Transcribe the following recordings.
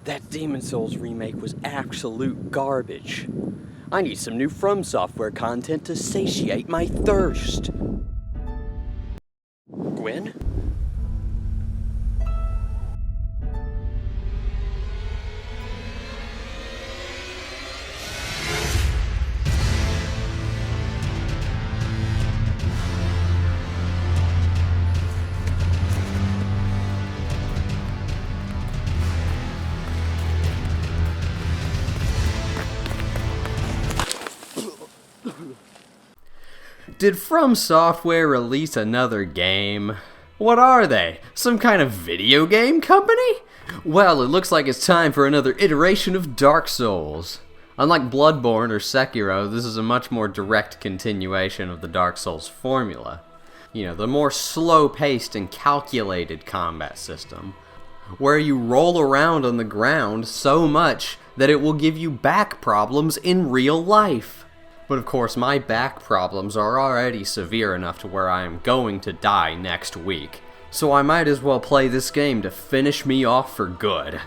That Demon Souls remake was absolute garbage. I need some new From Software content to satiate my thirst. Gwen? Did From Software release another game? What are they? Some kind of video game company? Well, it looks like it's time for another iteration of Dark Souls. Unlike Bloodborne or Sekiro, this is a much more direct continuation of the Dark Souls formula. You know, the more slow-paced and calculated combat system, where you roll around on the ground so much that it will give you back problems in real life. But of course, my back problems are already severe enough to where I am going to die next week, so I might as well play this game to finish me off for good.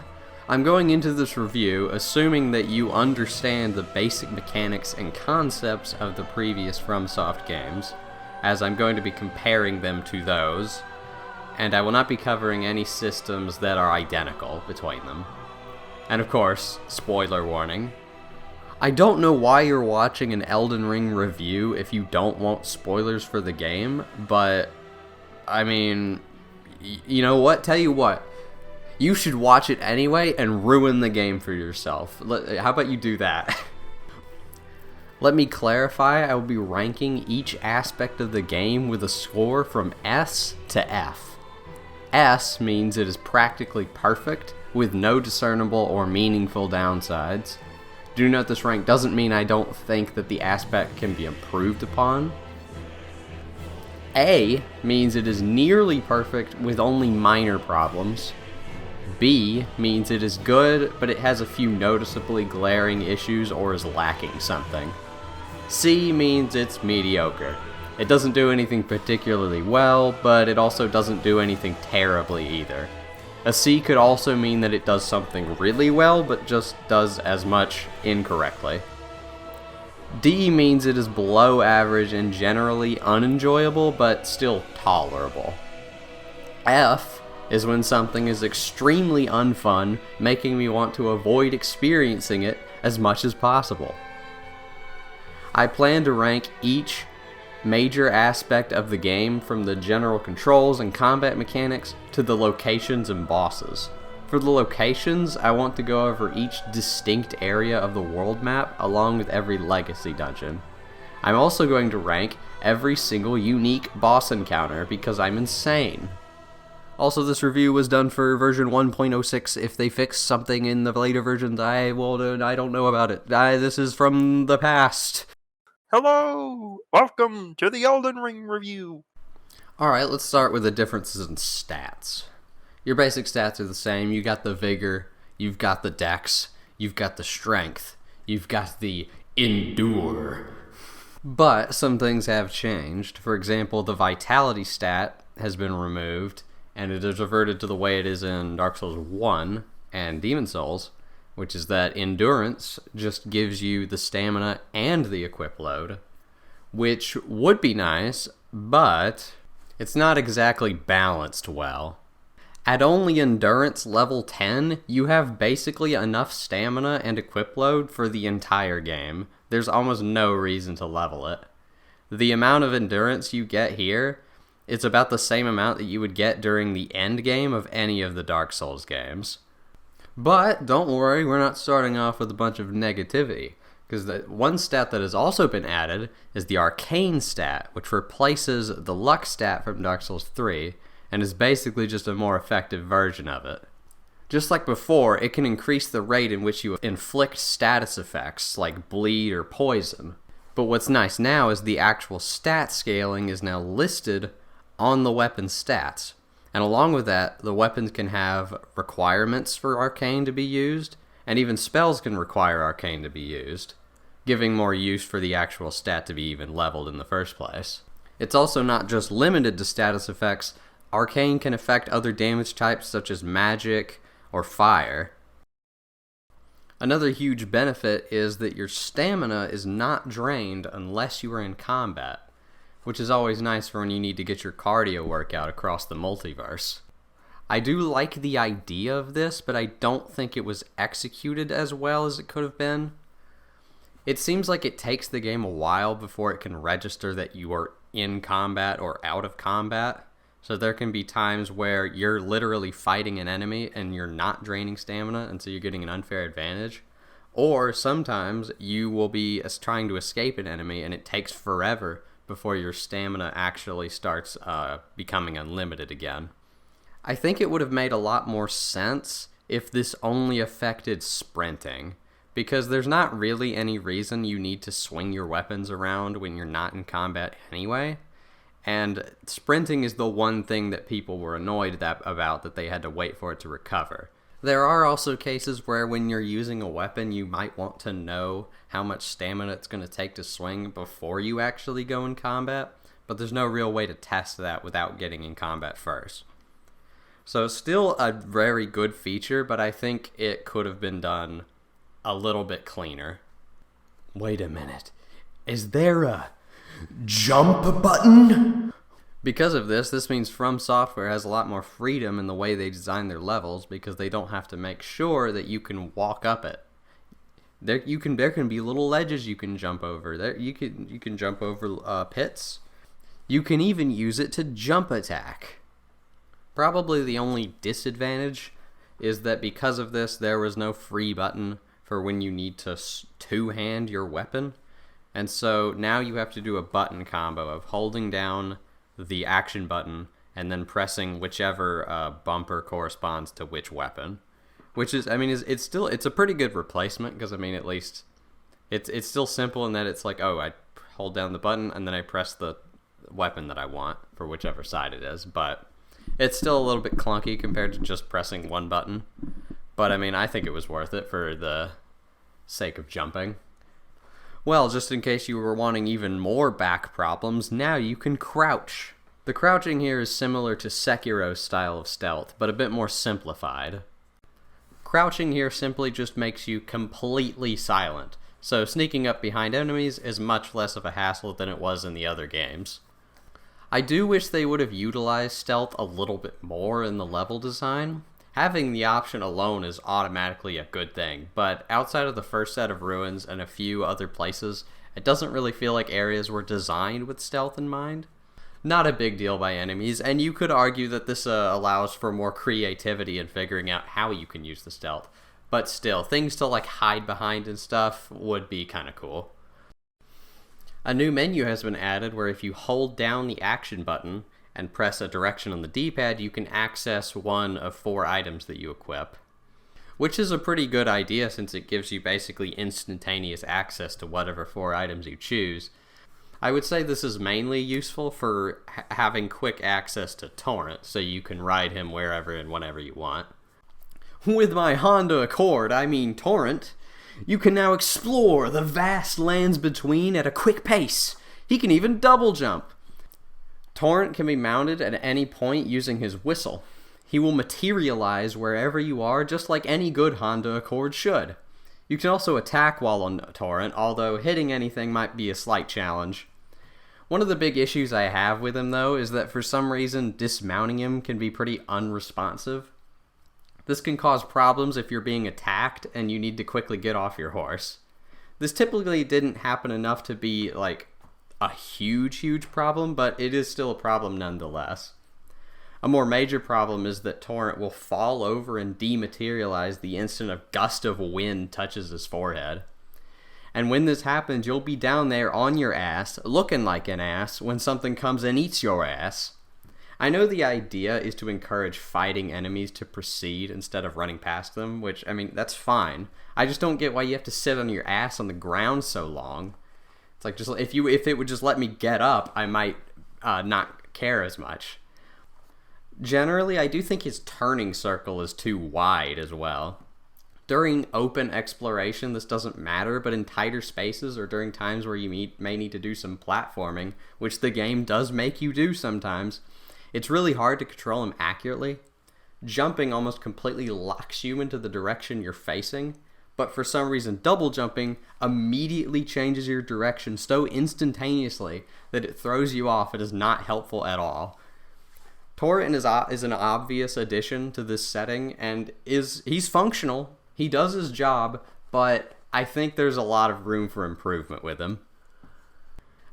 I'm going into this review assuming that you understand the basic mechanics and concepts of the previous FromSoft games, as I'm going to be comparing them to those, and I will not be covering any systems that are identical between them. And of course, spoiler warning, I don't know why you're watching an Elden Ring review if you don't want spoilers for the game, but, I mean, you know what? Tell you what, you should watch it anyway and ruin the game for yourself. How about you do that? Let me clarify, I will be ranking each aspect of the game with a score from S to F. S means it is practically perfect, with no discernible or meaningful downsides. Do note this rank doesn't mean I don't think that the aspect can be improved upon. A means it is nearly perfect with only minor problems. B means it is good, but it has a few noticeably glaring issues or is lacking something. C means it's mediocre. It doesn't do anything particularly well, but it also doesn't do anything terribly either. A C could also mean that it does something really well, but just does as much incorrectly. D means it is below average and generally unenjoyable, but still tolerable. F is when something is extremely unfun, making me want to avoid experiencing it as much as possible. I plan to rank each major aspect of the game, from the general controls and combat mechanics to the locations and bosses. For the locations, I want to go over each distinct area of the world map along with every legacy dungeon. I'm also going to rank every single unique boss encounter because I'm insane. Also, this review was done for version 1.06. If they fix something in the later versions, I don't know about it. This is from the past. Hello! Welcome to the Elden Ring review! Alright, let's start with the differences in stats. Your basic stats are the same. You got the vigor, you've got the dex, you've got the strength, you've got the endure. But some things have changed. For example, the vitality stat has been removed, and it is reverted to the way it is in Dark Souls 1 and Demon Souls, which is that endurance just gives you the stamina and the equip load, which would be nice, but it's not exactly balanced well. At only endurance level 10, you have basically enough stamina and equip load for the entire game. There's almost no reason to level it. The amount of endurance you get here, it's about the same amount that you would get during the end game of any of the Dark Souls games. But don't worry, we're not starting off with a bunch of negativity, because the one stat that has also been added is the Arcane stat, which replaces the Luck stat from Dark Souls 3, and is basically just a more effective version of it. Just like before, it can increase the rate in which you inflict status effects, like bleed or poison. But what's nice now is the actual stat scaling is now listed on the weapon stats. And along with that, the weapons can have requirements for Arcane to be used, and even spells can require Arcane to be used, giving more use for the actual stat to be even leveled in the first place. It's also not just limited to status effects. Arcane can affect other damage types such as magic or fire. Another huge benefit is that your stamina is not drained unless you are in combat, which is always nice for when you need to get your cardio workout across the multiverse. I do like the idea of this, but I don't think it was executed as well as it could have been. It seems like it takes the game a while before it can register that you are in combat or out of combat. So there can be times where you're literally fighting an enemy and you're not draining stamina, and so you're getting an unfair advantage. Or sometimes you will be trying to escape an enemy and it takes forever before your stamina actually starts becoming unlimited again. I think it would have made a lot more sense if this only affected sprinting, because there's not really any reason you need to swing your weapons around when you're not in combat anyway. And sprinting is the one thing that people were annoyed about, that they had to wait for it to recover. There are also cases where when you're using a weapon, you might want to know how much stamina it's going to take to swing before you actually go in combat, but there's no real way to test that without getting in combat first. So still a very good feature, but I think it could have been done a little bit cleaner. Wait a minute. Is there a jump button? Because of this means From Software has a lot more freedom in the way they design their levels, because they don't have to make sure that you can walk up it. There can be little ledges you can jump over. You can jump over pits. You can even use it to jump attack. Probably the only disadvantage is that because of this, there was no free button for when you need to two-hand your weapon. And so now you have to do a button combo of holding down the action button and then pressing whichever bumper corresponds to which weapon. Which is, it's a pretty good replacement, because, at least it's still simple in that it's like, oh, I hold down the button and then I press the weapon that I want for whichever side it is. But it's still a little bit clunky compared to just pressing one button. But, I think it was worth it for the sake of jumping. Well, just in case you were wanting even more back problems, now you can crouch. The crouching here is similar to Sekiro's style of stealth, but a bit more simplified. Crouching here simply just makes you completely silent, so sneaking up behind enemies is much less of a hassle than it was in the other games. I do wish they would have utilized stealth a little bit more in the level design. Having the option alone is automatically a good thing, but outside of the first set of ruins and a few other places, it doesn't really feel like areas were designed with stealth in mind. Not a big deal by enemies, and you could argue that this allows for more creativity in figuring out how you can use the stealth, but still, things to hide behind and stuff would be kind of cool. A new menu has been added where if you hold down the action button and press a direction on the D-pad, you can access one of 4 items that you equip. Which is a pretty good idea, since it gives you basically instantaneous access to whatever 4 items you choose. I would say this is mainly useful for having quick access to Torrent, so you can ride him wherever and whenever you want. With my Honda Accord, Torrent, you can now explore the vast lands between at a quick pace. He can even double jump. Torrent can be mounted at any point using his whistle. He will materialize wherever you are, just like any good Honda Accord should. You can also attack while on Torrent, although hitting anything might be a slight challenge. One of the big issues I have with him, though, is that for some reason dismounting him can be pretty unresponsive. This can cause problems if you're being attacked and you need to quickly get off your horse. This typically didn't happen enough to be, a huge problem, but it is still a problem nonetheless. A more major problem is that Torrent will fall over and dematerialize the instant a gust of wind touches his forehead. And when this happens, you'll be down there on your ass, looking like an ass, when something comes and eats your ass. I know the idea is to encourage fighting enemies to proceed instead of running past them, which, that's fine. I just don't get why you have to sit on your ass on the ground so long. It's like, if it would just let me get up, I might not care as much. Generally, I do think his turning circle is too wide as well. During open exploration, this doesn't matter, but in tighter spaces or during times where you may need to do some platforming, which the game does make you do sometimes, it's really hard to control him accurately. Jumping almost completely locks you into the direction you're facing, but for some reason double jumping immediately changes your direction so instantaneously that it throws you off. It is not helpful at all. Torrent is an obvious addition to this setting, and he's functional. He does his job, but I think there's a lot of room for improvement with him.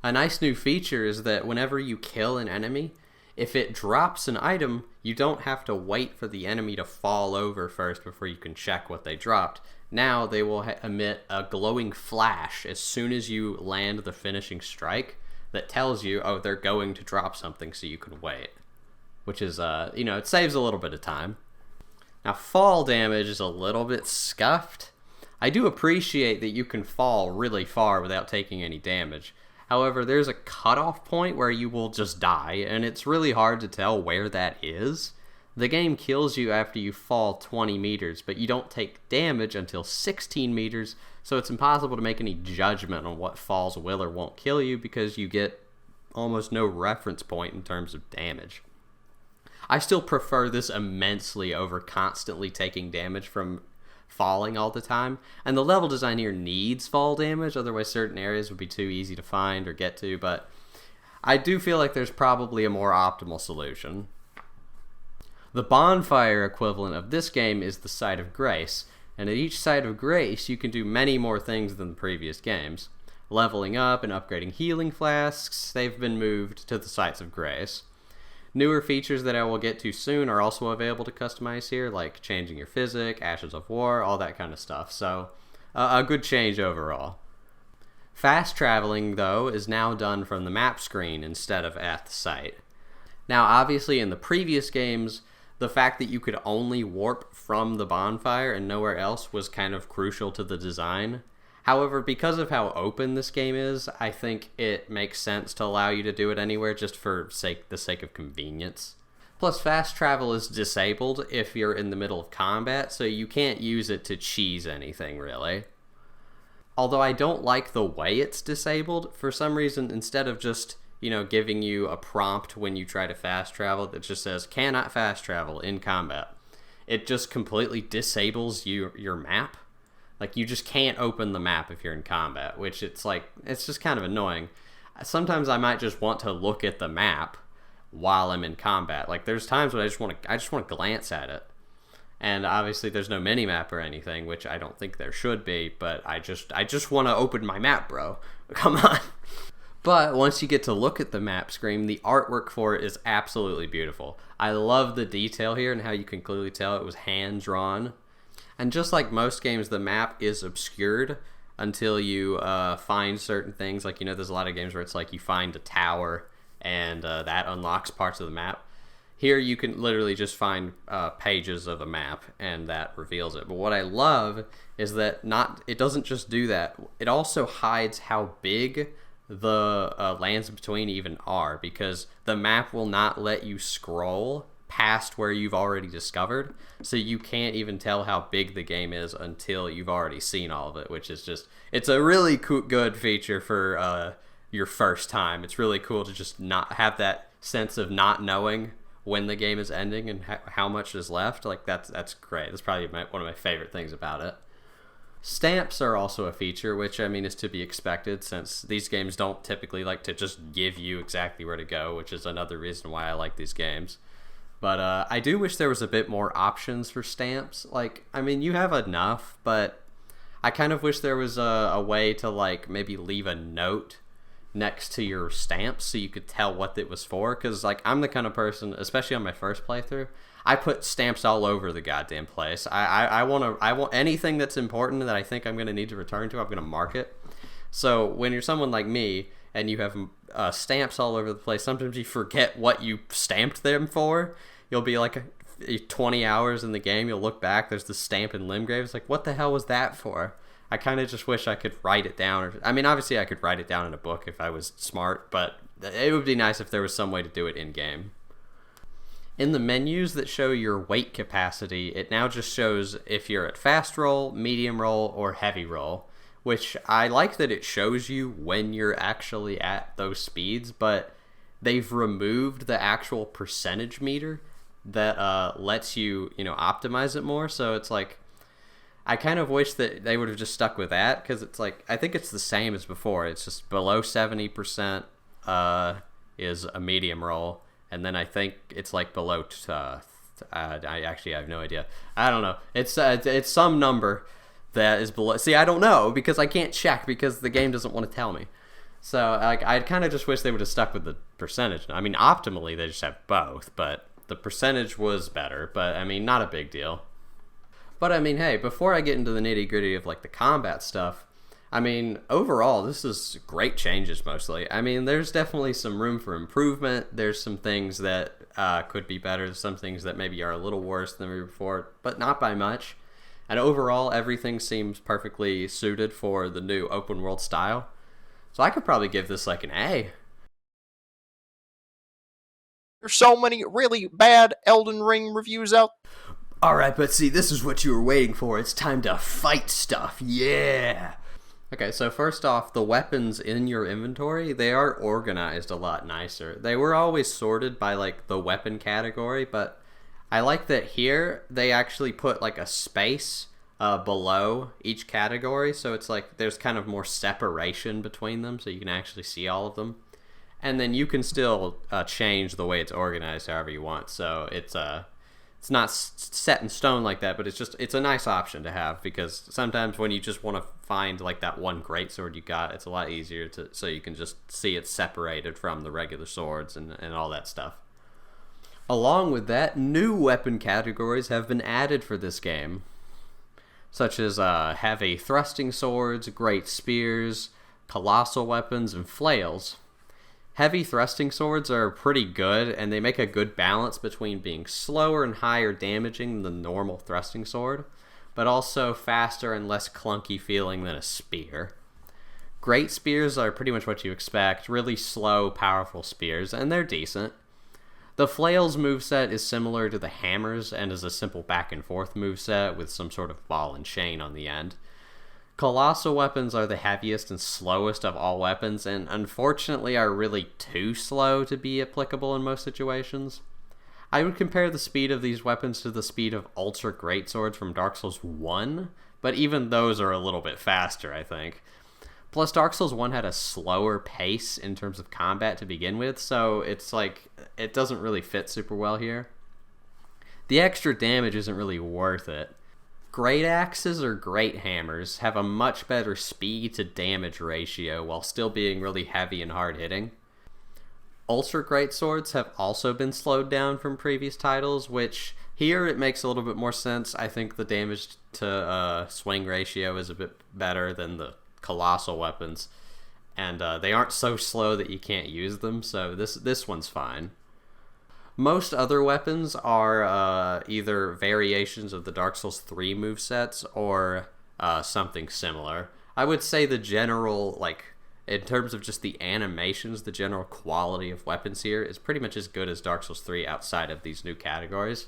A nice new feature is that whenever you kill an enemy, if it drops an item, you don't have to wait for the enemy to fall over first before you can check what they dropped. Now they will emit a glowing flash as soon as you land the finishing strike that tells you, oh, they're going to drop something, so you can wait. Which is, it saves a little bit of time. Now, fall damage is a little bit scuffed. I do appreciate that you can fall really far without taking any damage. However, there's a cutoff point where you will just die, and it's really hard to tell where that is. The game kills you after you fall 20 meters, but you don't take damage until 16 meters, so it's impossible to make any judgment on what falls will or won't kill you because you get almost no reference point in terms of damage. I still prefer this immensely over constantly taking damage from falling all the time, and the level design here needs fall damage, otherwise certain areas would be too easy to find or get to, but I do feel like there's probably a more optimal solution. The bonfire equivalent of this game is the Site of Grace, and at each Site of Grace you can do many more things than the previous games. Leveling up and upgrading healing flasks, they've been moved to the Sites of Grace. Newer features that I will get to soon are also available to customize here, like changing your physic, Ashes of War, all that kind of stuff. So, a good change overall. Fast traveling, though, is now done from the map screen instead of at the site. Now, obviously, in the previous games, the fact that you could only warp from the bonfire and nowhere else was kind of crucial to the design. However, because of how open this game is, I think it makes sense to allow you to do it anywhere just for the sake of convenience. Plus, fast travel is disabled if you're in the middle of combat, so you can't use it to cheese anything, really. Although I don't like the way it's disabled, for some reason, instead of just, giving you a prompt when you try to fast travel that just says, cannot fast travel in combat, it just completely disables your map. Like, you just can't open the map if you're in combat, which it's just kind of annoying. Sometimes I might just want to look at the map while I'm in combat. Like, there's times when I just want to glance at it. And obviously there's no mini-map or anything, which I don't think there should be, but I just want to open my map, bro. Come on. But once you get to look at the map screen, the artwork for it is absolutely beautiful. I love the detail here and how you can clearly tell it was hand-drawn. And just like most games, the map is obscured until you find certain things. Like, there's a lot of games where it's like you find a tower and that unlocks parts of the map. Here you can literally just find pages of a map and that reveals it. But what I love is that it doesn't just do that. It also hides how big the lands between even are, because the map will not let you scroll past where you've already discovered, so you can't even tell how big the game is until you've already seen all of it, which is it's a really good feature for your first time. It's really cool to just not have that sense of not knowing when the game is ending and how much is left. Like, that's great. That's probably one of my favorite things about it. Stamps are also a feature, which is to be expected, since these games don't typically like to just give you exactly where to go, which is another reason why I like these games. But I do wish there was a bit more options for stamps. Like, you have enough, but I kind of wish there was a way to, maybe leave a note next to your stamps so you could tell what it was for. Because, I'm the kind of person, especially on my first playthrough, I put stamps all over the goddamn place. I want anything that's important that I think I'm going to need to return to, I'm going to mark it. So when you're someone like me and you have stamps all over the place, sometimes you forget what you stamped them for. You'll be 20 hours in the game, you'll look back, there's the stamp in Limgrave. It's like, what the hell was that for? I kind of just wish I could write it down. Obviously I could write it down in a book if I was smart, but it would be nice if there was some way to do it in-game. In the menus that show your weight capacity, it now just shows if you're at fast roll, medium roll, or heavy roll, which I like that it shows you when you're actually at those speeds, but they've removed the actual percentage meter that lets you, optimize it more. So it's like, I kind of wish that they would have just stuck with that, because it's like, I think it's the same as before. It's just below 70% is a medium roll, and then I think it's like below I actually have no idea. I don't know. It's some number that is below. See, I don't know because I can't check because the game doesn't want to tell me. So like, I kind of just wish they would have stuck with the percentage. I mean, optimally they just have both, but the percentage was better. But I mean, not a big deal. But I mean, hey, before I get into the nitty gritty of like the combat stuff, I mean, overall, this is great changes mostly. I mean, there's definitely some room for improvement. There's some things that could be better. There's some things that maybe are a little worse than before, but not by much. And overall, everything seems perfectly suited for the new open world style. So I could probably give this like an A. There's so many really bad Elden Ring reviews out. Alright, but see, this is what you were waiting for. It's time to fight stuff. Yeah! Okay, so first off, the weapons in your inventory, they are organized a lot nicer. They were always sorted by, like, the weapon category, but I like that here they actually put, like, a space below each category, so it's like there's kind of more separation between them, so you can actually see all of them. And then you can still change the way it's organized however you want, so it's not set in stone like that, but it's a nice option to have, because sometimes when you just want to find like that one greatsword you got, it's a lot easier so you can just see it separated from the regular swords and all that stuff. Along with that, new weapon categories have been added for this game, such as heavy thrusting swords, great spears, colossal weapons, and flails. Heavy thrusting swords are pretty good, and they make a good balance between being slower and higher damaging than the normal thrusting sword, but also faster and less clunky feeling than a spear. Great spears are pretty much what you expect, really slow, powerful spears, and they're decent. The flails moveset is similar to the hammers and is a simple back and forth moveset with some sort of ball and chain on the end. Colossal weapons are the heaviest and slowest of all weapons, and unfortunately are really too slow to be applicable in most situations. I would compare the speed of these weapons to the speed of Ultra Greatswords from Dark Souls 1, but even those are a little bit faster, I think. Plus, Dark Souls 1 had a slower pace in terms of combat to begin with, so it's like, it doesn't really fit super well here. The extra damage isn't really worth it. Great axes or great hammers have a much better speed to damage ratio while still being really heavy and hard hitting. Ultra great swords have also been slowed down from previous titles, which here it makes a little bit more sense. I think the damage to swing ratio is a bit better than the colossal weapons, and they aren't so slow that you can't use them, so this one's fine. Most other weapons are either variations of the Dark Souls 3 movesets or something similar. I would say the general, like, in terms of just the animations, the general quality of weapons here is pretty much as good as Dark Souls 3 outside of these new categories.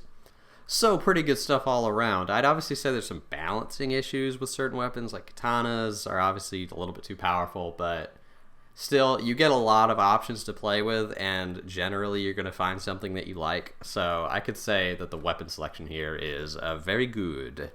So pretty good stuff all around. I'd obviously say there's some balancing issues with certain weapons, like katanas are obviously a little bit too powerful, but still, you get a lot of options to play with, and generally you're going to find something that you like. So I could say that the weapon selection here is very good.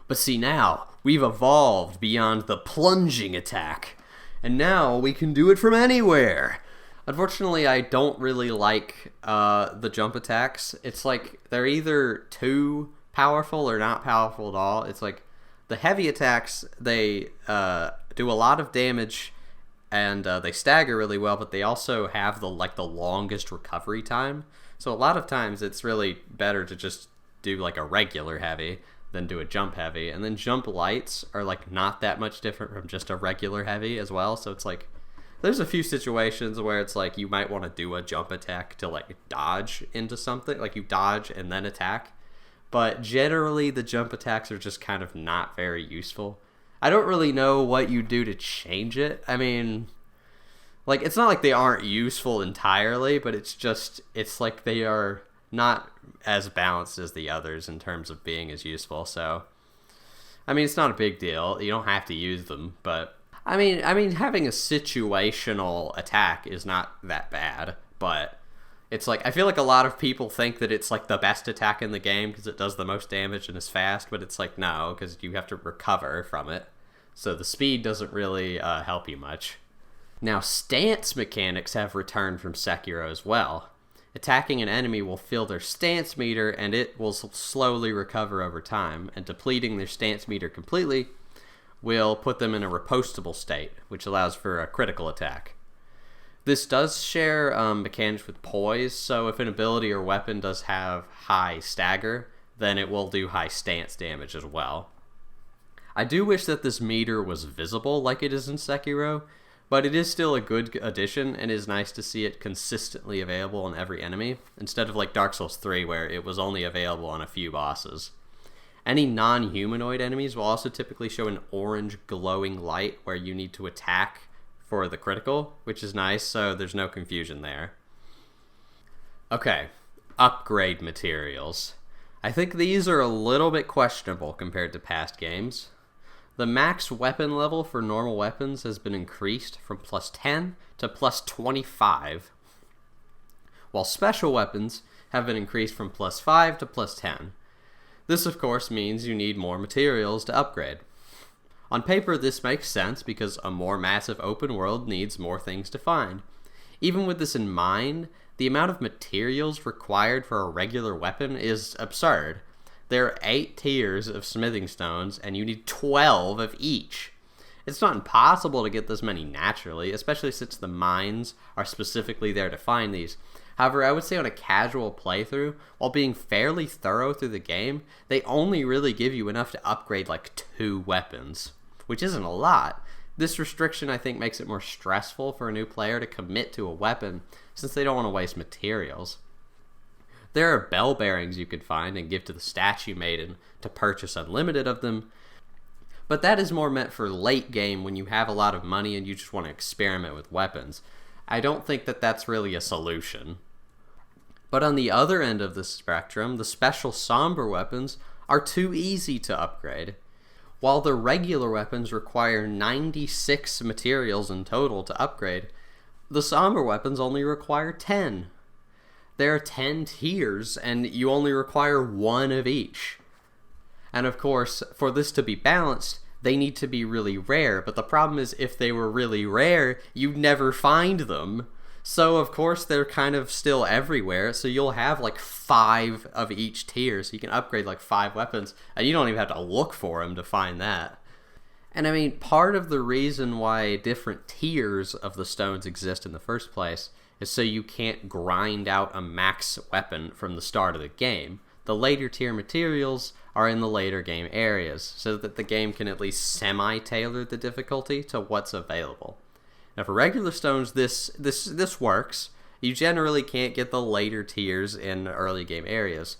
But see, now we've evolved beyond the plunging attack, and now we can do it from anywhere. Unfortunately, I don't really like the jump attacks. It's like they're either too powerful or not powerful at all. It's like the heavy attacks, they do a lot of damage, and they stagger really well, but they also have the longest recovery time. So a lot of times it's really better to just do like a regular heavy than do a jump heavy. And then jump lights are like not that much different from just a regular heavy as well. So it's like there's a few situations where it's like you might want to do a jump attack to like dodge into something, like you dodge and then attack. But generally the jump attacks are just kind of not very useful. I don't really know what you do to change it. I mean, like, it's not like they aren't useful entirely, but it's like they are not as balanced as the others in terms of being as useful. So, I mean, it's not a big deal. You don't have to use them, but I mean, having a situational attack is not that bad, but It's like, I feel like a lot of people think that it's like the best attack in the game because it does the most damage and is fast, but it's like, no, because you have to recover from it. So the speed doesn't really help you much. Now, stance mechanics have returned from Sekiro as well. Attacking an enemy will fill their stance meter, and it will slowly recover over time, and depleting their stance meter completely will put them in a repostable state, which allows for a critical attack. This does share mechanics with poise, so if an ability or weapon does have high stagger, then it will do high stance damage as well. I do wish that this meter was visible like it is in Sekiro, but it is still a good addition, and it is nice to see it consistently available on every enemy, instead of like Dark Souls 3 where it was only available on a few bosses. Any non-humanoid enemies will also typically show an orange glowing light where you need to attack for the critical, which is nice, so there's no confusion there. Okay, upgrade materials. I think these are a little bit questionable compared to past games. The max weapon level for normal weapons has been increased from plus 10 to plus 25, while special weapons have been increased from plus 5 to plus 10. This, of course, means you need more materials to upgrade. On paper, this makes sense because a more massive open world needs more things to find. Even with this in mind, the amount of materials required for a regular weapon is absurd. There are 8 tiers of smithing stones, and you need 12 of each. It's not impossible to get this many naturally, especially since the mines are specifically there to find these. However, I would say on a casual playthrough, while being fairly thorough through the game, they only really give you enough to upgrade like 2 weapons, which isn't a lot. This restriction, I think, makes it more stressful for a new player to commit to a weapon, since they don't want to waste materials. There are bell bearings you could find and give to the statue maiden to purchase unlimited of them, but that is more meant for late game when you have a lot of money and you just want to experiment with weapons. I don't think that that's really a solution. But on the other end of the spectrum, the special somber weapons are too easy to upgrade. While the regular weapons require 96 materials in total to upgrade, the somber weapons only require 10. There are 10 tiers, and you only require 1 of each. And of course, for this to be balanced, they need to be really rare, but the problem is if they were really rare, you'd never find them. So of course they're kind of still everywhere, so you'll have like 5 of each tier, so you can upgrade like 5 weapons, and you don't even have to look for them to find that. And I mean, part of the reason why different tiers of the stones exist in the first place is so you can't grind out a max weapon from the start of the game. The later tier materials are in the later game areas, so that the game can at least semi-tailor the difficulty to what's available. Now for regular stones, this works. You generally can't get the later tiers in early game areas,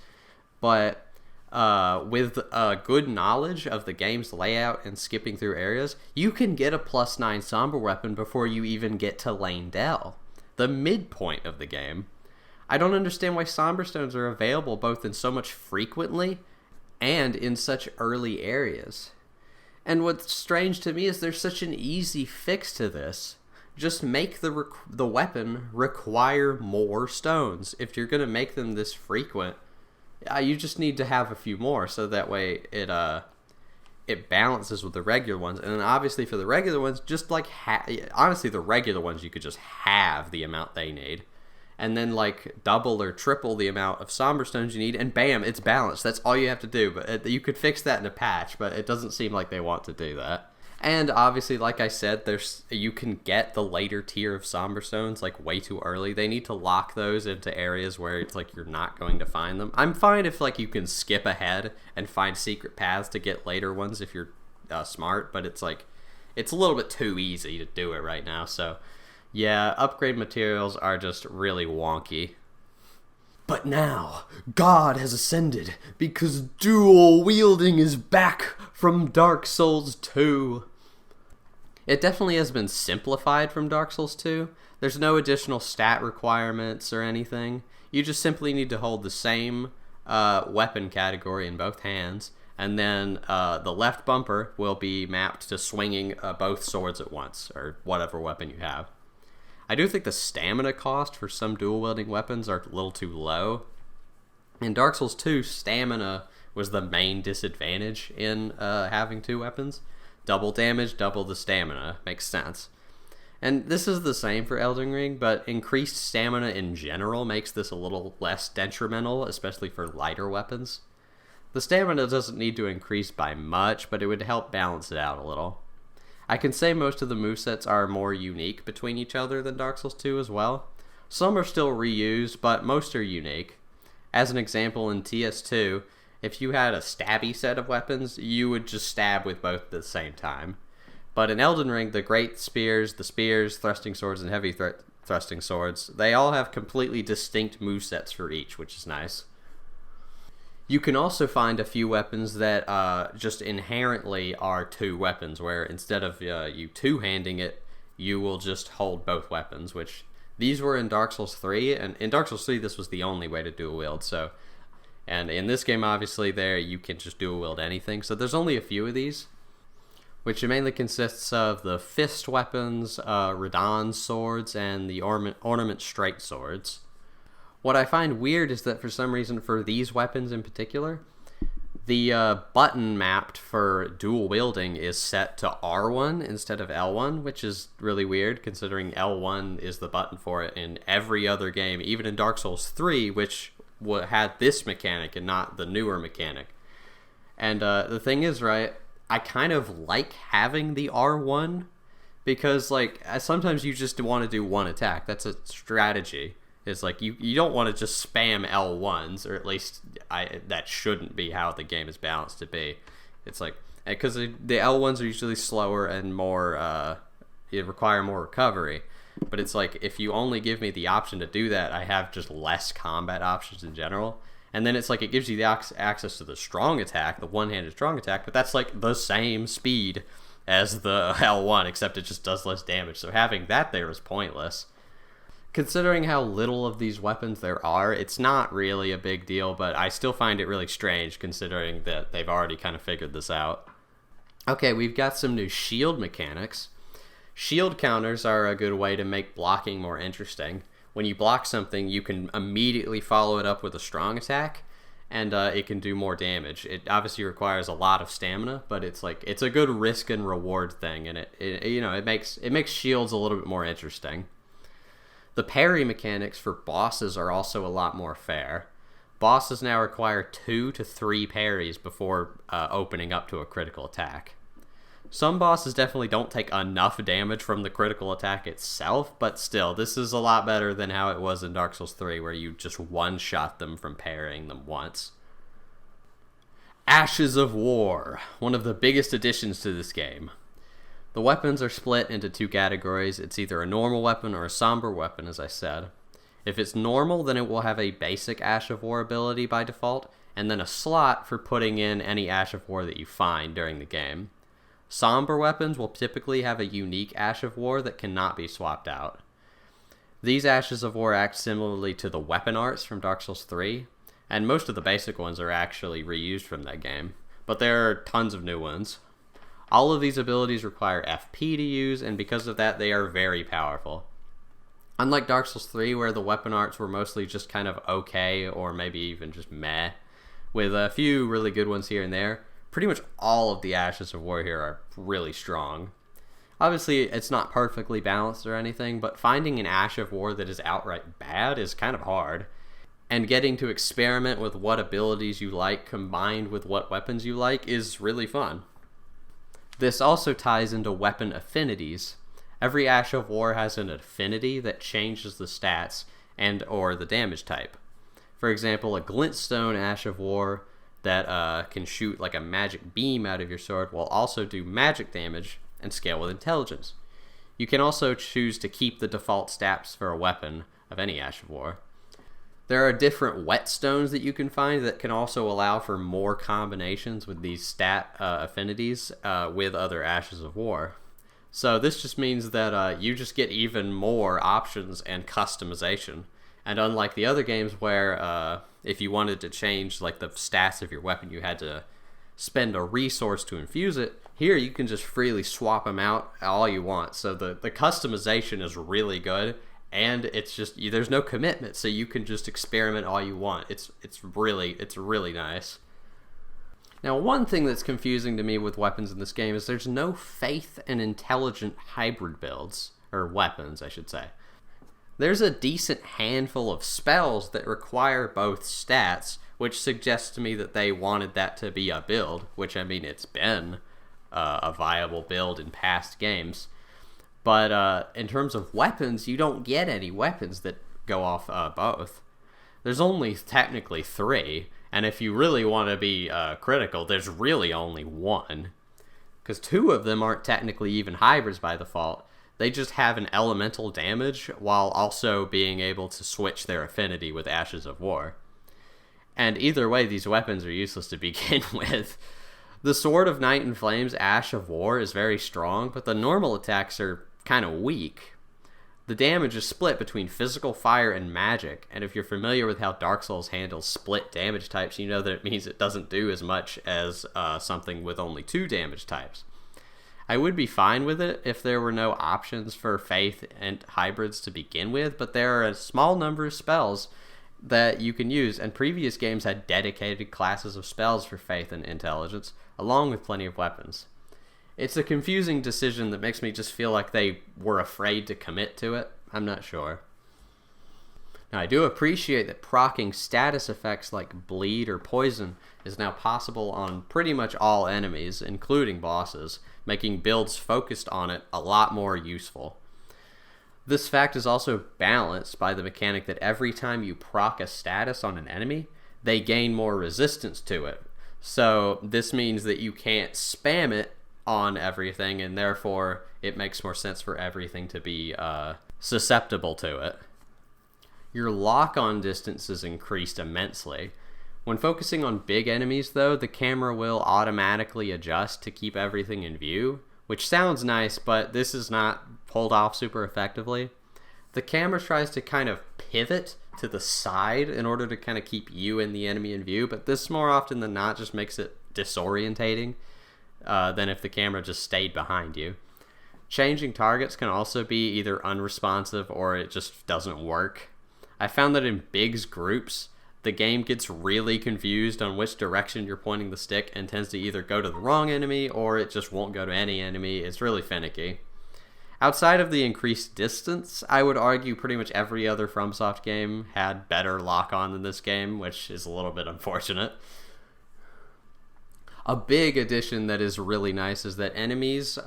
but with good knowledge of the game's layout and skipping through areas, you can get a plus 9 somber weapon before you even get to Lane Dell, the midpoint of the game. I don't understand why somber stones are available both in so much frequently and in such early areas. And what's strange to me is there's such an easy fix to this. Just make the weapon require more stones. If you're going to make them this frequent, you just need to have a few more, so that way it balances with the regular ones. And then obviously for the regular ones, just like honestly the regular ones you could just have the amount they need, and then like double or triple the amount of somber stones you need, and bam, it's balanced. That's all you have to do. But you could fix that in a patch, but it doesn't seem like they want to do that. And obviously, like I said, you can get the later tier of somber stones like way too early. They need to lock those into areas where it's like you're not going to find them. I'm fine if like you can skip ahead and find secret paths to get later ones if you're smart, but it's like it's a little bit too easy to do it right now. So yeah, upgrade materials are just really wonky. But now, God has ascended because dual wielding is back from Dark Souls 2. It definitely has been simplified from Dark Souls 2. There's no additional stat requirements or anything. You just simply need to hold the same weapon category in both hands, and then the left bumper will be mapped to swinging both swords at once, or whatever weapon you have. I do think the stamina cost for some dual-wielding weapons are a little too low. In Dark Souls 2, stamina was the main disadvantage in having two weapons. Double damage, double the stamina. Makes sense. And this is the same for Elden Ring, but increased stamina in general makes this a little less detrimental, especially for lighter weapons. The stamina doesn't need to increase by much, but it would help balance it out a little. I can say most of the movesets are more unique between each other than Dark Souls 2 as well. Some are still reused, but most are unique. As an example, in TS2, if you had a stabby set of weapons, you would just stab with both at the same time. But in Elden Ring, the great spears, thrusting swords, and heavy thrusting swords, they all have completely distinct movesets for each, which is nice. You can also find a few weapons that just inherently are two weapons, where instead of you two-handing it, you will just hold both weapons, which these were in Dark Souls 3, and in Dark Souls 3 this was the only way to dual wield, so... And in this game, obviously, you can just dual wield anything, so there's only a few of these, which mainly consists of the fist weapons, Radahn swords, and the ornament straight swords. What I find weird is that for some reason for these weapons in particular, the button mapped for dual wielding is set to R1 instead of L1, which is really weird considering L1 is the button for it in every other game, even in Dark Souls 3, which had this mechanic and not the newer mechanic. And the thing is, right, I kind of like having the R1 because, like, sometimes you just want to do one attack. That's a strategy. It's like you don't want to just spam L1s, or at least that shouldn't be how the game is balanced to be. It's like, because the L1s are usually slower and more, it require more recovery. But it's like, if you only give me the option to do that, I have just less combat options in general. And then it's like, it gives you the access to the strong attack, the one-handed strong attack, but that's like the same speed as the L1, except it just does less damage. So having that there is pointless. Considering how little of these weapons there are, it's not really a big deal, but I still find it really strange considering that they've already kind of figured this out. Okay, we've got some new shield mechanics. Shield counters are a good way to make blocking more interesting. When you block something, you can immediately follow it up with a strong attack, and it can do more damage. It obviously requires a lot of stamina, but it's like, it's a good risk and reward thing, and it makes shields a little bit more interesting. The parry mechanics for bosses are also a lot more fair. Bosses now require 2 to 3 parries before opening up to a critical attack. Some bosses definitely don't take enough damage from the critical attack itself, but still, this is a lot better than how it was in Dark Souls 3, where you just one-shot them from parrying them once. Ashes of War, one of the biggest additions to this game. The weapons are split into 2 categories. It's either a normal weapon or a somber weapon, as I said. If it's normal, then it will have a basic Ash of War ability by default, and then a slot for putting in any Ash of War that you find during the game. Somber weapons will typically have a unique Ash of War that cannot be swapped out. These Ashes of War act similarly to the weapon arts from Dark Souls 3, and most of the basic ones are actually reused from that game, but there are tons of new ones. All of these abilities require FP to use, and because of that, they are very powerful. Unlike Dark Souls 3, where the weapon arts were mostly just kind of okay, or maybe even just meh, with a few really good ones here and there, pretty much all of the Ashes of War here are really strong. Obviously, it's not perfectly balanced or anything, but finding an Ash of War that is outright bad is kind of hard. And getting to experiment with what abilities you like combined with what weapons you like is really fun. This also ties into weapon affinities. Every Ash of War has an affinity that changes the stats and or the damage type. For example, a glintstone Ash of War that can shoot like a magic beam out of your sword will also do magic damage and scale with intelligence. You can also choose to keep the default stats for a weapon of any Ash of War. There are different whetstones that you can find that can also allow for more combinations with these stat affinities with other Ashes of War. So this just means that you just get even more options and customization. And unlike the other games where if you wanted to change like the stats of your weapon, you had to spend a resource to infuse it. Here, you can just freely swap them out all you want. So the customization is really good, and it's just there's no commitment, so you can just experiment all you want. It's really nice. Now, one thing that's confusing to me with weapons in this game is there's no faith and intelligent hybrid builds, or weapons, I should say. There's a decent handful of spells that require both stats, which suggests to me that they wanted that to be a build, which, I mean, it's been a viable build in past games. But in terms of weapons, you don't get any weapons that go off both. There's only technically 3, and if you really want to be critical, there's really only 1. Because 2 of them aren't technically even hybrids by default. They just have an elemental damage while also being able to switch their affinity with Ashes of War. And either way, these weapons are useless to begin with. The Sword of Night and Flames Ash of War is very strong, but the normal attacks are kind of weak. The damage is split between physical, fire, and magic, and if you're familiar with how Dark Souls handles split damage types, you know that it means it doesn't do as much as something with only 2 damage types. I would be fine with it if there were no options for faith and hybrids to begin with, but there are a small number of spells that you can use, and previous games had dedicated classes of spells for faith and intelligence, along with plenty of weapons. It's a confusing decision that makes me just feel like they were afraid to commit to it. I'm not sure. Now, I do appreciate that proccing status effects like bleed or poison is now possible on pretty much all enemies, including bosses, making builds focused on it a lot more useful. This fact is also balanced by the mechanic that every time you proc a status on an enemy, they gain more resistance to it. So this means that you can't spam it on everything, and therefore it makes more sense for everything to be susceptible to it. Your lock-on distance is increased immensely. When focusing on big enemies, though, the camera will automatically adjust to keep everything in view, which sounds nice, but this is not pulled off super effectively. The camera tries to kind of pivot to the side in order to kind of keep you and the enemy in view, but this more often than not just makes it disorientating than if the camera just stayed behind you. Changing targets can also be either unresponsive or it just doesn't work. I found that in big groups, the game gets really confused on which direction you're pointing the stick and tends to either go to the wrong enemy or it just won't go to any enemy. It's really finicky. Outside of the increased distance, I would argue pretty much every other FromSoft game had better lock-on than this game, which is a little bit unfortunate. A big addition that is really nice is that enemies,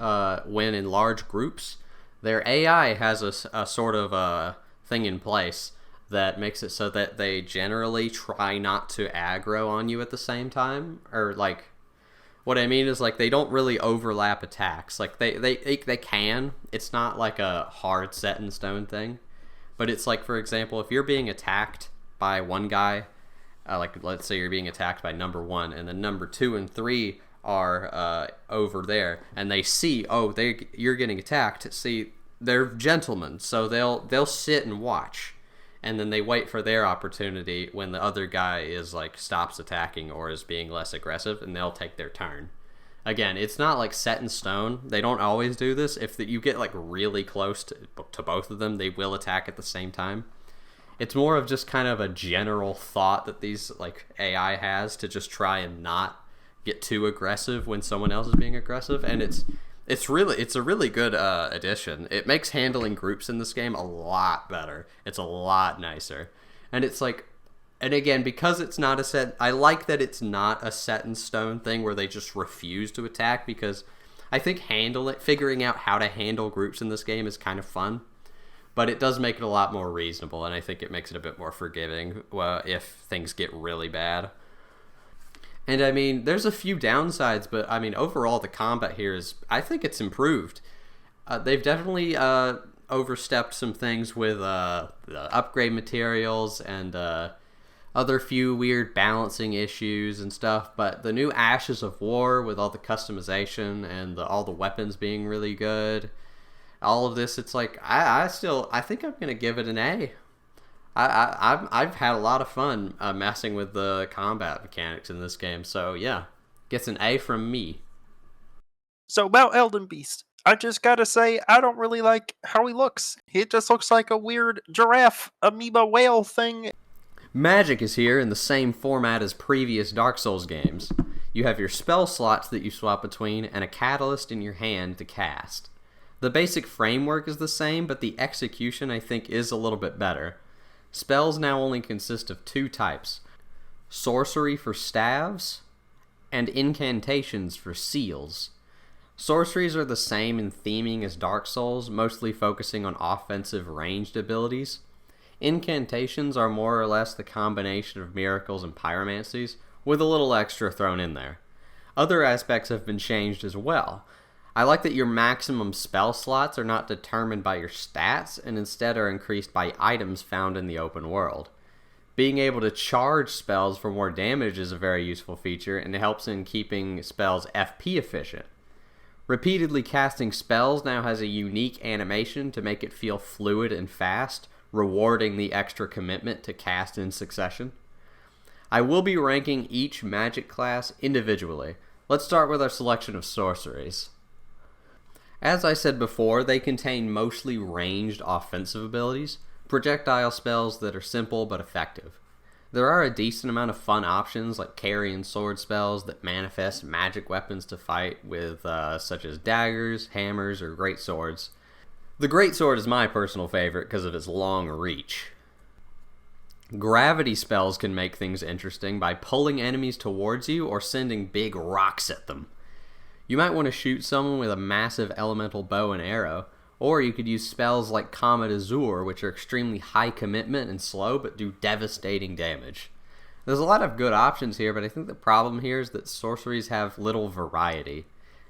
when in large groups, their AI has a sort of thing in place that makes it so that they generally try not to aggro on you at the same time. Or, like, what I mean is, like, they don't really overlap attacks. Like, they can. It's not like a hard set in stone thing. But it's like, for example, if you're being attacked by one guy, like, let's say you're being attacked by number 1, and then number 2 and 3 are over there, and they see, oh, you're getting attacked. See, they're gentlemen, so they'll sit and watch. And then they wait for their opportunity when the other guy is like stops attacking or is being less aggressive, and they'll take their turn. Again, it's not like set in stone. They don't always do this. If you get like really close to both of them, they will attack at the same time. It's more of just kind of a general thought that these like AI has to just try and not get too aggressive when someone else is being aggressive, and it's a really good addition. It makes handling groups in this game a lot better. It's a lot nicer. And it's like, and again, because it's not a set, I like that it's not a set in stone thing where they just refuse to attack, because I think figuring out how to handle groups in this game is kind of fun. But it does make it a lot more reasonable, and I think it makes it a bit more forgiving if things get really bad. And I mean, there's a few downsides, but I mean, overall, the combat here I think it's improved. They've definitely overstepped some things with the upgrade materials and other few weird balancing issues and stuff, but the new Ashes of War with all the customization and all the weapons being really good, all of this, it's like, I think I'm going to give it an A. I've had a lot of fun messing with the combat mechanics in this game, so yeah, Gets an A from me. So about Elden Beast, I just gotta say, I don't really like how he looks. He just looks like a weird giraffe, amoeba whale thing. Magic is here in the same format as previous Dark Souls games. You have your spell slots that you swap between, and a catalyst in your hand to cast. The basic framework is the same, but the execution I think is a little bit better. Spells now only consist of 2 types: sorcery for staves, and incantations for seals. Sorceries are the same in theming as Dark Souls, mostly focusing on offensive ranged abilities. Incantations are more or less the combination of miracles and pyromancies, with a little extra thrown in there. Other aspects have been changed as well. I like that your maximum spell slots are not determined by your stats, and instead are increased by items found in the open world. Being able to charge spells for more damage is a very useful feature, and it helps in keeping spells FP efficient. Repeatedly casting spells now has a unique animation to make it feel fluid and fast, rewarding the extra commitment to cast in succession. I will be ranking each magic class individually. Let's start with our selection of sorceries. As I said before, they contain mostly ranged offensive abilities, projectile spells that are simple but effective. There are a decent amount of fun options like carry and sword spells that manifest magic weapons to fight with, such as daggers, hammers, or great swords. The greatsword is my personal favorite because of its long reach. Gravity spells can make things interesting by pulling enemies towards you or sending big rocks at them. You might want to shoot someone with a massive elemental bow and arrow, or you could use spells like Comet Azure, which are extremely high commitment and slow but do devastating damage. There's a lot of good options here, but I think the problem here is that sorceries have little variety.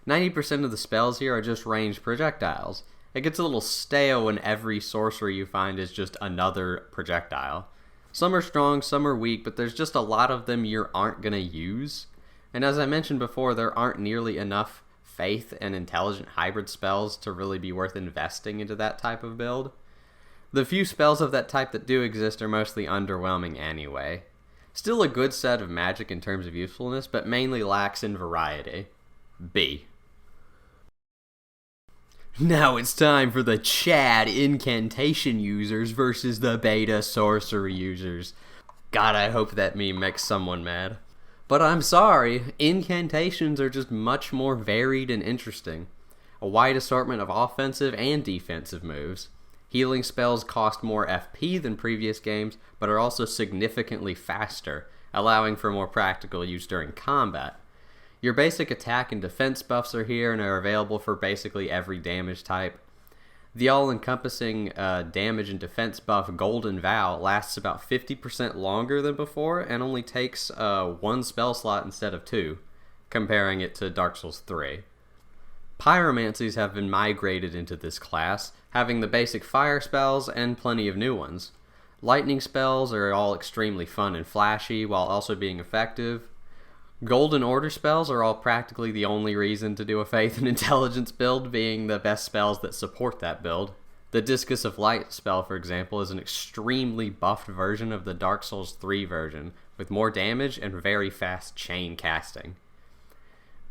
90% of the spells here are just ranged projectiles. It gets a little stale when every sorcery you find is just another projectile. Some are strong, some are weak, but there's just a lot of them you aren't going to use. And as I mentioned before, there aren't nearly enough faith and intelligent hybrid spells to really be worth investing into that type of build. The few spells of that type that do exist are mostly underwhelming anyway. Still a good set of magic in terms of usefulness, but mainly lacks in variety. B. Now it's time for the Chad incantation users versus the beta sorcery users. God, I hope that meme makes someone mad. But I'm sorry, incantations are just much more varied and interesting. A wide assortment of offensive and defensive moves. Healing spells cost more FP than previous games, but are also significantly faster, allowing for more practical use during combat. Your basic attack and defense buffs are here and are available for basically every damage type. The all-encompassing damage and defense buff Golden Vow lasts about 50% longer than before and only takes 1 spell slot instead of 2, comparing it to Dark Souls 3. Pyromancies have been migrated into this class, having the basic fire spells and plenty of new ones. Lightning spells are all extremely fun and flashy while also being effective. Golden Order spells are all practically the only reason to do a Faith and Intelligence build, being the best spells that support that build. The Discus of Light spell, for example, is an extremely buffed version of the Dark Souls 3 version, with more damage and very fast chain casting.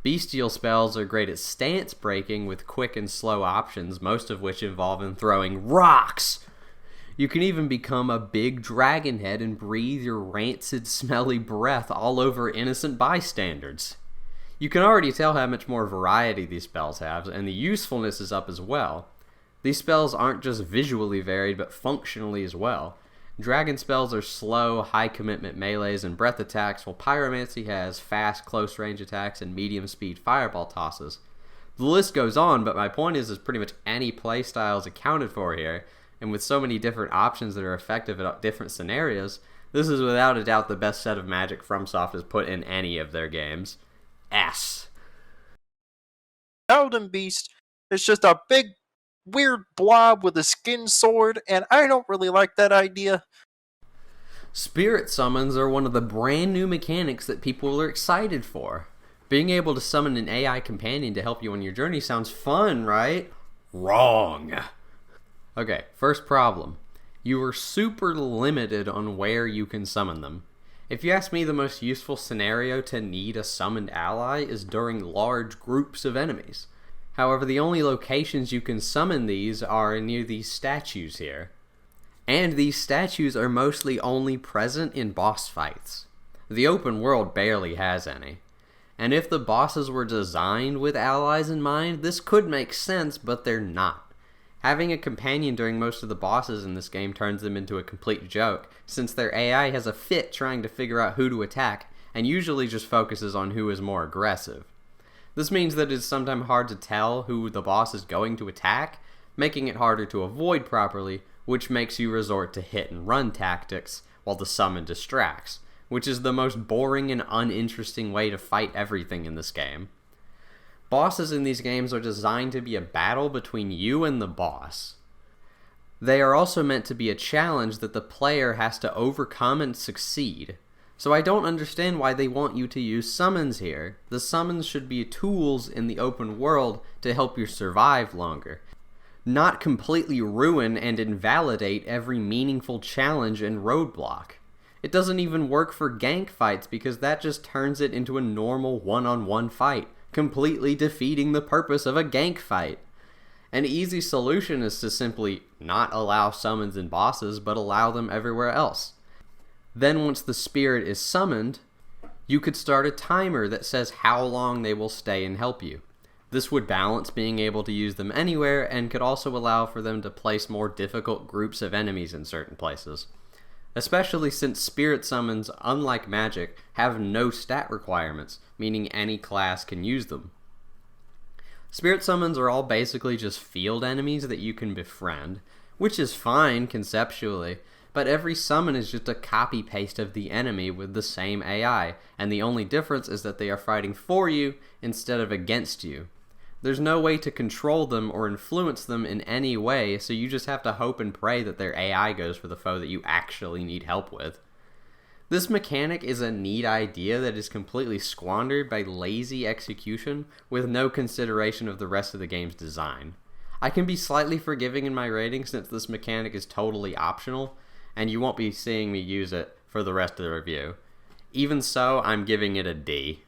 Bestial spells are great at stance breaking with quick and slow options, most of which involve in throwing rocks! You can even become a big dragon head and breathe your rancid, smelly breath all over innocent bystanders. You can already tell how much more variety these spells have, and the usefulness is up as well. These spells aren't just visually varied, but functionally as well. Dragon spells are slow, high-commitment melees and breath attacks, while Pyromancy has fast, close-range attacks and medium-speed fireball tosses. The list goes on, but my point is pretty much any playstyle is accounted for here, and with so many different options that are effective at different scenarios, this is without a doubt the best set of magic FromSoft has put in any of their games. S. Elden Beast is just a big, weird blob with a skin sword, and I don't really like that idea. Spirit summons are one of the brand new mechanics that people are excited for. Being able to summon an AI companion to help you on your journey sounds fun, right? Wrong. Okay, first problem. You are super limited on where you can summon them. If you ask me, the most useful scenario to need a summoned ally is during large groups of enemies. However, the only locations you can summon these are near these statues here. And these statues are mostly only present in boss fights. The open world barely has any. And if the bosses were designed with allies in mind, this could make sense, but they're not. Having a companion during most of the bosses in this game turns them into a complete joke, since their AI has a fit trying to figure out who to attack, and usually just focuses on who is more aggressive. This means that it's sometimes hard to tell who the boss is going to attack, making it harder to avoid properly, which makes you resort to hit and run tactics while the summon distracts, which is the most boring and uninteresting way to fight everything in this game. Bosses in these games are designed to be a battle between you and the boss. They are also meant to be a challenge that the player has to overcome and succeed. So I don't understand why they want you to use summons here. The summons should be tools in the open world to help you survive longer, not completely ruin and invalidate every meaningful challenge and roadblock. It doesn't even work for gank fights because that just turns it into a normal one-on-one fight, completely defeating the purpose of a gank fight. An easy solution is to simply not allow summons in bosses, but allow them everywhere else. Then once the spirit is summoned, you could start a timer that says how long they will stay and help you. This would balance being able to use them anywhere and could also allow for them to place more difficult groups of enemies in certain places. Especially since spirit summons, unlike magic, have no stat requirements, meaning any class can use them. Spirit summons are all basically just field enemies that you can befriend, which is fine conceptually, but every summon is just a copy-paste of the enemy with the same AI, and the only difference is that they are fighting for you instead of against you. There's no way to control them or influence them in any way, so you just have to hope and pray that their AI goes for the foe that you actually need help with. This mechanic is a neat idea that is completely squandered by lazy execution with no consideration of the rest of the game's design. I can be slightly forgiving in my rating since this mechanic is totally optional, and you won't be seeing me use it for the rest of the review. Even so, I'm giving it a D.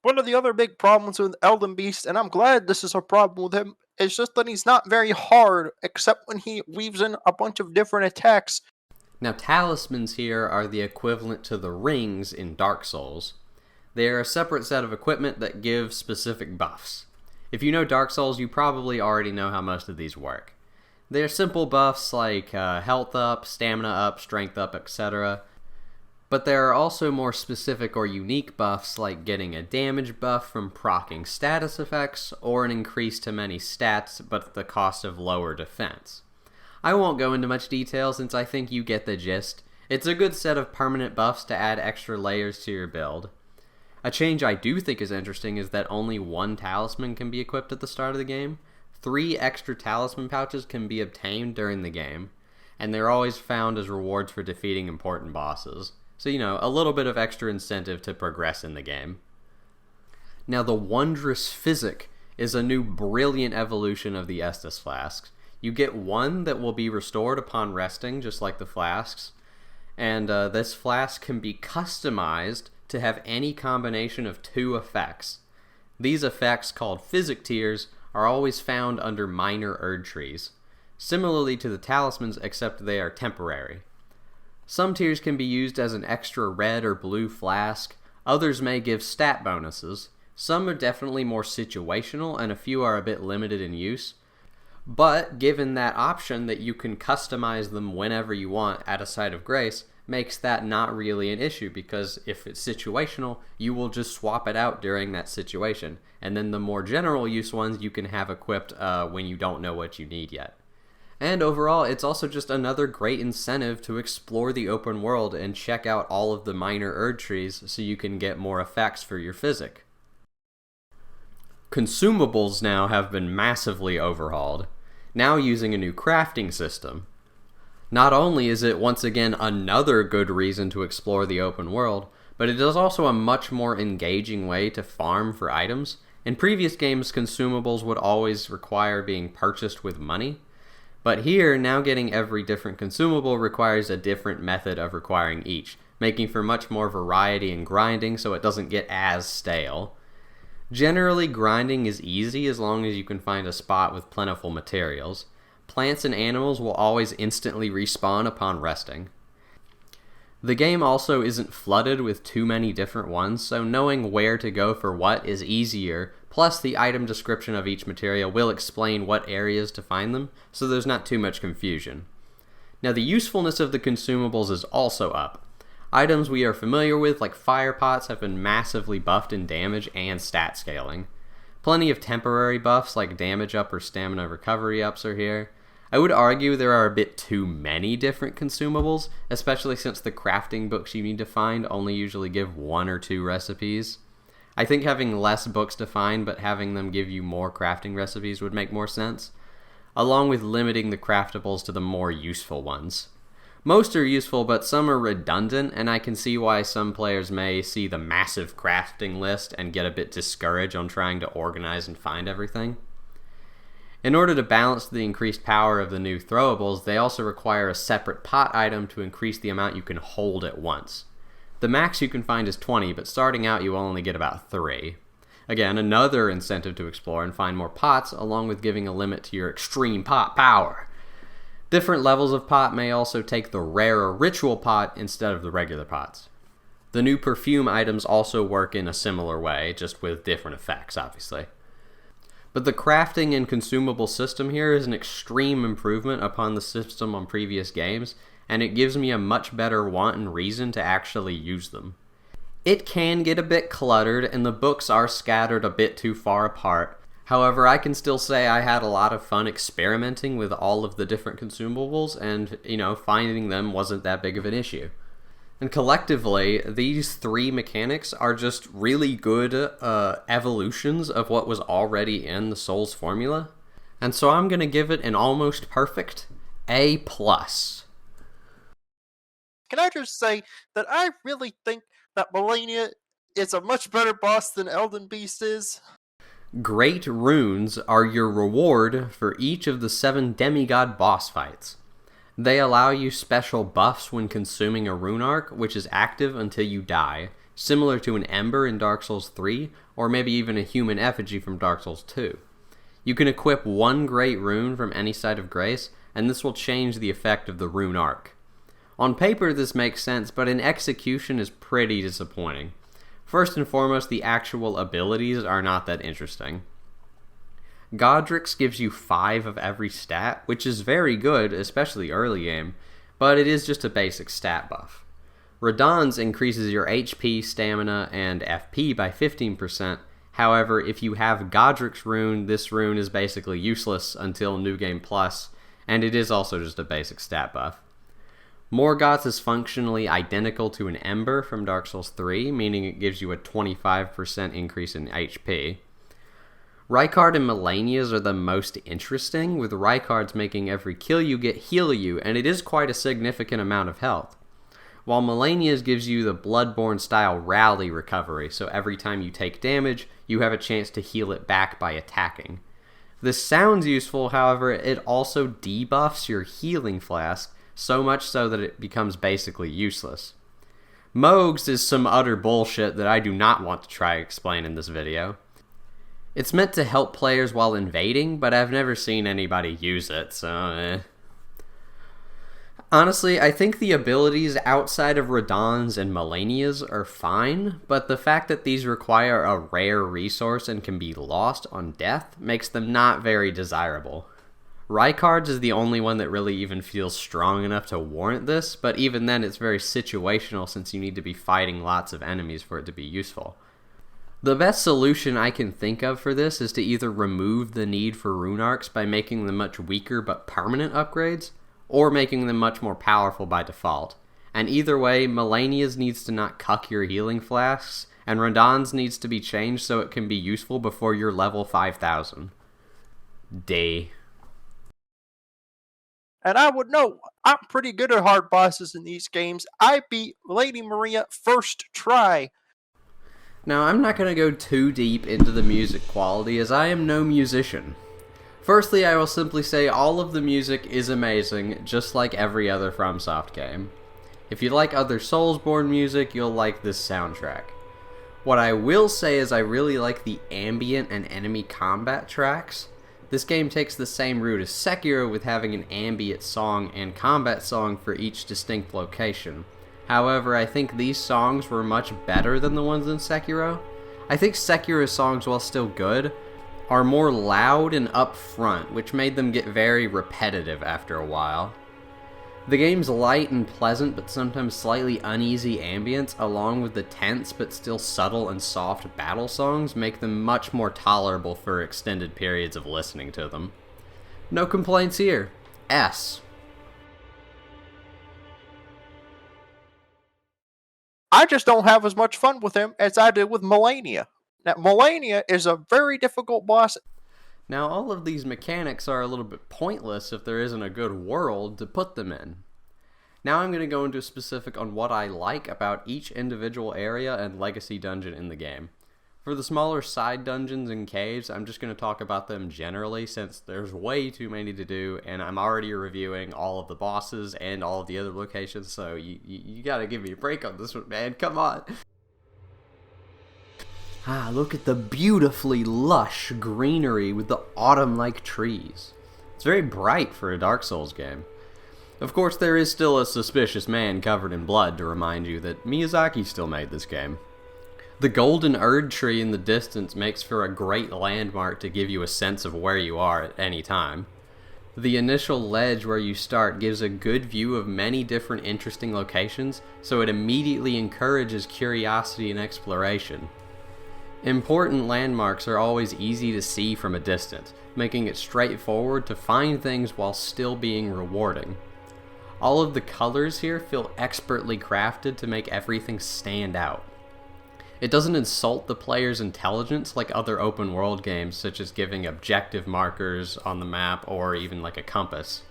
One of the other big problems with Elden Beast, and I'm glad this is a problem with him, is just that he's not very hard, except when he weaves in a bunch of different attacks. Now, talismans here are the equivalent to the rings in Dark Souls. They are a separate set of equipment that give specific buffs. If you know Dark Souls, you probably already know how most of these work. They are simple buffs like health up, stamina up, strength up, etc. But there are also more specific or unique buffs like getting a damage buff from proccing status effects, or an increase to many stats but at the cost of lower defense. I won't go into much detail since I think you get the gist. It's a good set of permanent buffs to add extra layers to your build. A change I do think is interesting is that only one talisman can be equipped at the start of the game. 3 extra talisman pouches can be obtained during the game, and they're always found as rewards for defeating important bosses. So, a little bit of extra incentive to progress in the game. Now, the Wondrous Physic is a new brilliant evolution of the Estus flasks. You get one that will be restored upon resting, just like the flasks. And this flask can be customized to have any combination of 2 effects. These effects, called Physic Tiers, are always found under minor Erd trees, similarly to the talismans, except they are temporary. Some tiers can be used as an extra red or blue flask, others may give stat bonuses, some are definitely more situational, and a few are a bit limited in use. But given that option that you can customize them whenever you want at a site of grace, makes that not really an issue, because if it's situational, you will just swap it out during that situation, and then the more general use ones you can have equipped when you don't know what you need yet. And overall, it's also just another great incentive to explore the open world and check out all of the minor Erd trees so you can get more effects for your physic. Consumables now have been massively overhauled, now using a new crafting system. Not only is it once again another good reason to explore the open world, but it is also a much more engaging way to farm for items. In previous games, consumables would always require being purchased with money, But here, now getting every different consumable requires a different method of requiring each, making for much more variety in grinding so it doesn't get as stale. Generally, grinding is easy as long as you can find a spot with plentiful materials. Plants and animals will always instantly respawn upon resting. The game also isn't flooded with too many different ones, so knowing where to go for what is easier, plus the item description of each material will explain what areas to find them, so there's not too much confusion. Now the usefulness of the consumables is also up. Items we are familiar with, like fire pots, have been massively buffed in damage and stat scaling. Plenty of temporary buffs like damage up or stamina recovery ups are here. I would argue there are a bit too many different consumables, especially since the crafting books you need to find only usually give 1 or 2 recipes. I think having less books to find but having them give you more crafting recipes would make more sense, along with limiting the craftables to the more useful ones. Most are useful, but some are redundant, and I can see why some players may see the massive crafting list and get a bit discouraged on trying to organize and find everything. In order to balance the increased power of the new throwables, they also require a separate pot item to increase the amount you can hold at once. The max you can find is 20, but starting out you will only get about 3. Again, another incentive to explore and find more pots, along with giving a limit to your extreme pot power. Different levels of pot may also take the rarer ritual pot instead of the regular pots. The new perfume items also work in a similar way, just with different effects, obviously. But the crafting and consumable system here is an extreme improvement upon the system on previous games, and it gives me a much better want and reason to actually use them. It can get a bit cluttered, and the books are scattered a bit too far apart. However, I can still say I had a lot of fun experimenting with all of the different consumables, and, finding them wasn't that big of an issue. And collectively, these 3 mechanics are just really good evolutions of what was already in the Souls formula. And so I'm going to give it an almost perfect A+. Can I just say that I really think that Malenia is a much better boss than Elden Beast is? Great runes are your reward for each of the 7 demigod boss fights. They allow you special buffs when consuming a rune arc, which is active until you die, similar to an ember in Dark Souls 3, or maybe even a human effigy from Dark Souls 2. You can equip 1 great rune from any site of grace, and this will change the effect of the rune arc. On paper this makes sense, but in execution is pretty disappointing. First and foremost, the actual abilities are not that interesting. Godrick's gives you 5 of every stat, which is very good, especially early game, but it is just a basic stat buff. Radahn's increases your HP, stamina, and FP by 15%, however, if you have Godrick's rune, this rune is basically useless until New Game Plus, and it is also just a basic stat buff. Morgott's is functionally identical to an Ember from Dark Souls 3, meaning it gives you a 25% increase in HP. Rykard and Malenia's are the most interesting, with Rykard's making every kill you get heal you, and it is quite a significant amount of health. While Malenia's gives you the Bloodborne style rally recovery, so every time you take damage, you have a chance to heal it back by attacking. This sounds useful, however, it also debuffs your healing flask, so much so that it becomes basically useless. Mohg's is some utter bullshit that I do not want to try to explain in this video. It's meant to help players while invading, but I've never seen anybody use it, so Honestly, I think the abilities outside of Radahn's and Malenia's are fine, but the fact that these require a rare resource and can be lost on death makes them not very desirable. Rykard's is the only one that really even feels strong enough to warrant this, but even then it's very situational since you need to be fighting lots of enemies for it to be useful. The best solution I can think of for this is to either remove the need for rune arcs by making them much weaker but permanent upgrades, or making them much more powerful by default. And either way, Malenia's needs to not cuck your healing flasks, and Radahn's needs to be changed so it can be useful before you're level 5000. Day. And I would know, I'm pretty good at hard bosses in these games. I beat Lady Maria first try. Now, I'm not going to go too deep into the music quality, as I am no musician. Firstly, I will simply say all of the music is amazing, just like every other FromSoft game. If you like other Soulsborne music, you'll like this soundtrack. What I will say is I really like the ambient and enemy combat tracks. This game takes the same route as Sekiro with having an ambient song and combat song for each distinct location. However, I think these songs were much better than the ones in Sekiro. I think Sekiro's songs, while still good, are more loud and upfront, which made them get very repetitive after a while. The game's light and pleasant but sometimes slightly uneasy ambience, along with the tense but still subtle and soft battle songs, make them much more tolerable for extended periods of listening to them. No complaints here. S. I just don't have as much fun with him as I did with Malenia. Now, Malenia is a very difficult boss. Now, all of these mechanics are a little bit pointless if there isn't a good world to put them in. Now I'm going to go into specific on what I like about each individual area and legacy dungeon in the game. For the smaller side dungeons and caves, I'm just going to talk about them generally since there's way too many to do, and I'm already reviewing all of the bosses and all of the other locations, so you gotta give me a break on this one, man. Come on! Ah, look at the beautifully lush greenery with the autumn-like trees. It's very bright for a Dark Souls game. Of course, there is still a suspicious man covered in blood to remind you that Miyazaki still made this game. The golden Erd tree in the distance makes for a great landmark to give you a sense of where you are at any time. The initial ledge where you start gives a good view of many different interesting locations, so it immediately encourages curiosity and exploration. Important landmarks are always easy to see from a distance, making it straightforward to find things while still being rewarding. All of the colors here feel expertly crafted to make everything stand out. It doesn't insult the player's intelligence like other open world games, such as giving objective markers on the map or even like a compass.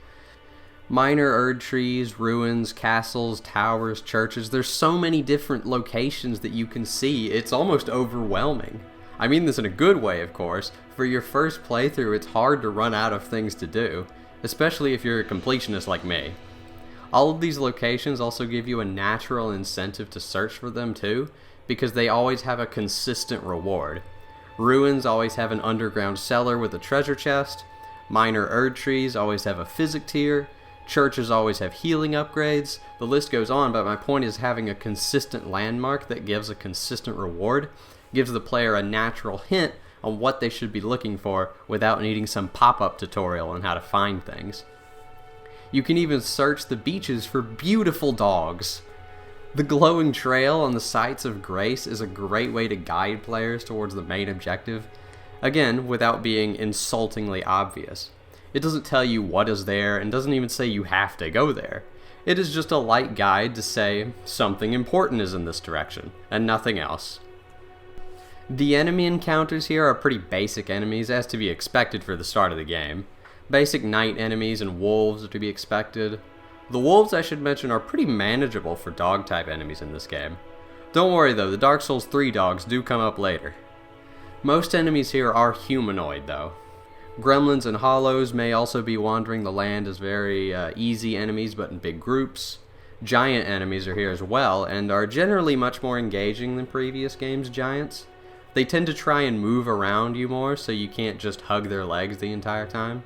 Minor Erd trees, ruins, castles, towers, churches, there's so many different locations that you can see, it's almost overwhelming. I mean this in a good way, of course. For your first playthrough, it's hard to run out of things to do, especially if you're a completionist like me. All of these locations also give you a natural incentive to search for them too, because they always have a consistent reward. Ruins always have an underground cellar with a treasure chest, minor Erd trees always have a physic tier, churches always have healing upgrades, the list goes on, but my point is having a consistent landmark that gives a consistent reward gives the player a natural hint on what they should be looking for without needing some pop-up tutorial on how to find things. You can even search the beaches for beautiful dogs. The glowing trail on the Sites of Grace is a great way to guide players towards the main objective, again, without being insultingly obvious. It doesn't tell you what is there and doesn't even say you have to go there. It is just a light guide to say something important is in this direction, and nothing else. The enemy encounters here are pretty basic enemies, as to be expected for the start of the game. Basic night enemies and wolves are to be expected. The wolves, I should mention, are pretty manageable for dog-type enemies in this game. Don't worry though, the Dark Souls 3 dogs do come up later. Most enemies here are humanoid though. Gremlins and hollows may also be wandering the land as very easy enemies, but in big groups. Giant enemies are here as well, and are generally much more engaging than previous games' giants. They tend to try and move around you more, so you can't just hug their legs the entire time.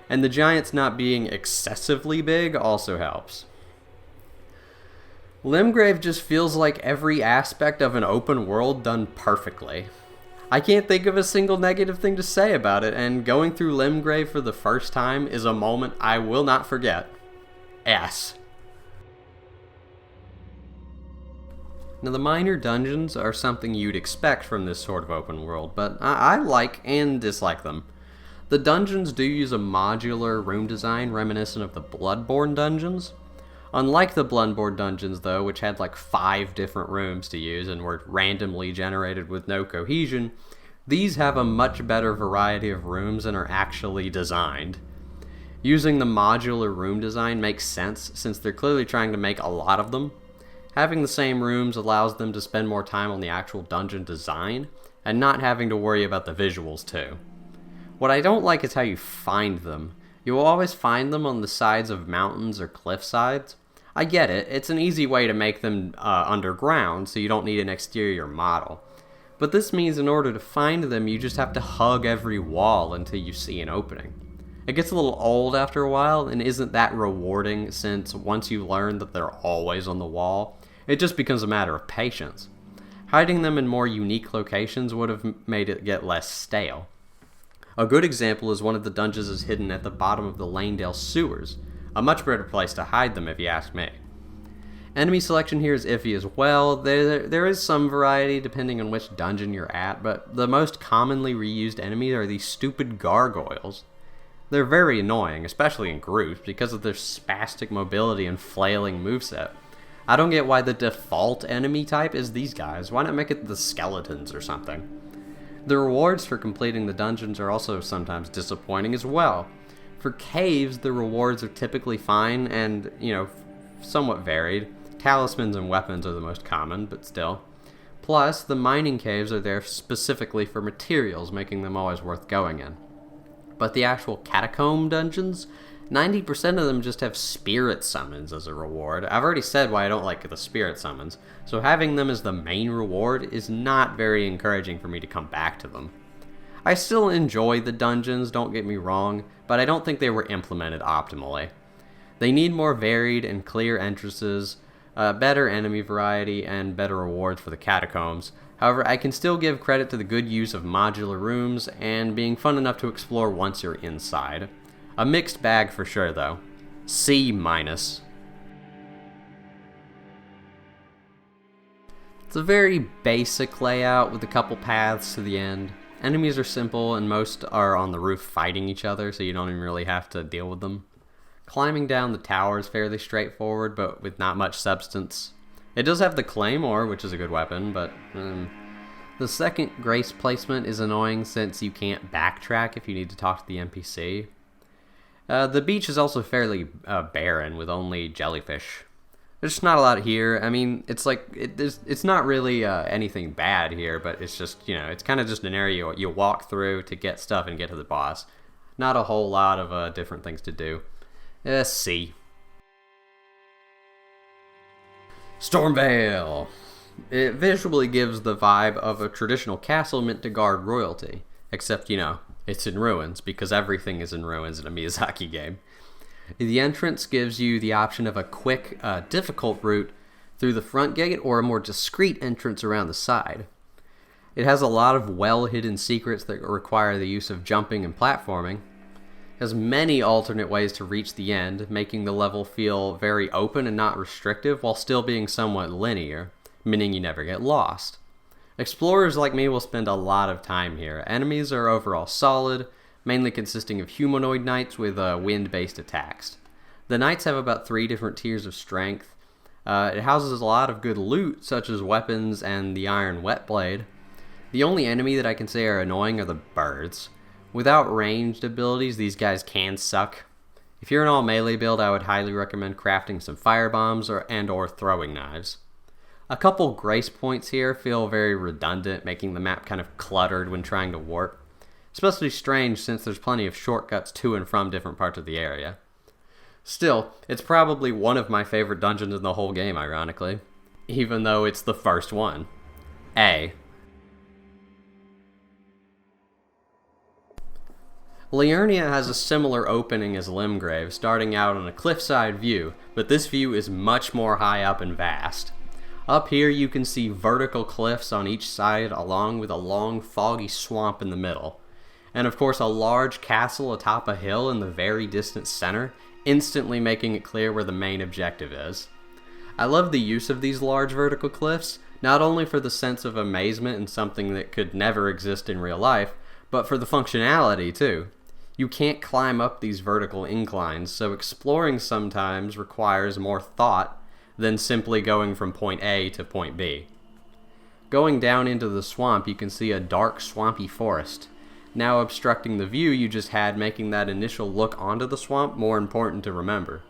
And the giants not being excessively big also helps. Limgrave just feels like every aspect of an open world done perfectly. I can't think of a single negative thing to say about it, and going through Limgrave for the first time is a moment I will not forget. S. Now the minor dungeons are something you'd expect from this sort of open world, but I like and dislike them. The dungeons do use a modular room design reminiscent of the Bloodborne dungeons. Unlike the Bloodborne dungeons though, which had like 5 different rooms to use and were randomly generated with no cohesion, these have a much better variety of rooms and are actually designed. Using the modular room design makes sense since they're clearly trying to make a lot of them. Having the same rooms allows them to spend more time on the actual dungeon design and not having to worry about the visuals too. What I don't like is how you find them. You will always find them on the sides of mountains or cliff sides. I get it, it's an easy way to make them underground, so you don't need an exterior model. But this means in order to find them, you just have to hug every wall until you see an opening. It gets a little old after a while, and isn't that rewarding, since once you learn that they're always on the wall, it just becomes a matter of patience. Hiding them in more unique locations would have made it get less stale. A good example is one of the dungeons is hidden at the bottom of the Lanedale sewers, a much better place to hide them if you ask me. Enemy selection here is iffy as well. There is some variety depending on which dungeon you're at, but the most commonly reused enemies are these stupid gargoyles. They're very annoying, especially in groups, because of their spastic mobility and flailing moveset. I don't get why the default enemy type is these guys. Why not make it the skeletons or something? The rewards for completing the dungeons are also sometimes disappointing as well. For caves, the rewards are typically fine and, somewhat varied. Talismans and weapons are the most common, but still. Plus, the mining caves are there specifically for materials, making them always worth going in. But the actual catacomb dungeons, 90% of them just have spirit summons as a reward. I've already said why I don't like the spirit summons, so having them as the main reward is not very encouraging for me to come back to them. I still enjoy the dungeons, don't get me wrong, but I don't think they were implemented optimally. They need more varied and clear entrances, better enemy variety, and better rewards for the catacombs. However, I can still give credit to the good use of modular rooms and being fun enough to explore once you're inside. A mixed bag for sure, though. C-. It's a very basic layout with a couple paths to the end. Enemies are simple, and most are on the roof fighting each other, so you don't even really have to deal with them. Climbing down the tower is fairly straightforward, but with not much substance. It does have the claymore, which is a good weapon, but the second grace placement is annoying since you can't backtrack if you need to talk to the NPC. The beach is also fairly barren with only jellyfish. There's just not a lot here. I mean, it's not really anything bad here, but it's just, it's kind of just an area you walk through to get stuff and get to the boss. Not a whole lot of different things to do. C. Stormvale. It visually gives the vibe of a traditional castle meant to guard royalty, except, it's in ruins, because everything is in ruins in a Miyazaki game. The entrance gives you the option of a quick, difficult route through the front gate or a more discreet entrance around the side. It has a lot of well-hidden secrets that require the use of jumping and platforming. It has many alternate ways to reach the end, making the level feel very open and not restrictive while still being somewhat linear, meaning you never get lost. Explorers like me will spend a lot of time here. Enemies are overall solid, mainly consisting of humanoid knights with wind-based attacks. The knights have about 3 different tiers of strength. It houses a lot of good loot, such as weapons and the iron whetblade. The only enemy that I can say are annoying are the birds. Without ranged abilities, these guys can suck. If you're an all-melee build, I would highly recommend crafting some firebombs or throwing knives. A couple grace points here feel very redundant, making the map kind of cluttered when trying to warp. Especially strange since there's plenty of shortcuts to and from different parts of the area. Still, it's probably one of my favorite dungeons in the whole game, ironically. Even though it's the first one. A. Liurnia has a similar opening as Limgrave, starting out on a cliffside view, but this view is much more high up and vast. Up here you can see vertical cliffs on each side along with a long foggy swamp in the middle. And of course a large castle atop a hill in the very distant center, instantly making it clear where the main objective is. I love the use of these large vertical cliffs, not only for the sense of amazement in something that could never exist in real life, but for the functionality too. You can't climb up these vertical inclines, so exploring sometimes requires more thought than simply going from point A to point B. Going down into the swamp, you can see a dark, swampy forest, now obstructing the view you just had, making that initial look onto the swamp more important to remember.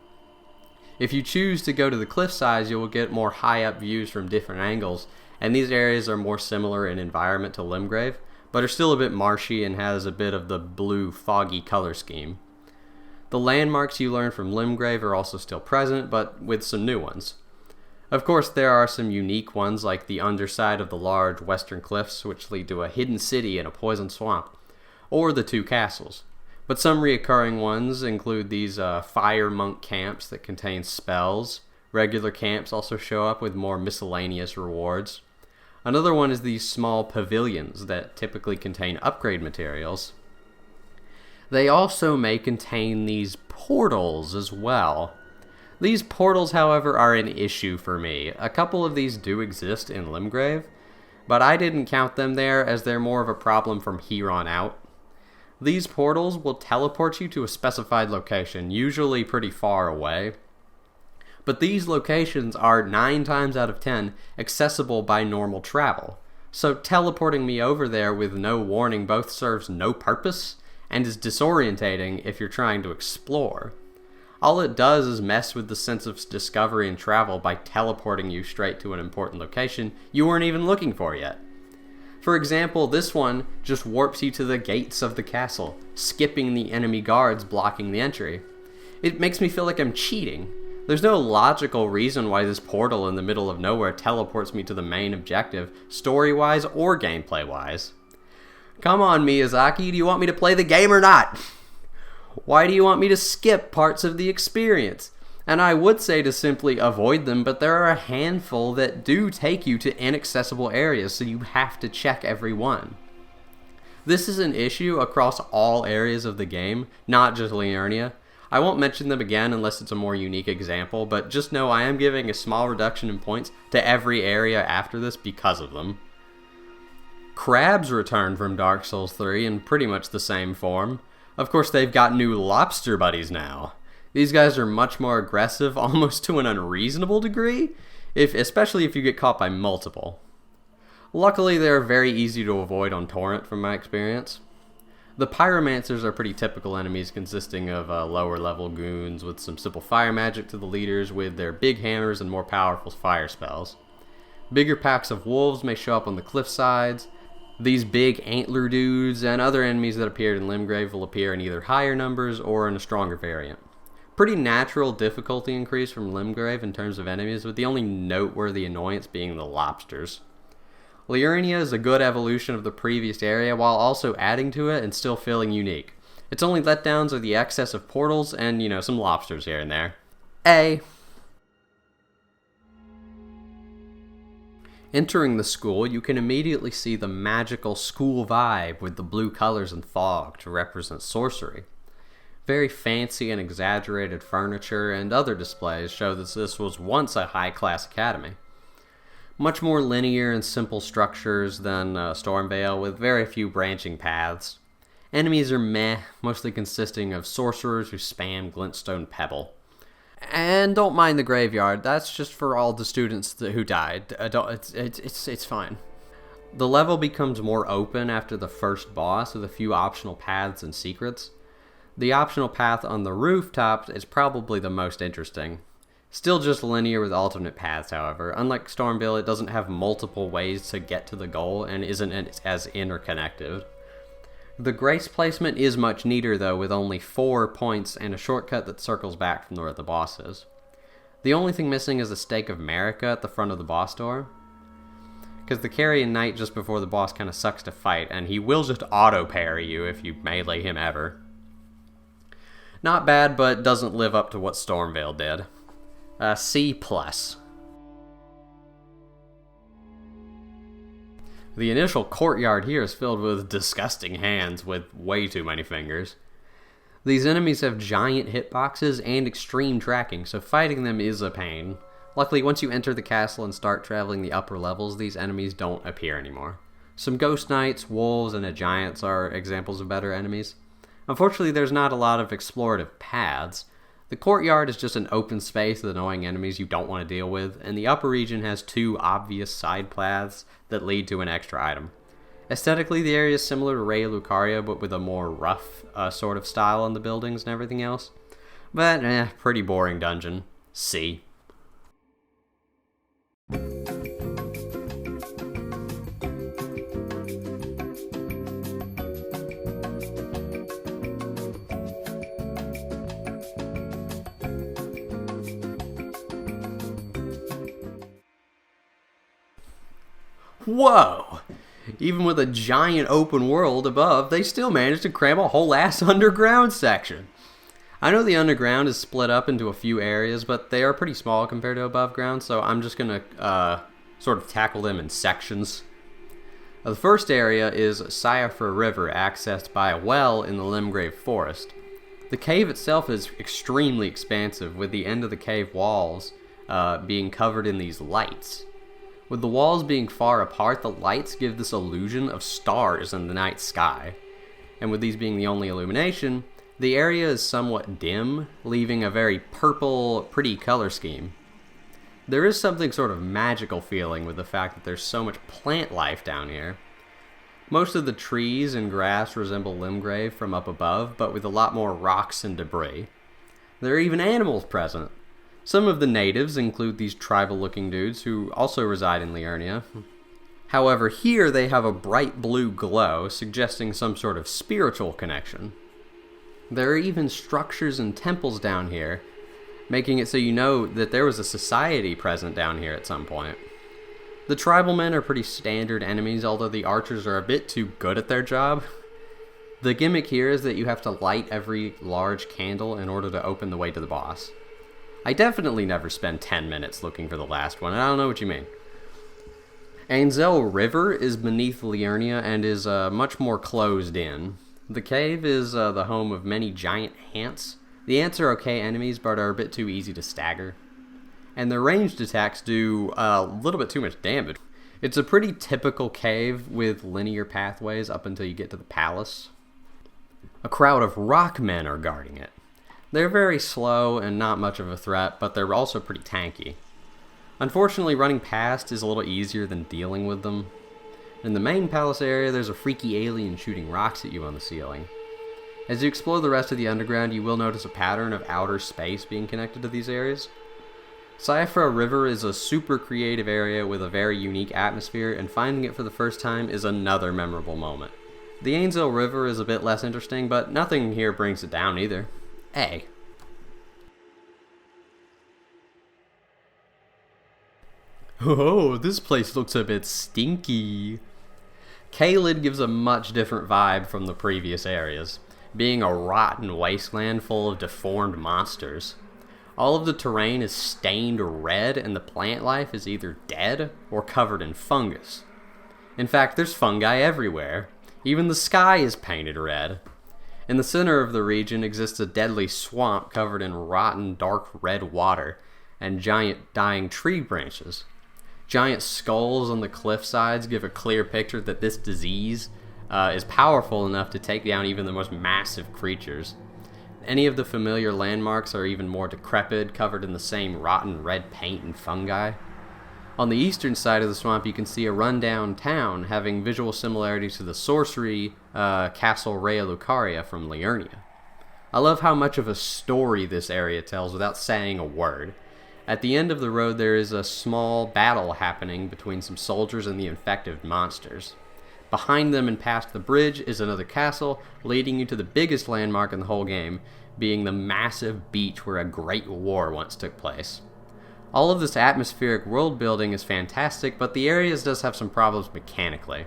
If you choose to go to the cliff sides, you will get more high-up views from different angles, and these areas are more similar in environment to Limgrave, but are still a bit marshy and has a bit of the blue, foggy color scheme. The landmarks you learn from Limgrave are also still present, but with some new ones. Of course, there are some unique ones like the underside of the large western cliffs, which lead to a hidden city in a poison swamp, or the two castles. But some reoccurring ones include these fire monk camps that contain spells. Regular camps also show up with more miscellaneous rewards. Another one is these small pavilions that typically contain upgrade materials. They also may contain these portals as well. These portals, however, are an issue for me. A couple of these do exist in Limgrave, but I didn't count them there as they're more of a problem from here on out. These portals will teleport you to a specified location, usually pretty far away. But these locations are 9 times out of 10 accessible by normal travel. So teleporting me over there with no warning both serves no purpose and is disorientating if you're trying to explore. All it does is mess with the sense of discovery and travel by teleporting you straight to an important location you weren't even looking for yet. For example, this one just warps you to the gates of the castle, skipping the enemy guards blocking the entry. It makes me feel like I'm cheating. There's no logical reason why this portal in the middle of nowhere teleports me to the main objective, story-wise or gameplay-wise. Come on, Miyazaki, do you want me to play the game or not? Why do you want me to skip parts of the experience? And I would say to simply avoid them, but there are a handful that do take you to inaccessible areas, so you have to check every one. This is an issue across all areas of the game, not just Liurnia. I won't mention them again unless it's a more unique example, but just know I am giving a small reduction in points to every area after this because of them. Crabs return from Dark Souls 3 in pretty much the same form. Of course, they've got new lobster buddies now. These guys are much more aggressive, almost to an unreasonable degree, especially if you get caught by multiple. Luckily, they're very easy to avoid on Torrent from my experience. The Pyromancers are pretty typical enemies consisting of lower level goons with some simple fire magic to the leaders with their big hammers and more powerful fire spells. Bigger packs of wolves may show up on the cliff sides. These big antler dudes and other enemies that appeared in Limgrave will appear in either higher numbers or in a stronger variant. Pretty natural difficulty increase from Limgrave in terms of enemies, with the only noteworthy annoyance being the lobsters. Liurnia is a good evolution of the previous area while also adding to it and still feeling unique. Its only letdowns are the excess of portals and, some lobsters here and there. Entering the school, you can immediately see the magical school vibe with the blue colors and fog to represent sorcery. Very fancy and exaggerated furniture and other displays show that this was once a high-class academy. Much more linear and simple structures than Stormvale, with very few branching paths. Enemies are meh, mostly consisting of sorcerers who spam glintstone pebble. And don't mind the graveyard, that's just for all the students who died. It's fine. The level becomes more open after the first boss with a few optional paths and secrets. The optional path on the rooftop is probably the most interesting. Still just linear with alternate paths, however. Unlike Stormville, it doesn't have multiple ways to get to the goal and isn't as interconnected. The grace placement is much neater though, with only 4 points and a shortcut that circles back from where the boss is. The only thing missing is a stake of Marika at the front of the boss door. Because the Carrion Knight just before the boss kind of sucks to fight, and he will just auto-parry you if you melee him ever. Not bad, but doesn't live up to what Stormvale did. C+. The initial courtyard here is filled with disgusting hands with way too many fingers. These enemies have giant hitboxes and extreme tracking, so fighting them is a pain. Luckily, once you enter the castle and start traveling the upper levels, these enemies don't appear anymore. Some ghost knights, wolves, and giants are examples of better enemies. Unfortunately, there's not a lot of explorative paths. The courtyard is just an open space with annoying enemies you don't want to deal with, and the upper region has 2 obvious side paths that lead to an extra item. Aesthetically, the area is similar to Ray Lucaria, but with a more rough sort of style on the buildings and everything else. But, pretty boring dungeon. C. Whoa! Even with a giant open world above, they still managed to cram a whole ass underground section. I know the underground is split up into a few areas, but they are pretty small compared to above ground, so I'm just going to sort of tackle them in sections. The first area is Cypher River, accessed by a well in the Limgrave Forest. The cave itself is extremely expansive, with the end of the cave walls being covered in these lights. With the walls being far apart, the lights give this illusion of stars in the night sky. And with these being the only illumination, the area is somewhat dim, leaving a very purple, pretty color scheme. There is something sort of magical feeling with the fact that there's so much plant life down here. Most of the trees and grass resemble Limgrave from up above, but with a lot more rocks and debris. There are even animals present. Some of the natives include these tribal-looking dudes who also reside in Liurnia. However, here they have a bright blue glow, suggesting some sort of spiritual connection. There are even structures and temples down here, making it so you know that there was a society present down here at some point. The tribal men are pretty standard enemies, although the archers are a bit too good at their job. The gimmick here is that you have to light every large candle in order to open the way to the boss. I definitely never spend 10 minutes looking for the last one, and I don't know what you mean. Ancestor River is beneath Liurnia and is much more closed in. The cave is the home of many giant ants. The ants are okay enemies, but are a bit too easy to stagger. And their ranged attacks do a little bit too much damage. It's a pretty typical cave with linear pathways up until you get to the palace. A crowd of rock men are guarding it. They're very slow and not much of a threat, but they're also pretty tanky. Unfortunately, running past is a little easier than dealing with them. In the main palace area, there's a freaky alien shooting rocks at you on the ceiling. As you explore the rest of the underground, you will notice a pattern of outer space being connected to these areas. Cypher River is a super creative area with a very unique atmosphere, and finding it for the first time is another memorable moment. The Ancestor River is a bit less interesting, but nothing here brings it down either. Oh, this place looks a bit stinky. Caelid gives a much different vibe from the previous areas, being a rotten wasteland full of deformed monsters. All of the terrain is stained red, and the plant life is either dead or covered in fungus. In fact, there's fungi everywhere. Even the sky is painted red. In the center of the region exists a deadly swamp covered in rotten dark red water and giant dying tree branches. Giant skulls on the cliff sides give a clear picture that this disease is powerful enough to take down even the most massive creatures. Any of the familiar landmarks are even more decrepit, covered in the same rotten red paint and fungi. On the eastern side of the swamp, you can see a rundown town having visual similarities to the sorcery castle Rea Lucaria from Liurnia. I love how much of a story this area tells without saying a word. At the end of the road, there is a small battle happening between some soldiers and the infected monsters. Behind them and past the bridge is another castle, leading you to the biggest landmark in the whole game, being the massive beach where a great war once took place. All of this atmospheric world building is fantastic, but the areas does have some problems mechanically.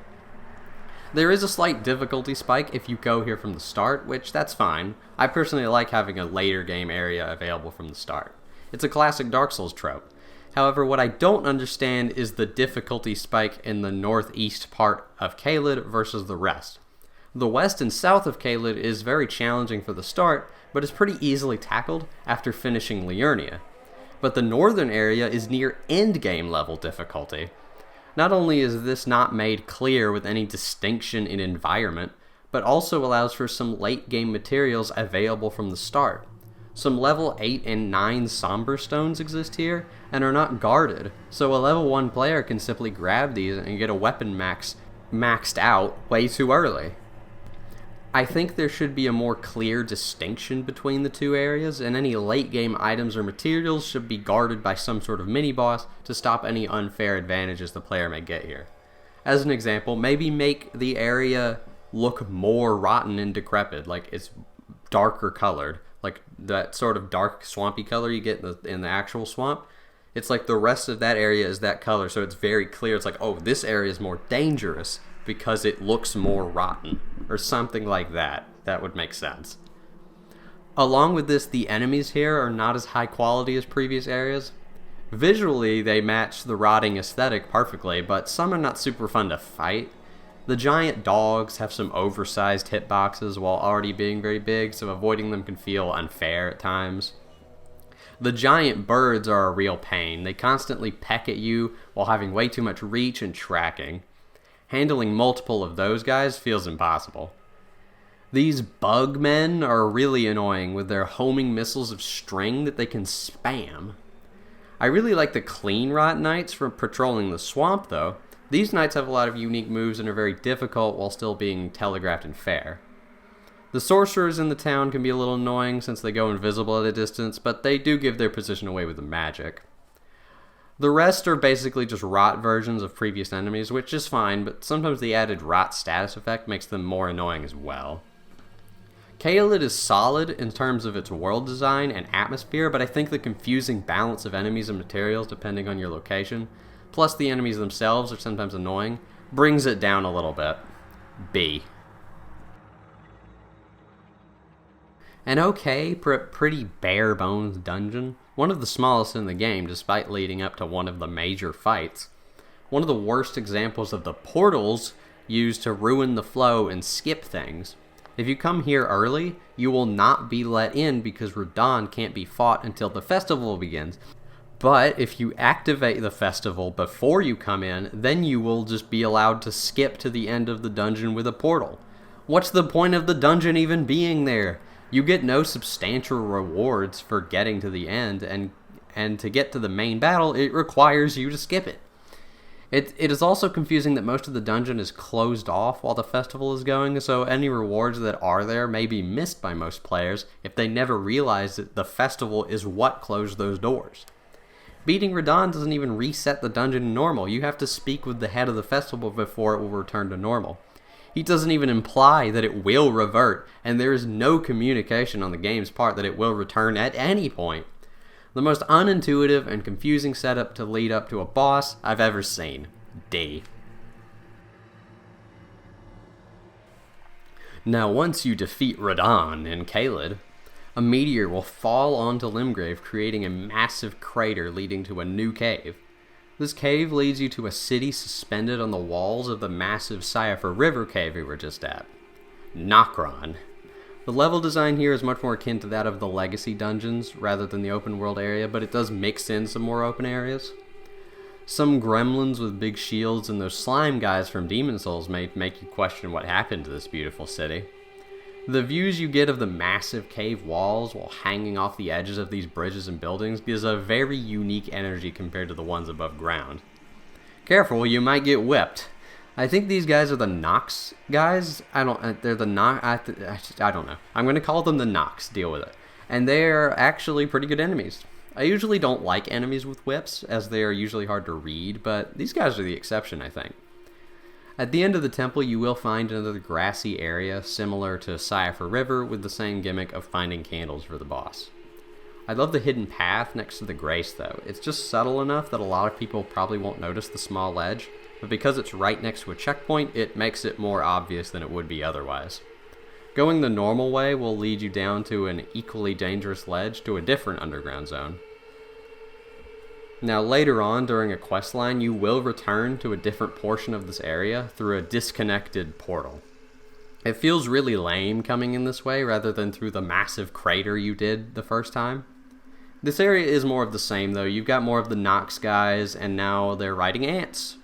There is a slight difficulty spike if you go here from the start, which that's fine. I personally like having a later game area available from the start. It's a classic Dark Souls trope. However, what I don't understand is the difficulty spike in the northeast part of Caelid versus the rest. The west and south of Caelid is very challenging for the start, but is pretty easily tackled after finishing Liurnia. But the northern area is near endgame level difficulty. Not only is this not made clear with any distinction in environment, but also allows for some late game materials available from the start. Some level 8 and 9 Somber Stones exist here, and are not guarded, so a level 1 player can simply grab these and get a weapon maxed out way too early. I think there should be a more clear distinction between the two areas, and any late game items or materials should be guarded by some sort of mini-boss to stop any unfair advantages the player may get here. As an example, maybe make the area look more rotten and decrepit, like it's darker colored, like that sort of dark swampy color you get in the actual swamp. It's like the rest of that area is that color, so it's very clear. It's like, oh, this area is more dangerous because it looks more rotten, or something like that. That would make sense. Along with this, the enemies here are not as high quality as previous areas. Visually, they match the rotting aesthetic perfectly, but some are not super fun to fight. The giant dogs have some oversized hitboxes while already being very big, so avoiding them can feel unfair at times. The giant birds are a real pain. They constantly peck at you while having way too much reach and tracking. Handling multiple of those guys feels impossible. These bug men are really annoying with their homing missiles of string that they can spam. I really like the clean rot knights for patrolling the swamp though. These knights have a lot of unique moves and are very difficult while still being telegraphed and fair. The sorcerers in the town can be a little annoying since they go invisible at a distance, but they do give their position away with the magic. The rest are basically just rot versions of previous enemies, which is fine, but sometimes the added rot status effect makes them more annoying as well. Caelid is solid in terms of its world design and atmosphere, but I think the confusing balance of enemies and materials depending on your location, plus the enemies themselves are sometimes annoying, brings it down a little bit. B. An okay, pretty bare bones dungeon. One of the smallest in the game, despite leading up to one of the major fights. One of the worst examples of the portals used to ruin the flow and skip things. If you come here early, you will not be let in because Radahn can't be fought until the festival begins. But if you activate the festival before you come in, then you will just be allowed to skip to the end of the dungeon with a portal. What's the point of the dungeon even being there? You get no substantial rewards for getting to the end, and to get to the main battle, it requires you to skip it. It is also confusing that most of the dungeon is closed off while the festival is going, so any rewards that are there may be missed by most players if they never realize that the festival is what closed those doors. Beating Radahn doesn't even reset the dungeon to normal. You have to speak with the head of the festival before it will return to normal. He doesn't even imply that it will revert, and there is no communication on the game's part that it will return at any point. The most unintuitive and confusing setup to lead up to a boss I've ever seen. D. Now once you defeat Radahn and Caelid, a meteor will fall onto Limgrave, creating a massive crater leading to a new cave. This cave leads you to a city suspended on the walls of the massive Cypher River cave we were just at. Nokron. The level design here is much more akin to that of the Legacy dungeons rather than the open world area, but it does mix in some more open areas. Some gremlins with big shields and those slime guys from Demon Souls may make you question what happened to this beautiful city. The views you get of the massive cave walls while hanging off the edges of these bridges and buildings gives a very unique energy compared to the ones above ground. Careful, you might get whipped. I think these guys are the Nox guys. They're the Nox. I don't know. I'm going to call them the Nox. Deal with it. And they're actually pretty good enemies. I usually don't like enemies with whips, as they are usually hard to read, but these guys are the exception, I think. At the end of the temple, you will find another grassy area similar to Cypher River with the same gimmick of finding candles for the boss. I love the hidden path next to the Grace, though. It's just subtle enough that a lot of people probably won't notice the small ledge, but because it's right next to a checkpoint, it makes it more obvious than it would be otherwise. Going the normal way will lead you down to an equally dangerous ledge to a different underground zone. Now later on during a questline, you will return to a different portion of this area through a disconnected portal. It feels really lame coming in this way rather than through the massive crater you did the first time. This area is more of the same though. You've got more of the Nox guys and now they're riding ants.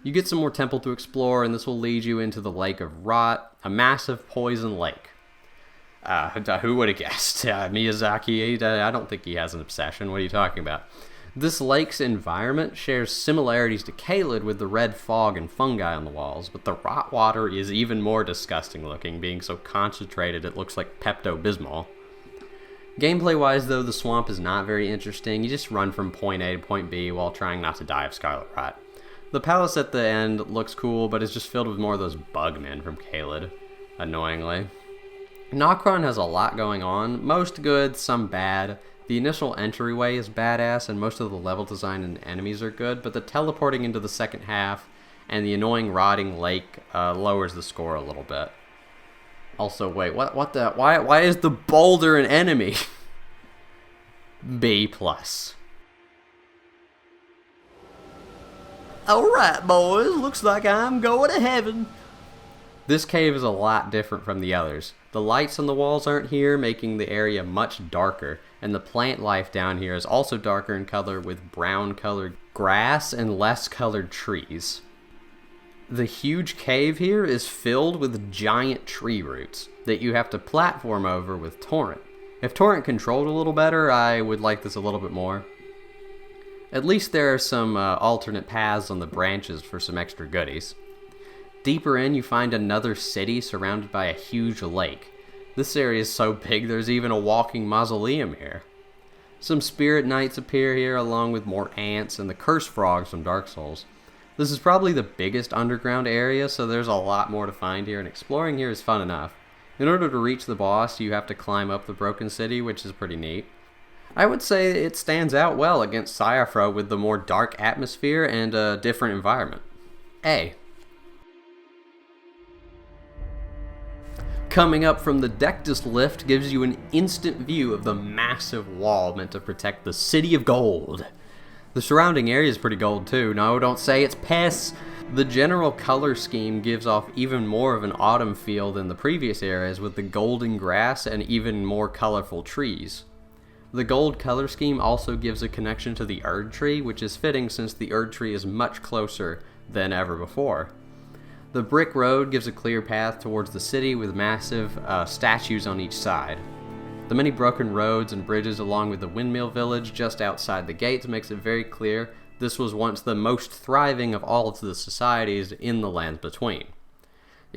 You get some more temple to explore and this will lead you into the Lake of Rot, a massive poison lake. Who would have guessed? Miyazaki, I don't think he has an obsession. What are you talking about? This lake's environment shares similarities to Caelid with the red fog and fungi on the walls, but the rot water is even more disgusting looking, being so concentrated it looks like Pepto-Bismol. Gameplay-wise though, the swamp is not very interesting. You just run from point A to point B while trying not to die of scarlet rot. The palace at the end looks cool, but is just filled with more of those bugmen from Caelid, annoyingly. Nokron has a lot going on, most good, some bad. The initial entryway is badass, and most of the level design and enemies are good, but the teleporting into the second half and the annoying rotting lake lowers the score a little bit. Also, wait, why is the boulder an enemy? B+. Alright, boys, looks like I'm going to heaven. This cave is a lot different from the others. The lights on the walls aren't here, making the area much darker, and the plant life down here is also darker in color with brown colored grass and less colored trees. The huge cave here is filled with giant tree roots that you have to platform over with Torrent. If Torrent controlled a little better, I would like this a little bit more. At least there are some alternate paths on the branches for some extra goodies. Deeper in, you find another city surrounded by a huge lake. This area is so big there's even a walking mausoleum here. Some spirit knights appear here along with more ants and the curse frogs from Dark Souls. This is probably the biggest underground area, so there's a lot more to find here, and exploring here is fun enough. In order to reach the boss, you have to climb up the broken city, which is pretty neat. I would say it stands out well against Cyafra with the more dark atmosphere and a different environment. A. Coming up from the Dectus lift gives you an instant view of the massive wall meant to protect the City of Gold. The surrounding area is pretty gold too. No, don't say it's piss. The general color scheme gives off even more of an autumn feel than the previous areas, with the golden grass and even more colorful trees. The gold color scheme also gives a connection to the Erd Tree, which is fitting since the Erd Tree is much closer than ever before. The brick road gives a clear path towards the city with massive statues on each side. The many broken roads and bridges along with the windmill village just outside the gates makes it very clear this was once the most thriving of all of the societies in the lands between.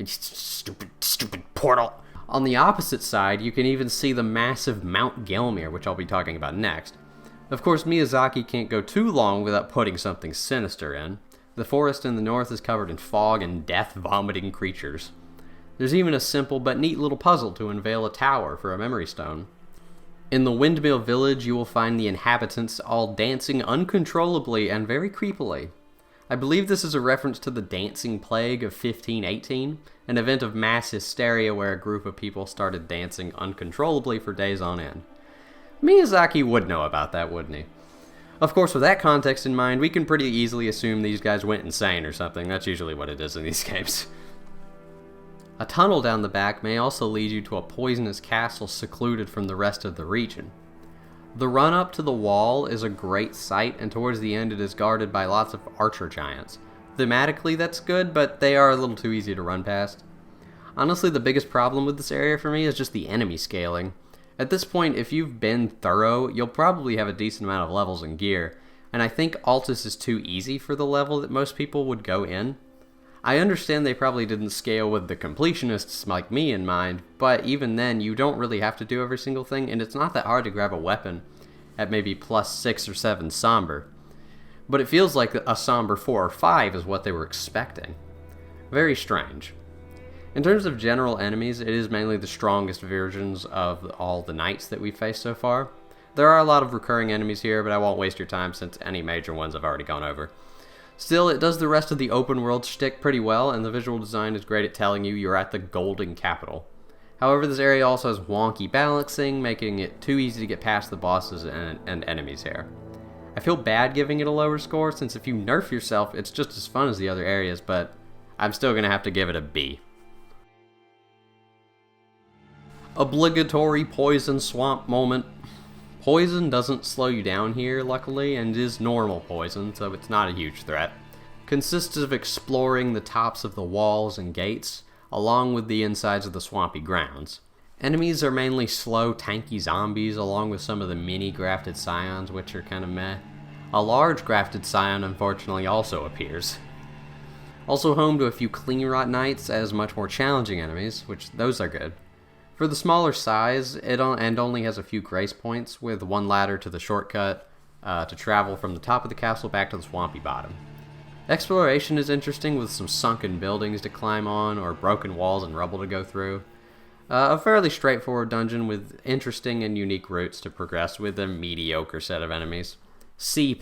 Stupid portal! On the opposite side, you can even see the massive Mount Gelmir, which I'll be talking about next. Of course, Miyazaki can't go too long without putting something sinister in. The forest in the north is covered in fog and death-vomiting creatures. There's even a simple but neat little puzzle to unveil a tower for a memory stone. In the Windmill Village, you will find the inhabitants all dancing uncontrollably and very creepily. I believe this is a reference to the Dancing Plague of 1518, an event of mass hysteria where a group of people started dancing uncontrollably for days on end. Miyazaki would know about that, wouldn't he? Of course, with that context in mind, we can pretty easily assume these guys went insane or something. That's usually what it is in these games. A tunnel down the back may also lead you to a poisonous castle secluded from the rest of the region. The run up to the wall is a great sight, and towards the end it is guarded by lots of archer giants. Thematically that's good, but they are a little too easy to run past. Honestly, the biggest problem with this area for me is just the enemy scaling. At this point, if you've been thorough, you'll probably have a decent amount of levels and gear, and I think Altus is too easy for the level that most people would go in. I understand they probably didn't scale with the completionists like me in mind, but even then, you don't really have to do every single thing, and it's not that hard to grab a weapon at maybe plus 6 or 7 somber. But it feels like a somber 4 or 5 is what they were expecting. Very strange. In terms of general enemies, it is mainly the strongest versions of all the knights that we've faced so far. There are a lot of recurring enemies here, but I won't waste your time since any major ones I've already gone over. Still, it does the rest of the open world shtick pretty well, and the visual design is great at telling you you're at the Golden Capital. However, this area also has wonky balancing, making it too easy to get past the bosses and enemies here. I feel bad giving it a lower score, since if you nerf yourself, it's just as fun as the other areas, but I'm still going to have to give it a B. Obligatory poison swamp moment. Poison doesn't slow you down here, luckily, and is normal poison, so it's not a huge threat. Consists of exploring the tops of the walls and gates, along with the insides of the swampy grounds. Enemies are mainly slow, tanky zombies, along with some of the mini grafted scions, which are kinda meh. A large grafted scion, unfortunately, also appears. Also home to a few clean rot knights as much more challenging enemies, which those are good. For the smaller size, it only has a few grace points, with one ladder to the shortcut to travel from the top of the castle back to the swampy bottom. Exploration is interesting, with some sunken buildings to climb on, or broken walls and rubble to go through. A fairly straightforward dungeon with interesting and unique routes to progress with a mediocre set of enemies. C+.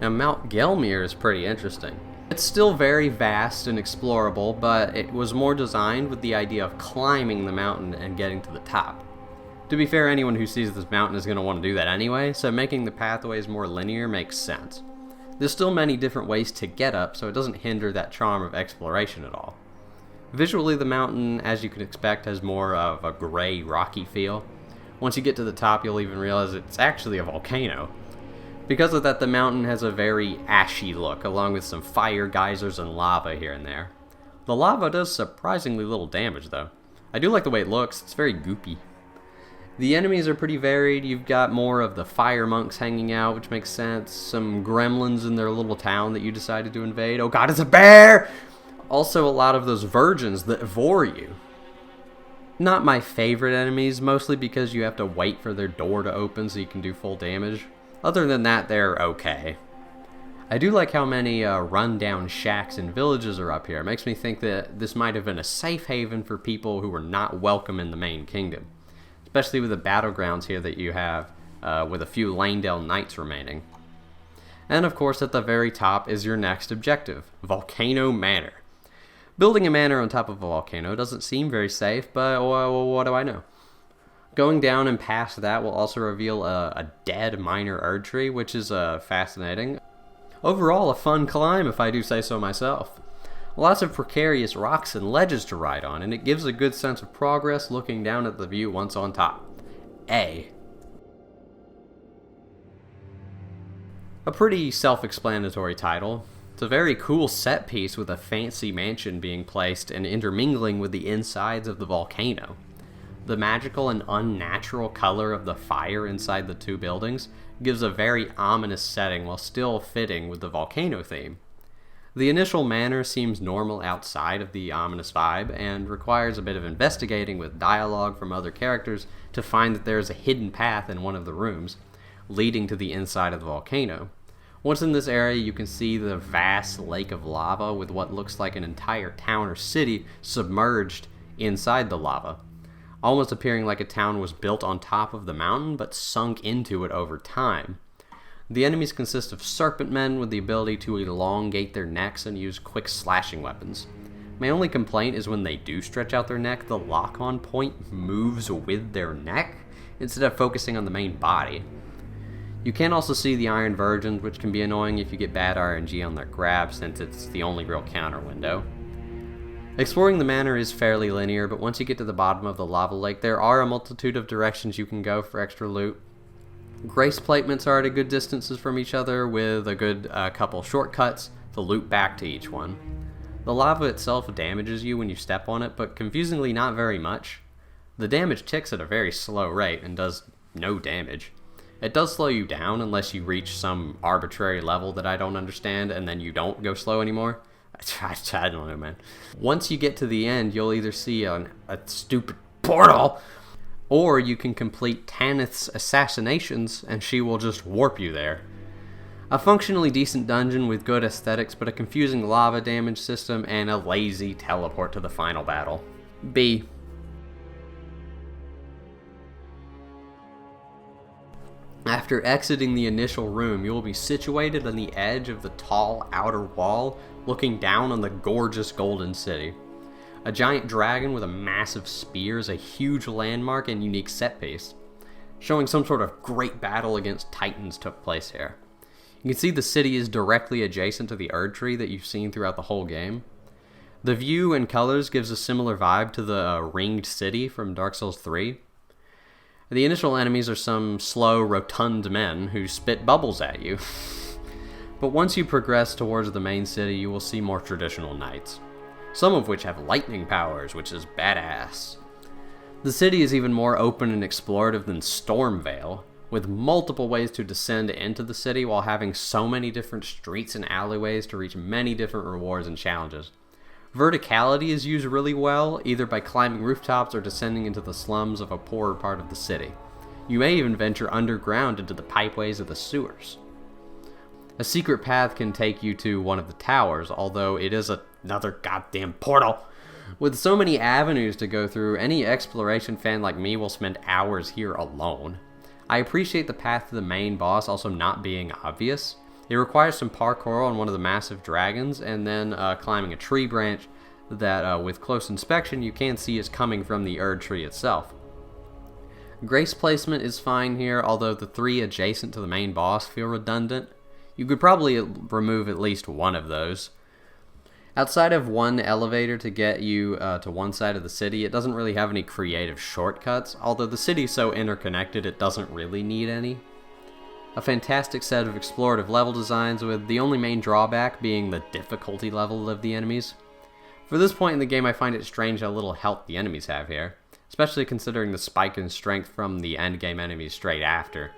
Now, Mount Gelmir is pretty interesting. It's still very vast and explorable, but it was more designed with the idea of climbing the mountain and getting to the top. To be fair, anyone who sees this mountain is going to want to do that anyway, so making the pathways more linear makes sense. There's still many different ways to get up, so it doesn't hinder that charm of exploration at all. Visually, the mountain, as you can expect, has more of a gray, rocky feel. Once you get to the top, you'll even realize it's actually a volcano. Because of that, the mountain has a very ashy look, along with some fire geysers and lava here and there. The lava does surprisingly little damage, though. I do like the way it looks, it's very goopy. The enemies are pretty varied. You've got more of the fire monks hanging out, which makes sense. Some gremlins in their little town that you decided to invade. Oh god, it's a bear! Also, a lot of those virgins that vor you. Not my favorite enemies, mostly because you have to wait for their door to open so you can do full damage. Other than that, they're okay. I do like how many run-down shacks and villages are up here. It makes me think that this might have been a safe haven for people who were not welcome in the main kingdom. Especially with the battlegrounds here that you have, with a few Lanedale knights remaining. And of course, at the very top is your next objective, Volcano Manor. Building a manor on top of a volcano doesn't seem very safe, but what do I know? Going down and past that will also reveal a dead minor Erdtree, which is fascinating. Overall, a fun climb if I do say so myself. Lots of precarious rocks and ledges to ride on, and it gives a good sense of progress looking down at the view once on top. A pretty self-explanatory title. It's a very cool set piece with a fancy mansion being placed and intermingling with the insides of the volcano. The magical and unnatural color of the fire inside the two buildings gives a very ominous setting while still fitting with the volcano theme. The initial manor seems normal outside of the ominous vibe and requires a bit of investigating with dialogue from other characters to find that there is a hidden path in one of the rooms, leading to the inside of the volcano. Once in this area, you can see the vast lake of lava with what looks like an entire town or city submerged inside the lava, almost appearing like a town was built on top of the mountain but sunk into it over time. The enemies consist of serpent men with the ability to elongate their necks and use quick slashing weapons. My only complaint is when they do stretch out their neck, the lock-on point moves with their neck instead of focusing on the main body. You can also see the Iron Virgins, which can be annoying if you get bad RNG on their grab since it's the only real counter window. Exploring the manor is fairly linear, but once you get to the bottom of the lava lake, there are a multitude of directions you can go for extra loot. Grace platements are at a good distances from each other, with a good couple shortcuts to loop back to each one. The lava itself damages you when you step on it, but confusingly not very much. The damage ticks at a very slow rate and does no damage. It does slow you down unless you reach some arbitrary level that I don't understand, and then you don't go slow anymore. I don't know, man. Once you get to the end, you'll either see a stupid portal, or you can complete Tanith's assassinations, and she will just warp you there. A functionally decent dungeon with good aesthetics, but a confusing lava damage system, and a lazy teleport to the final battle. B. After exiting the initial room, you will be situated on the edge of the tall outer wall, looking down on the gorgeous Golden City. A giant dragon with a massive spear is a huge landmark and unique set piece, showing some sort of great battle against titans took place here. You can see the city is directly adjacent to the Erdtree that you've seen throughout the whole game. The view and colors gives a similar vibe to the ringed city from Dark Souls 3. The initial enemies are some slow, rotund men who spit bubbles at you. But once you progress towards the main city, you will see more traditional knights, some of which have lightning powers, which is badass. The city is even more open and explorative than Stormvale, with multiple ways to descend into the city while having so many different streets and alleyways to reach many different rewards and challenges. Verticality is used really well, either by climbing rooftops or descending into the slums of a poorer part of the city. You may even venture underground into the pipeways of the sewers. A secret path can take you to one of the towers, although it is another goddamn portal. With so many avenues to go through, any exploration fan like me will spend hours here alone. I appreciate the path to the main boss also not being obvious. It requires some parkour on one of the massive dragons, and then climbing a tree branch that with close inspection you can see is coming from the Erd tree itself. Grace placement is fine here, although the 3 adjacent to the main boss feel redundant. You could probably remove at least one of those. Outside of one elevator to get you to one side of the city, it doesn't really have any creative shortcuts, although the city's so interconnected it doesn't really need any. A fantastic set of explorative level designs, with the only main drawback being the difficulty level of the enemies. For this point in the game, I find it strange how little health the enemies have here, especially considering the spike in strength from the endgame enemies straight after.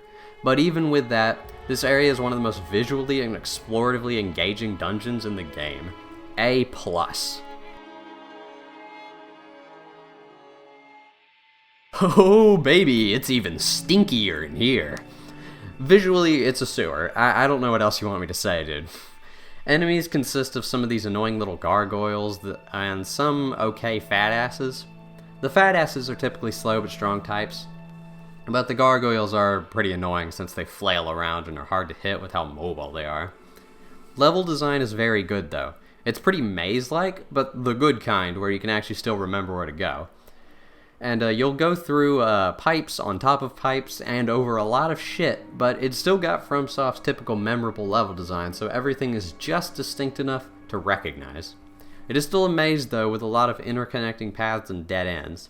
But even with that, this area is one of the most visually and exploratively engaging dungeons in the game. A+. Oh baby, it's even stinkier in here. Visually, it's a sewer. I don't know what else you want me to say, dude. Enemies consist of some of these annoying little gargoyles and some okay fat asses. The fat asses are typically slow but strong types, but the gargoyles are pretty annoying since they flail around and are hard to hit with how mobile they are. Level design is very good though. It's pretty maze-like, but the good kind, where you can actually still remember where to go. And you'll go through pipes on top of pipes and over a lot of shit, but it's still got FromSoft's typical memorable level design, so everything is just distinct enough to recognize. It is still a maze though, with a lot of interconnecting paths and dead ends.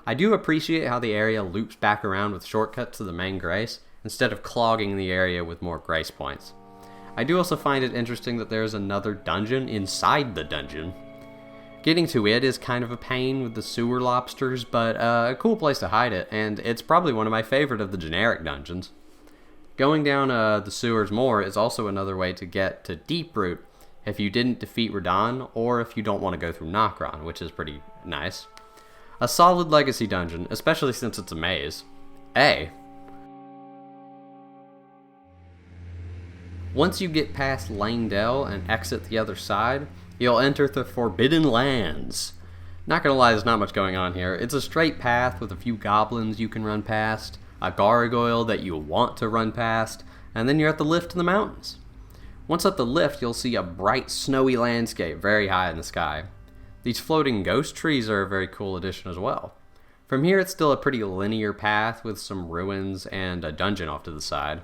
I do appreciate how the area loops back around with shortcuts to the main grace, instead of clogging the area with more grace points. I do also find it interesting that there is another dungeon inside the dungeon. Getting to it is kind of a pain with the sewer lobsters, but a cool place to hide it, and it's probably one of my favorite of the generic dungeons. Going down the sewers more is also another way to get to Deeproot if you didn't defeat Radahn, or if you don't want to go through Nokron, which is pretty nice. A solid legacy dungeon, especially since it's a maze. Once you get past Langdell and exit the other side, you'll enter the Forbidden Lands. Not gonna lie, there's not much going on here. It's a straight path with a few goblins you can run past, a gargoyle that you want to run past, and then you're at the lift to the mountains. Once at the lift, you'll see a bright, snowy landscape very high in the sky. These floating ghost trees are a very cool addition as well. From here, it's still a pretty linear path with some ruins and a dungeon off to the side.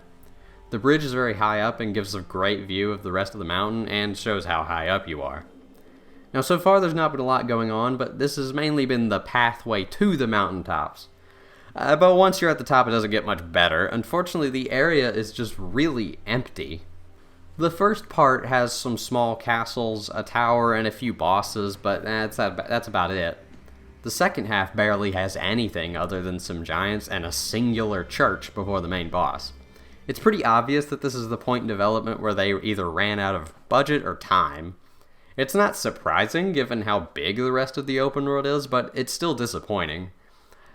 The bridge is very high up and gives a great view of the rest of the mountain and shows how high up you are. Now so far there's not been a lot going on, but this has mainly been the pathway to the mountaintops. But once you're at the top it doesn't get much better. Unfortunately the area is just really empty. The first part has some small castles, a tower, and a few bosses, but that's about it. The second half barely has anything other than some giants and a singular church before the main boss. It's pretty obvious that this is the point in development where they either ran out of budget or time. It's not surprising given how big the rest of the open world is, but it's still disappointing.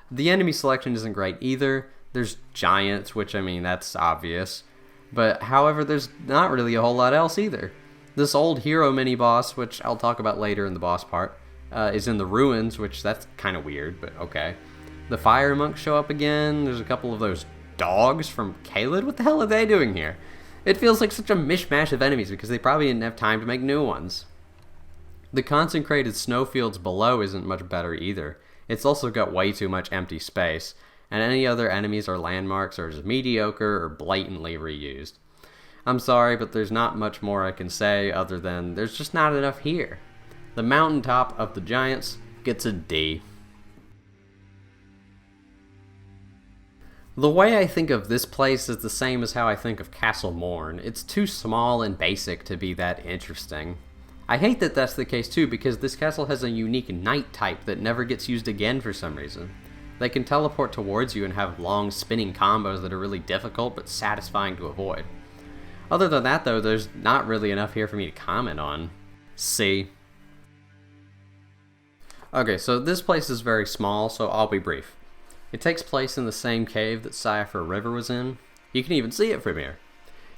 The enemy selection isn't great either. There's giants, which I mean that's obvious. But however, there's not really a whole lot else either. This old hero mini-boss, which I'll talk about later in the boss part, is in the ruins, which that's kind of weird, but okay. The fire monks show up again. There's a couple of those dogs from Caelid? What the hell are they doing here? It feels like such a mishmash of enemies because they probably didn't have time to make new ones. The consecrated snowfields below isn't much better either. It's also got way too much empty space, and any other enemies or landmarks are just mediocre or blatantly reused. I'm sorry, but there's not much more I can say other than there's just not enough here. The mountaintop of the giants gets a D. The way I think of this place is the same as how I think of Castle Morn. It's too small and basic to be that interesting. I hate that that's the case too, because this castle has a unique knight type that never gets used again for some reason. They can teleport towards you and have long spinning combos that are really difficult but satisfying to avoid. Other than that though, there's not really enough here for me to comment on. C. Okay, so this place is very small, so I'll be brief. It takes place in the same cave that Cypher River was in. You can even see it from here.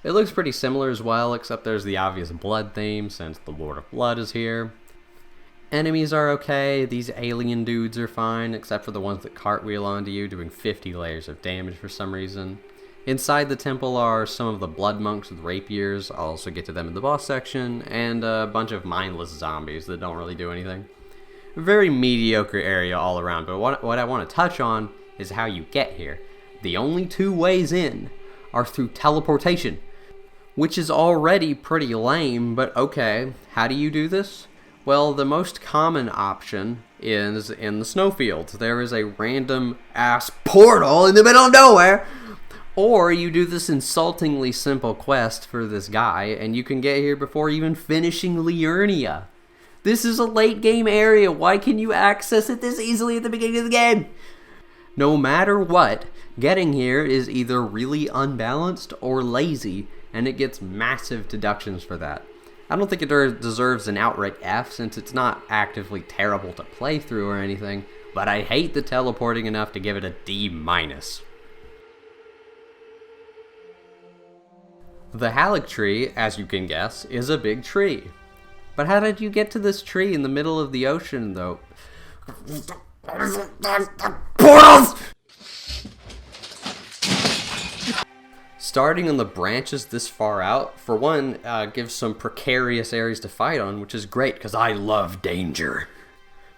It looks pretty similar as well, except there's the obvious blood theme, since the Lord of Blood is here. Enemies are okay, these alien dudes are fine, except for the ones that cartwheel onto you, doing 50 layers of damage for some reason. Inside the temple are some of the blood monks with rapiers, I'll also get to them in the boss section, and a bunch of mindless zombies that don't really do anything. A very mediocre area all around, but what I want to touch on is how you get here. The only two ways in are through teleportation, which is already pretty lame, but okay, how do you do this? Well, the most common option is in the snowfields. There is a random ass portal in the middle of nowhere. Or you do this insultingly simple quest for this guy, and you can get here before even finishing Liurnia. This is a late game area. Why can you access it this easily at the beginning of the game? No matter what, getting here is either really unbalanced or lazy, and it gets massive deductions for that. I don't think it deserves an outright F, since it's not actively terrible to play through or anything, but I hate the teleporting enough to give it a D-. The Halleck tree, as you can guess, is a big tree. But how did you get to this tree in the middle of the ocean, though? Portals! Starting on the branches this far out, for one, gives some precarious areas to fight on, which is great, because I love danger.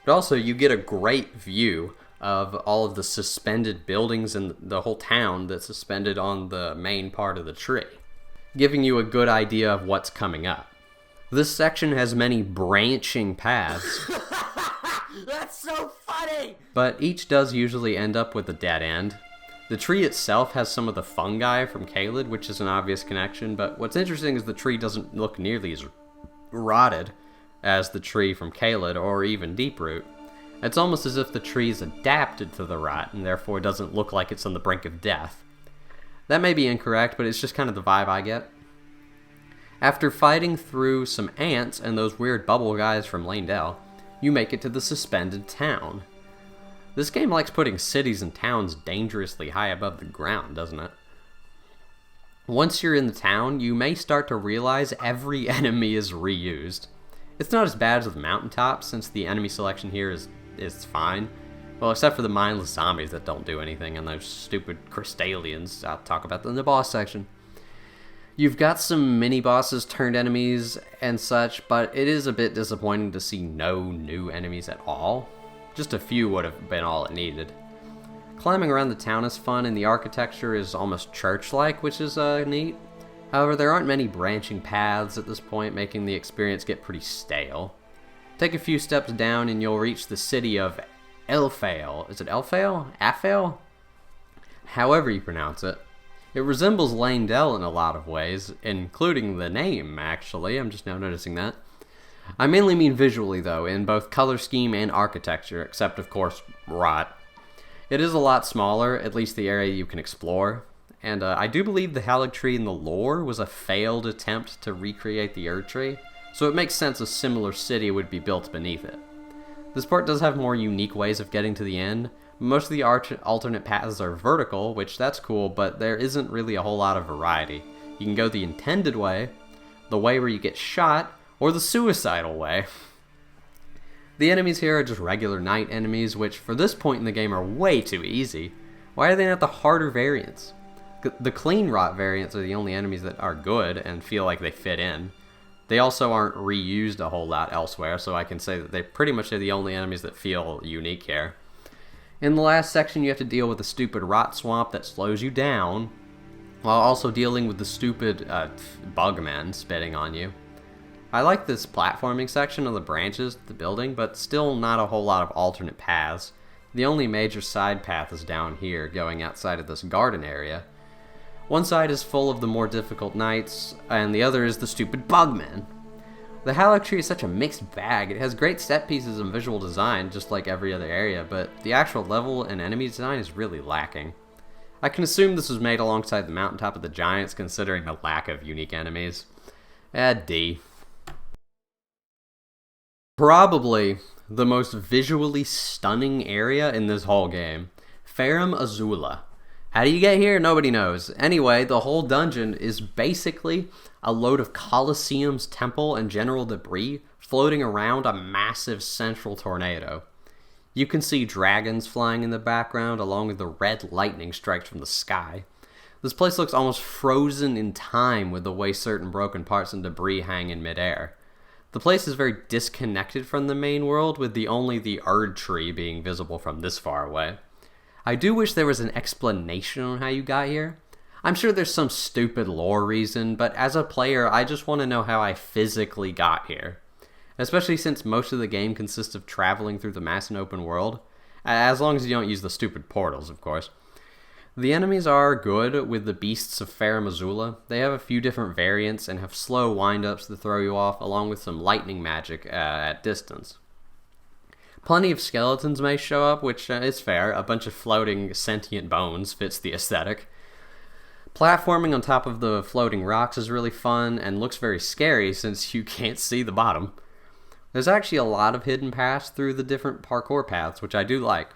But also, you get a great view of all of the suspended buildings and the whole town that's suspended on the main part of the tree, giving you a good idea of what's coming up. This section has many branching paths. That's so funny! But each does usually end up with a dead end. The tree itself has some of the fungi from Caelid, which is an obvious connection, but what's interesting is the tree doesn't look nearly as rotted as the tree from Caelid or even Deeproot. It's almost as if the tree is adapted to the rot and therefore doesn't look like it's on the brink of death. That may be incorrect, but it's just kind of the vibe I get. After fighting through some ants and those weird bubble guys from Lanedale, you make it to the suspended town. This game likes putting cities and towns dangerously high above the ground, doesn't it? Once you're in the town, you may start to realize every enemy is reused. It's not as bad as the mountaintops, since the enemy selection here is fine. Well, except for the mindless zombies that don't do anything, and those stupid crystalians. I'll talk about them in the boss section. You've got some mini-bosses turned enemies and such, but it is a bit disappointing to see no new enemies at all. Just a few would have been all it needed. Climbing around the town is fun, and the architecture is almost church-like, which is neat. However, there aren't many branching paths at this point, making the experience get pretty stale. Take a few steps down and you'll reach the city of Elfale. Is it Elfale? Affale? However you pronounce it. It resembles Lanedale in a lot of ways, including the name, actually. I'm just now noticing that. I mainly mean visually, though, in both color scheme and architecture, except, of course, rot. It is a lot smaller, at least the area you can explore, and I do believe the Halleck tree in the lore was a failed attempt to recreate the Erd tree, so it makes sense a similar city would be built beneath it. This part does have more unique ways of getting to the end. Most of the alternate paths are vertical, which that's cool, but there isn't really a whole lot of variety. You can go the intended way, the way where you get shot, or the suicidal way. The enemies here are just regular night enemies, which for this point in the game are way too easy. Why are they not the harder variants? The clean rot variants are the only enemies that are good and feel like they fit in. They also aren't reused a whole lot elsewhere, so I can say that they pretty much are the only enemies that feel unique here. In the last section, you have to deal with the stupid rot swamp that slows you down, while also dealing with the stupid bugmen spitting on you. I like this platforming section of the branches of the building, but still not a whole lot of alternate paths. The only major side path is down here, going outside of this garden area. One side is full of the more difficult knights, and the other is the stupid bugmen. The Halleck tree is such a mixed bag. It has great set pieces and visual design, just like every other area, but the actual level and enemy design is really lacking. I can assume this was made alongside the mountaintop of the giants, considering the lack of unique enemies. D. Probably the most visually stunning area in this whole game, Farum Azula. How do you get here? Nobody knows. Anyway, the whole dungeon is basically a load of Colosseum's temple and general debris floating around a massive central tornado. You can see dragons flying in the background along with the red lightning strikes from the sky. This place looks almost frozen in time with the way certain broken parts and debris hang in midair. The place is very disconnected from the main world, with only the Erd tree being visible from this far away. I do wish there was an explanation on how you got here. I'm sure there's some stupid lore reason, but as a player, I just want to know how I physically got here. Especially since most of the game consists of traveling through the massive open world. As long as you don't use the stupid portals, of course. The enemies are good with the Beasts of Fair Missoula. They have a few different variants and have slow wind-ups to throw you off, along with some lightning magic at distance. Plenty of skeletons may show up, which is fair. A bunch of floating sentient bones fits the aesthetic. Platforming on top of the floating rocks is really fun and looks very scary since you can't see the bottom. There's actually a lot of hidden paths through the different parkour paths, which I do like.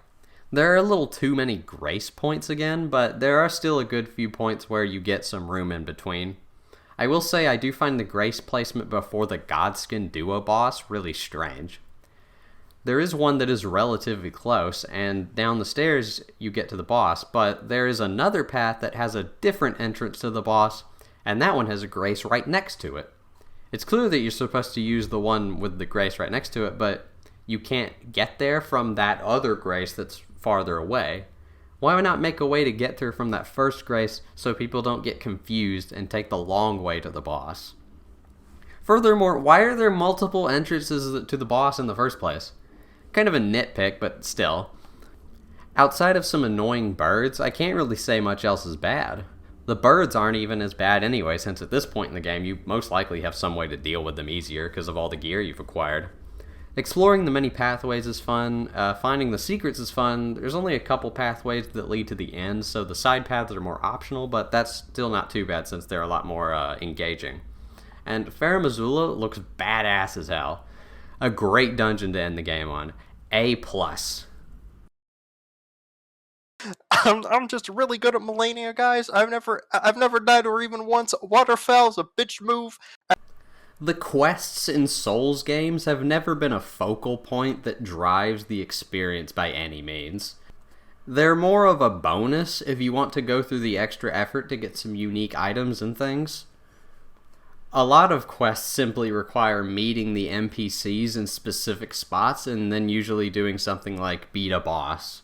There are a little too many grace points again, but there are still a good few points where you get some room in between. I will say I do find the grace placement before the Godskin Duo boss really strange. There is one that is relatively close, and down the stairs you get to the boss, but there is another path that has a different entrance to the boss, and that one has a grace right next to it. It's clear that you're supposed to use the one with the grace right next to it, but you can't get there from that other grace that's farther away. Why not make a way to get there from that first grace so people don't get confused and take the long way to the boss? Furthermore, why are there multiple entrances to the boss in the first place? Kind of a nitpick, but still. Outside of some annoying birds, I can't really say much else is bad. The birds aren't even as bad anyway, since at this point in the game you most likely have some way to deal with them easier because of all the gear you've acquired. Exploring the many pathways is fun, finding the secrets is fun. There's only a couple pathways that lead to the end, so the side paths are more optional, but that's still not too bad since they're a lot more engaging. And Fair Missoula looks badass as hell. A great dungeon to end the game on. A+. I'm just really good at Malenia, guys. I've never died or even once. Waterfell's a bitch move. The quests in Souls games have never been a focal point that drives the experience by any means. They're more of a bonus if you want to go through the extra effort to get some unique items and things. A lot of quests simply require meeting the NPCs in specific spots and then usually doing something like beat a boss.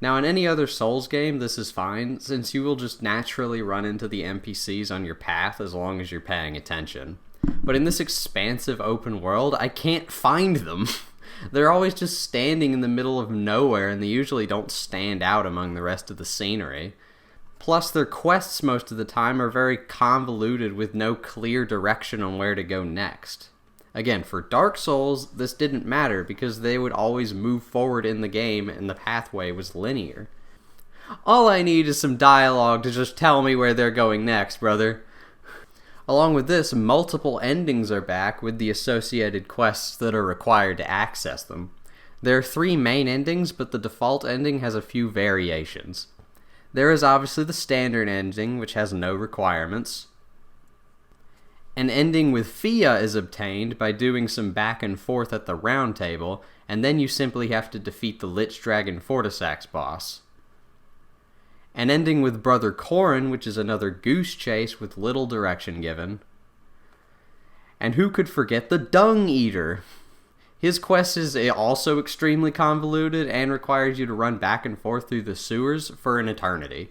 Now in any other Souls game this is fine, since you will just naturally run into the NPCs on your path as long as you're paying attention. But in this expansive open world, I can't find them. They're always just standing in the middle of nowhere, and they usually don't stand out among the rest of the scenery. Plus, their quests most of the time are very convoluted with no clear direction on where to go next. Again, for Dark Souls, this didn't matter because they would always move forward in the game and the pathway was linear. All I need is some dialogue to just tell me where they're going next, brother. Along with this, multiple endings are back with the associated quests that are required to access them. There are 3 main endings, but the default ending has a few variations. There is obviously the standard ending, which has no requirements. An ending with Fia is obtained by doing some back and forth at the round table, and then you simply have to defeat the Lich Dragon Fortissax boss. An ending with Brother Corrin, which is another goose chase with little direction given. And who could forget the Dung Eater? His quest is also extremely convoluted and requires you to run back and forth through the sewers for an eternity.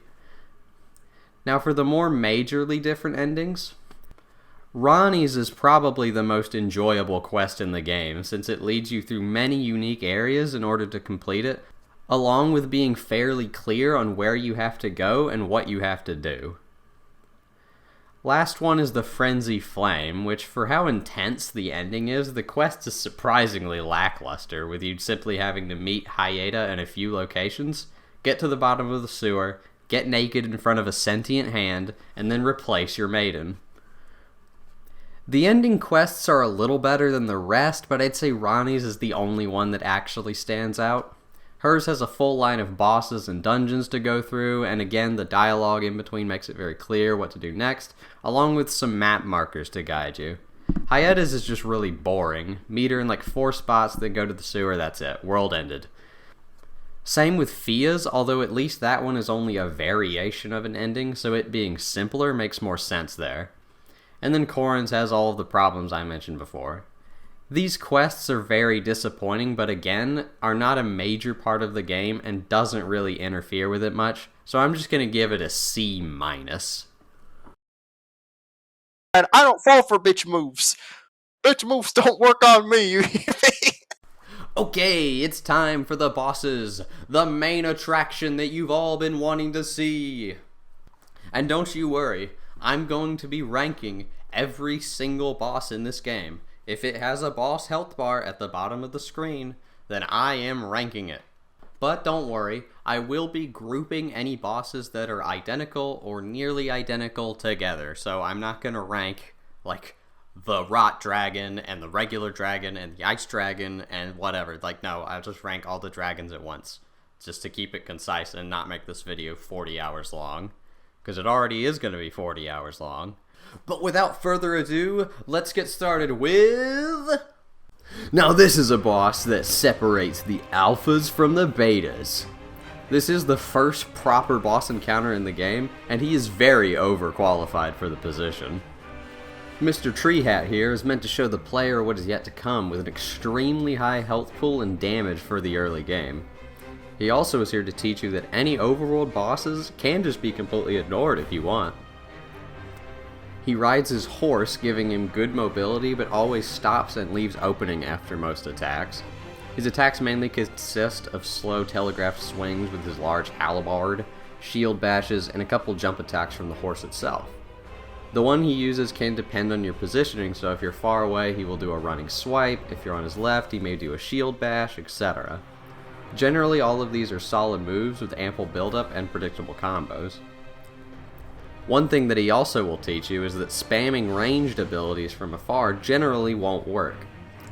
Now for the more majorly different endings, Ranni's is probably the most enjoyable quest in the game, since it leads you through many unique areas in order to complete it, along with being fairly clear on where you have to go and what you have to do. Last one is the Frenzy Flame, which for how intense the ending is, the quest is surprisingly lackluster, with you simply having to meet Hyeda in a few locations, get to the bottom of the sewer, get naked in front of a sentient hand, and then replace your maiden. The ending quests are a little better than the rest, but I'd say Ranni's is the only one that actually stands out. Hers has a full line of bosses and dungeons to go through, and again, the dialogue in between makes it very clear what to do next, along with some map markers to guide you. Hyeda's is just really boring. Meet her in like 4 spots, then go to the sewer, that's it. World ended. Same with Fia's, although at least that one is only a variation of an ending, so it being simpler makes more sense there. And then Corrin's has all of the problems I mentioned before. These quests are very disappointing, but again, are not a major part of the game and doesn't really interfere with it much, so I'm just going to give it a C-. And I don't fall for bitch moves. Bitch moves don't work on me, you hear me? Okay, it's time for the bosses, the main attraction that you've all been wanting to see. And don't you worry, I'm going to be ranking every single boss in this game. If it has a boss health bar at the bottom of the screen, then I am ranking it. But don't worry, I will be grouping any bosses that are identical or nearly identical together. So I'm not going to rank like the Rot Dragon and the regular dragon and the Ice Dragon and whatever. Like, no, I'll just rank all the dragons at once. Just to keep it concise and not make this video 40 hours long. Because it already is going to be 40 hours long. But without further ado, let's get started with... Now this is a boss that separates the alphas from the betas. This is the first proper boss encounter in the game, and he is very overqualified for the position. Mr. Tree Hat here is meant to show the player what is yet to come with an extremely high health pool and damage for the early game. He also is here to teach you that any overworld bosses can just be completely ignored if you want. He rides his horse, giving him good mobility, but always stops and leaves opening after most attacks. His attacks mainly consist of slow telegraphed swings with his large halberd, shield bashes, and a couple jump attacks from the horse itself. The one he uses can depend on your positioning, so if you're far away, he will do a running swipe, if you're on his left, he may do a shield bash, etc. Generally, all of these are solid moves with ample build-up and predictable combos. One thing that he also will teach you is that spamming ranged abilities from afar generally won't work.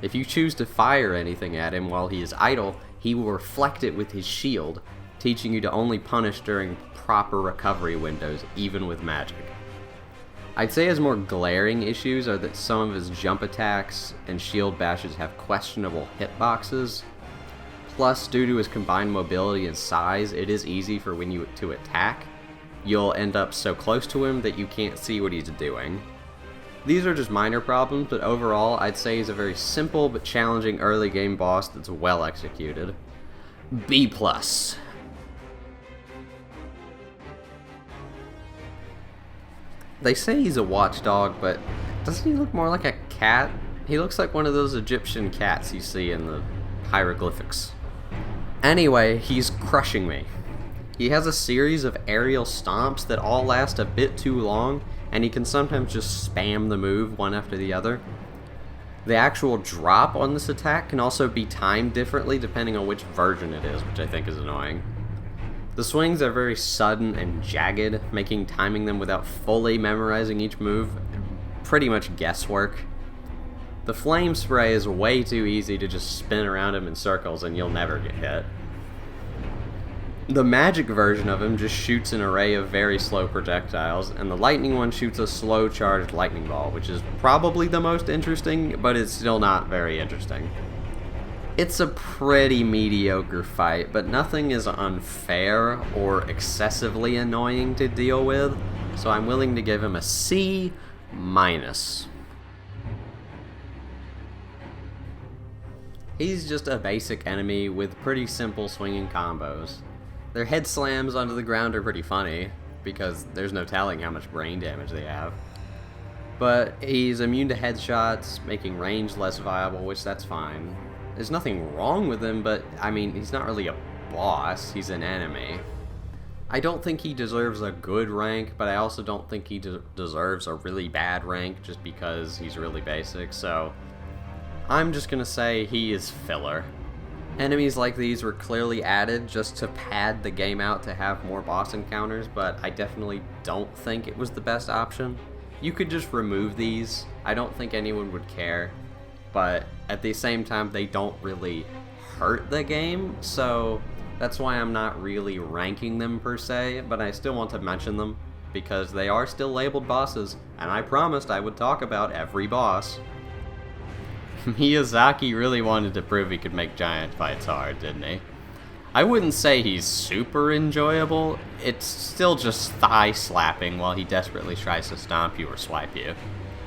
If you choose to fire anything at him while he is idle, he will reflect it with his shield, teaching you to only punish during proper recovery windows, even with magic. I'd say his more glaring issues are that some of his jump attacks and shield bashes have questionable hitboxes. Plus, due to his combined mobility and size, it is easy for when you to attack. You'll end up so close to him that you can't see what he's doing. These are just minor problems, but overall, I'd say he's a very simple but challenging early game boss that's well executed. B+. They say he's a watchdog, but doesn't he look more like a cat? He looks like one of those Egyptian cats you see in the hieroglyphics. Anyway, he's crushing me. He has a series of aerial stomps that all last a bit too long, and he can sometimes just spam the move one after the other. The actual drop on this attack can also be timed differently depending on which version it is, which I think is annoying. The swings are very sudden and jagged, making timing them without fully memorizing each move pretty much guesswork. The flame spray is way too easy to just spin around him in circles and you'll never get hit. The magic version of him just shoots an array of very slow projectiles, and the lightning one shoots a slow charged lightning ball, which is probably the most interesting, but it's still not very interesting. It's a pretty mediocre fight, but nothing is unfair or excessively annoying to deal with, so I'm willing to give him a C-. He's just a basic enemy with pretty simple swinging combos. Their head slams onto the ground are pretty funny, because there's no telling how much brain damage they have. But he's immune to headshots, making range less viable, which that's fine. There's nothing wrong with him, but I mean, he's not really a boss, he's an enemy. I don't think he deserves a good rank, but I also don't think he deserves a really bad rank just because he's really basic, so I'm just gonna say he is filler. Enemies like these were clearly added just to pad the game out to have more boss encounters, but I definitely don't think it was the best option. You could just remove these. I don't think anyone would care, but at the same time they don't really hurt the game, so That's why I'm not really ranking them per se, but I still want to mention them, because they are still labeled bosses, and I promised I would talk about every boss. Miyazaki really wanted to prove he could make giant fights hard, didn't he? I wouldn't say he's super enjoyable, it's still just thigh slapping while he desperately tries to stomp you or swipe you.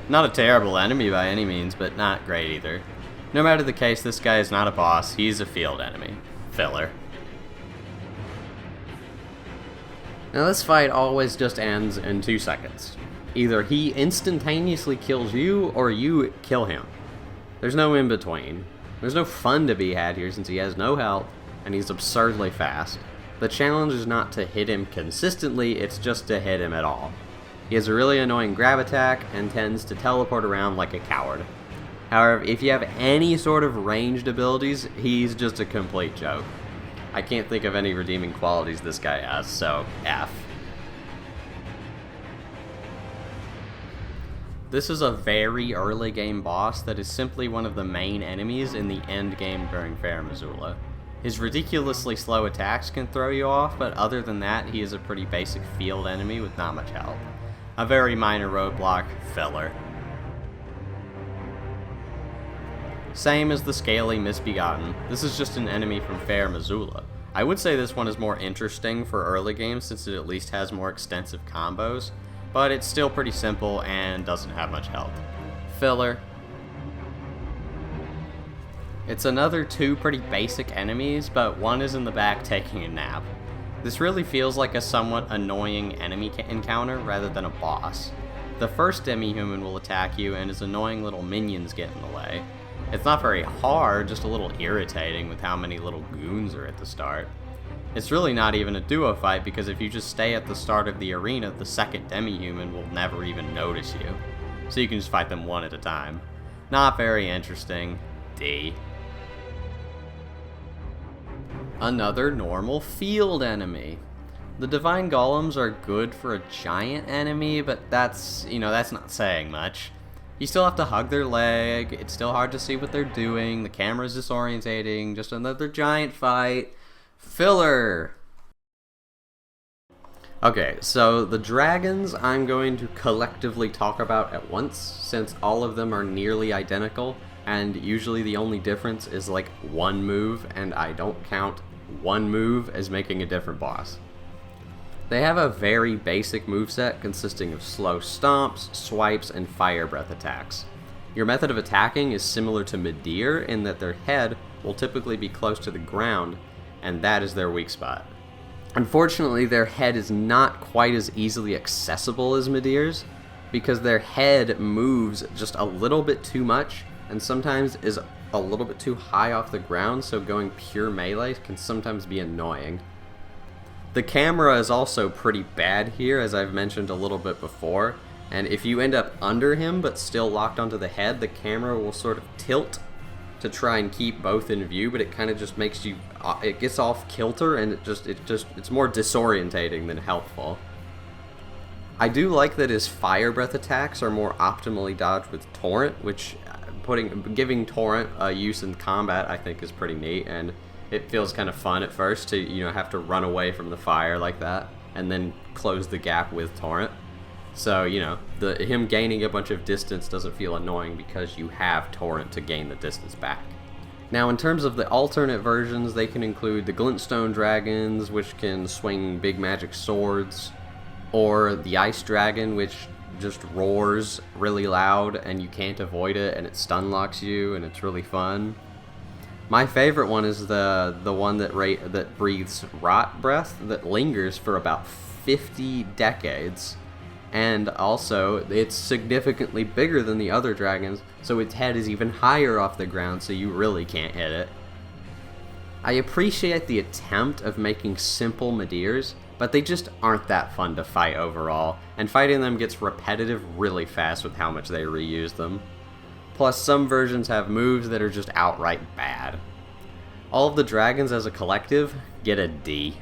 Not a terrible enemy by any means, but not great either. No matter the case, this guy is not a boss, he's a field enemy. Filler. Now this fight always just ends in 2 seconds. Either he instantaneously kills you, or you kill him. There's no in between. There's no fun to be had here since he has no health, and he's absurdly fast. The challenge is not to hit him consistently, it's just to hit him at all. He has a really annoying grab attack, and tends to teleport around like a coward. However, if you have any sort of ranged abilities, he's just a complete joke. I can't think of any redeeming qualities this guy has, so F. This is a very early game boss that is simply one of the main enemies in the end game during Fair Missoula. His ridiculously slow attacks can throw you off, but other than that, he is a pretty basic field enemy with not much health. A very minor roadblock, filler. Same as the scaly Misbegotten, this is just an enemy from Fair Missoula. I would say this one is more interesting for early games since it at least has more extensive combos, but it's still pretty simple and doesn't have much health. Filler. It's another 2 pretty basic enemies, but one is in the back taking a nap. This really feels like a somewhat annoying enemy encounter rather than a boss. The first demi-human will attack you and his annoying little minions get in the way. It's not very hard, just a little irritating with how many little goons are at the start. It's really not even a duo fight because if you just stay at the start of the arena, the second demi-human will never even notice you. So you can just fight them one at a time. Not very interesting. D. Another normal field enemy. The Divine Golems are good for a giant enemy, but that's not saying much. You still have to hug their leg, it's still hard to see what they're doing, the camera's disorientating, just another giant fight. Filler! Okay, so the dragons I'm going to collectively talk about at once, since all of them are nearly identical, and usually the only difference is like one move, and I don't count one move as making a different boss. They have a very basic moveset consisting of slow stomps, swipes, and fire breath attacks. Your method of attacking is similar to Midir in that their head will typically be close to the ground, and that is their weak spot. Unfortunately, their head is not quite as easily accessible as Midir's, because their head moves just a little bit too much, and sometimes is a little bit too high off the ground, so going pure melee can sometimes be annoying. The camera is also pretty bad here, as I've mentioned a little bit before, and if you end up under him but still locked onto the head, the camera will sort of tilt to try and keep both in view, but it kind of just makes you, it gets off kilter, and it's more disorientating than helpful. I do like that his fire breath attacks are more optimally dodged with Torrent, which giving Torrent a use in combat I think is pretty neat, and it feels kind of fun at first to have to run away from the fire like that and then close the gap with Torrent. So him gaining a bunch of distance doesn't feel annoying because you have Torrent to gain the distance back. Now in terms of the alternate versions, they can include the Glintstone dragons, which can swing big magic swords, or the Ice Dragon, which just roars really loud and you can't avoid it and it stun locks you and it's really fun. My favorite one is the one that breathes rot breath that lingers for about 50 decades, and also it's significantly bigger than the other dragons, so its head is even higher off the ground, so you really can't hit it. I appreciate the attempt of making simple Midirs, but they just aren't that fun to fight overall, and fighting them gets repetitive really fast with how much they reuse them. Plus, some versions have moves that are just outright bad. All of the dragons as a collective get a D.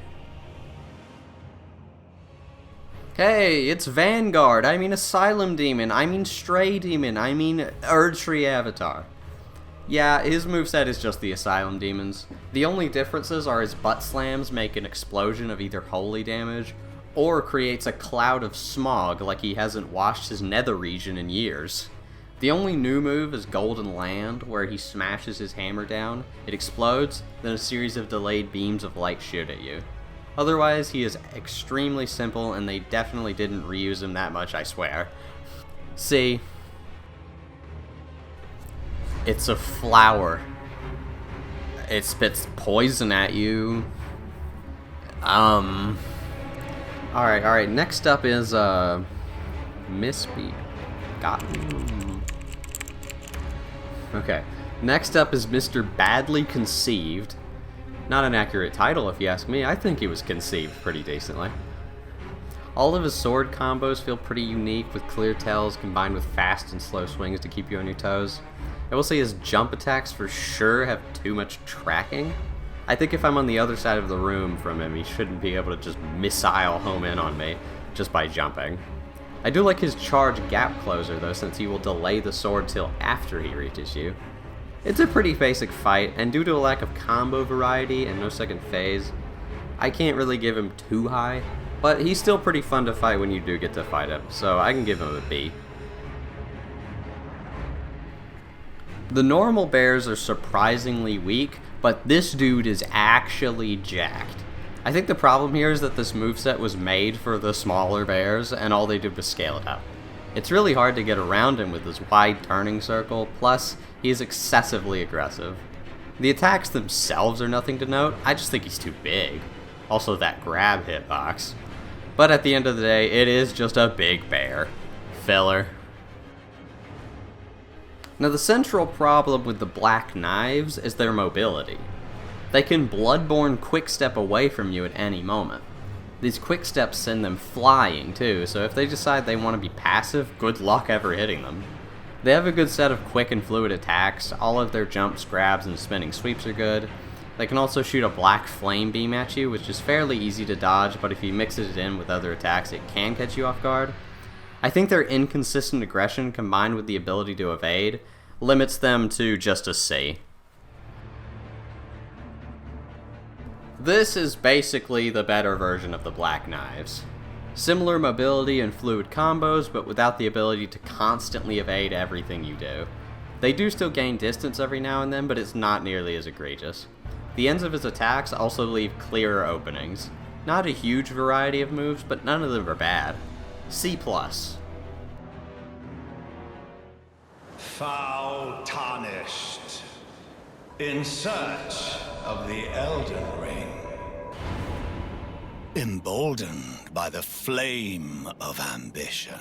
Hey, it's Vanguard, I mean Asylum Demon, I mean Stray Demon, I mean Erdtree Avatar. Yeah, his moveset is just the Asylum Demons. The only differences are his butt slams make an explosion of either holy damage, or creates a cloud of smog like he hasn't washed his nether region in years. The only new move is Golden Land, where he smashes his hammer down, it explodes, then a series of delayed beams of light shoot at you. Otherwise, he is extremely simple, and they definitely didn't reuse him that much, I swear. See? It's a flower. It spits poison at you. Alright, next up is, Okay, next up is Mr. Badly Conceived. Not an accurate title if you ask me, I think he was conceived pretty decently. All of his sword combos feel pretty unique, with clear tells combined with fast and slow swings to keep you on your toes. I will say his jump attacks for sure have too much tracking. I think if I'm on the other side of the room from him, he shouldn't be able to just missile home in on me just by jumping. I do like his charge gap closer though, since he will delay the sword till after he reaches you. It's a pretty basic fight, and due to a lack of combo variety and no second phase, I can't really give him too high, but he's still pretty fun to fight when you do get to fight him, so I can give him a B. The normal bears are surprisingly weak, but this dude is actually jacked. I think the problem here is that this moveset was made for the smaller bears, and all they did was scale it up. It's really hard to get around him with his wide turning circle, plus he is excessively aggressive. The attacks themselves are nothing to note, I just think he's too big. Also that grab hitbox. But at the end of the day, it is just a big bear. Filler. Now the central problem with the Black Knives is their mobility. They can Bloodborne quickstep away from you at any moment. These quicksteps send them flying too, so if they decide they want to be passive, good luck ever hitting them. They have a good set of quick and fluid attacks, all of their jumps, grabs, and spinning sweeps are good. They can also shoot a black flame beam at you, which is fairly easy to dodge, but if you mix it in with other attacks, it can catch you off guard. I think their inconsistent aggression combined with the ability to evade limits them to just a C. This is basically the better version of the Black Knives. Similar mobility and fluid combos, but without the ability to constantly evade everything you do. They do still gain distance every now and then, but it's not nearly as egregious. The ends of his attacks also leave clearer openings. Not a huge variety of moves, but none of them are bad. C+. Foul tarnished, in search of the Elden Ring. Emboldened by the flame of ambition.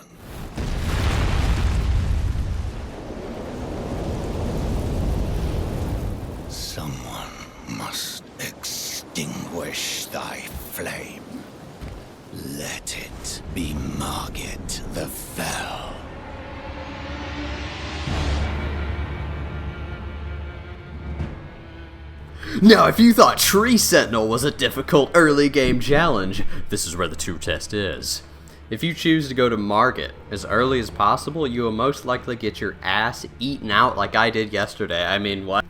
Someone must extinguish thy flame. Let it be Margit the Fell. Now, if you thought Tree Sentinel was a difficult early game challenge, this is where the true test is. If you choose to go to Margit as early as possible, you will most likely get your ass eaten out like I did yesterday. I mean, what?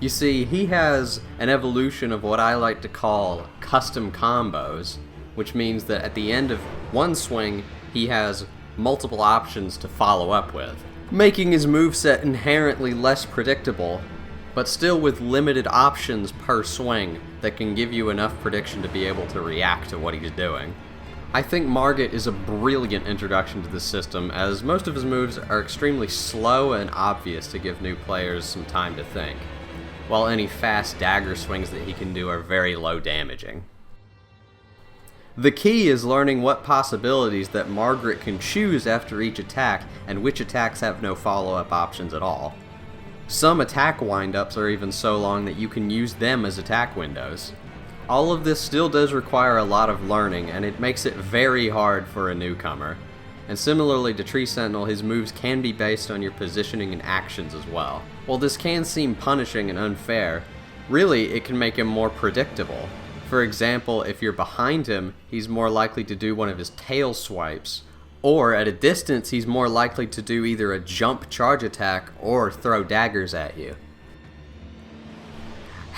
You see, he has an evolution of what I like to call custom combos, which means that at the end of one swing, he has multiple options to follow up with, making his moveset inherently less predictable, but still with limited options per swing that can give you enough prediction to be able to react to what he's doing. I think Margit is a brilliant introduction to this system, as most of his moves are extremely slow and obvious to give new players some time to think, while any fast dagger swings that he can do are very low damaging. The key is learning what possibilities that Margit can choose after each attack, and which attacks have no follow-up options at all. Some attack windups are even so long that you can use them as attack windows. All of this still does require a lot of learning, and it makes it very hard for a newcomer. And similarly to Tree Sentinel, his moves can be based on your positioning and actions as well. While this can seem punishing and unfair, really it can make him more predictable. For example, if you're behind him, he's more likely to do one of his tail swipes, or at a distance he's more likely to do either a jump charge attack or throw daggers at you.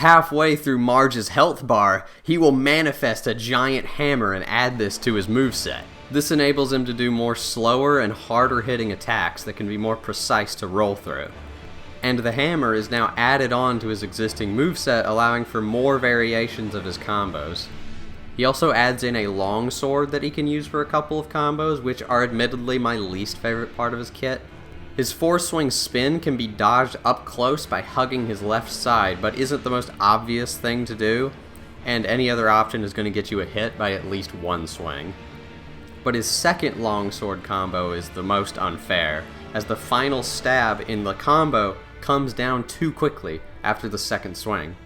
Halfway through Marge's health bar, he will manifest a giant hammer and add this to his moveset. This enables him to do more slower and harder hitting attacks that can be more precise to roll through. And the hammer is now added on to his existing moveset, allowing for more variations of his combos. He also adds in a long sword that he can use for a couple of combos, which are admittedly my least favorite part of his kit. His 4-swing spin can be dodged up close by hugging his left side, but isn't the most obvious thing to do, and any other option is going to get you a hit by at least one swing. But his second longsword combo is the most unfair, as the final stab in the combo comes down too quickly after the second swing.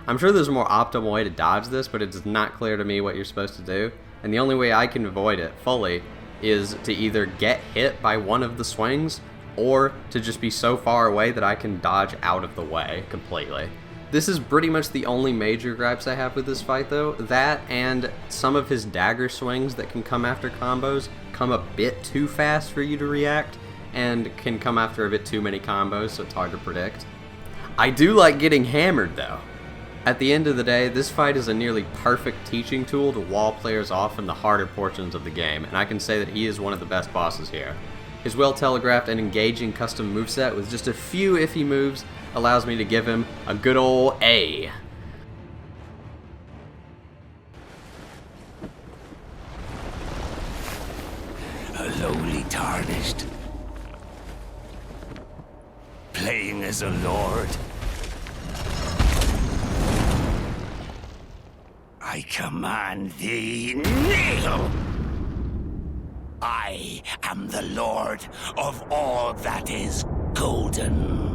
I'm sure there's a more optimal way to dodge this, but it is not clear to me what you're supposed to do, and the only way I can avoid it fully is to either get hit by one of the swings, or to just be so far away that I can dodge out of the way completely. This is pretty much the only major gripes I have with this fight though. That and some of his dagger swings that can come after combos come a bit too fast for you to react, and can come after a bit too many combos, so it's hard to predict. I do like getting hammered though. At the end of the day, this fight is a nearly perfect teaching tool to wall players off in the harder portions of the game, and I can say that he is one of the best bosses here. His well-telegraphed and engaging custom moveset with just a few iffy moves allows me to give him a good ol' A. A lowly tarnished, playing as a lord. I command thee, kneel! I am the lord of all that is golden.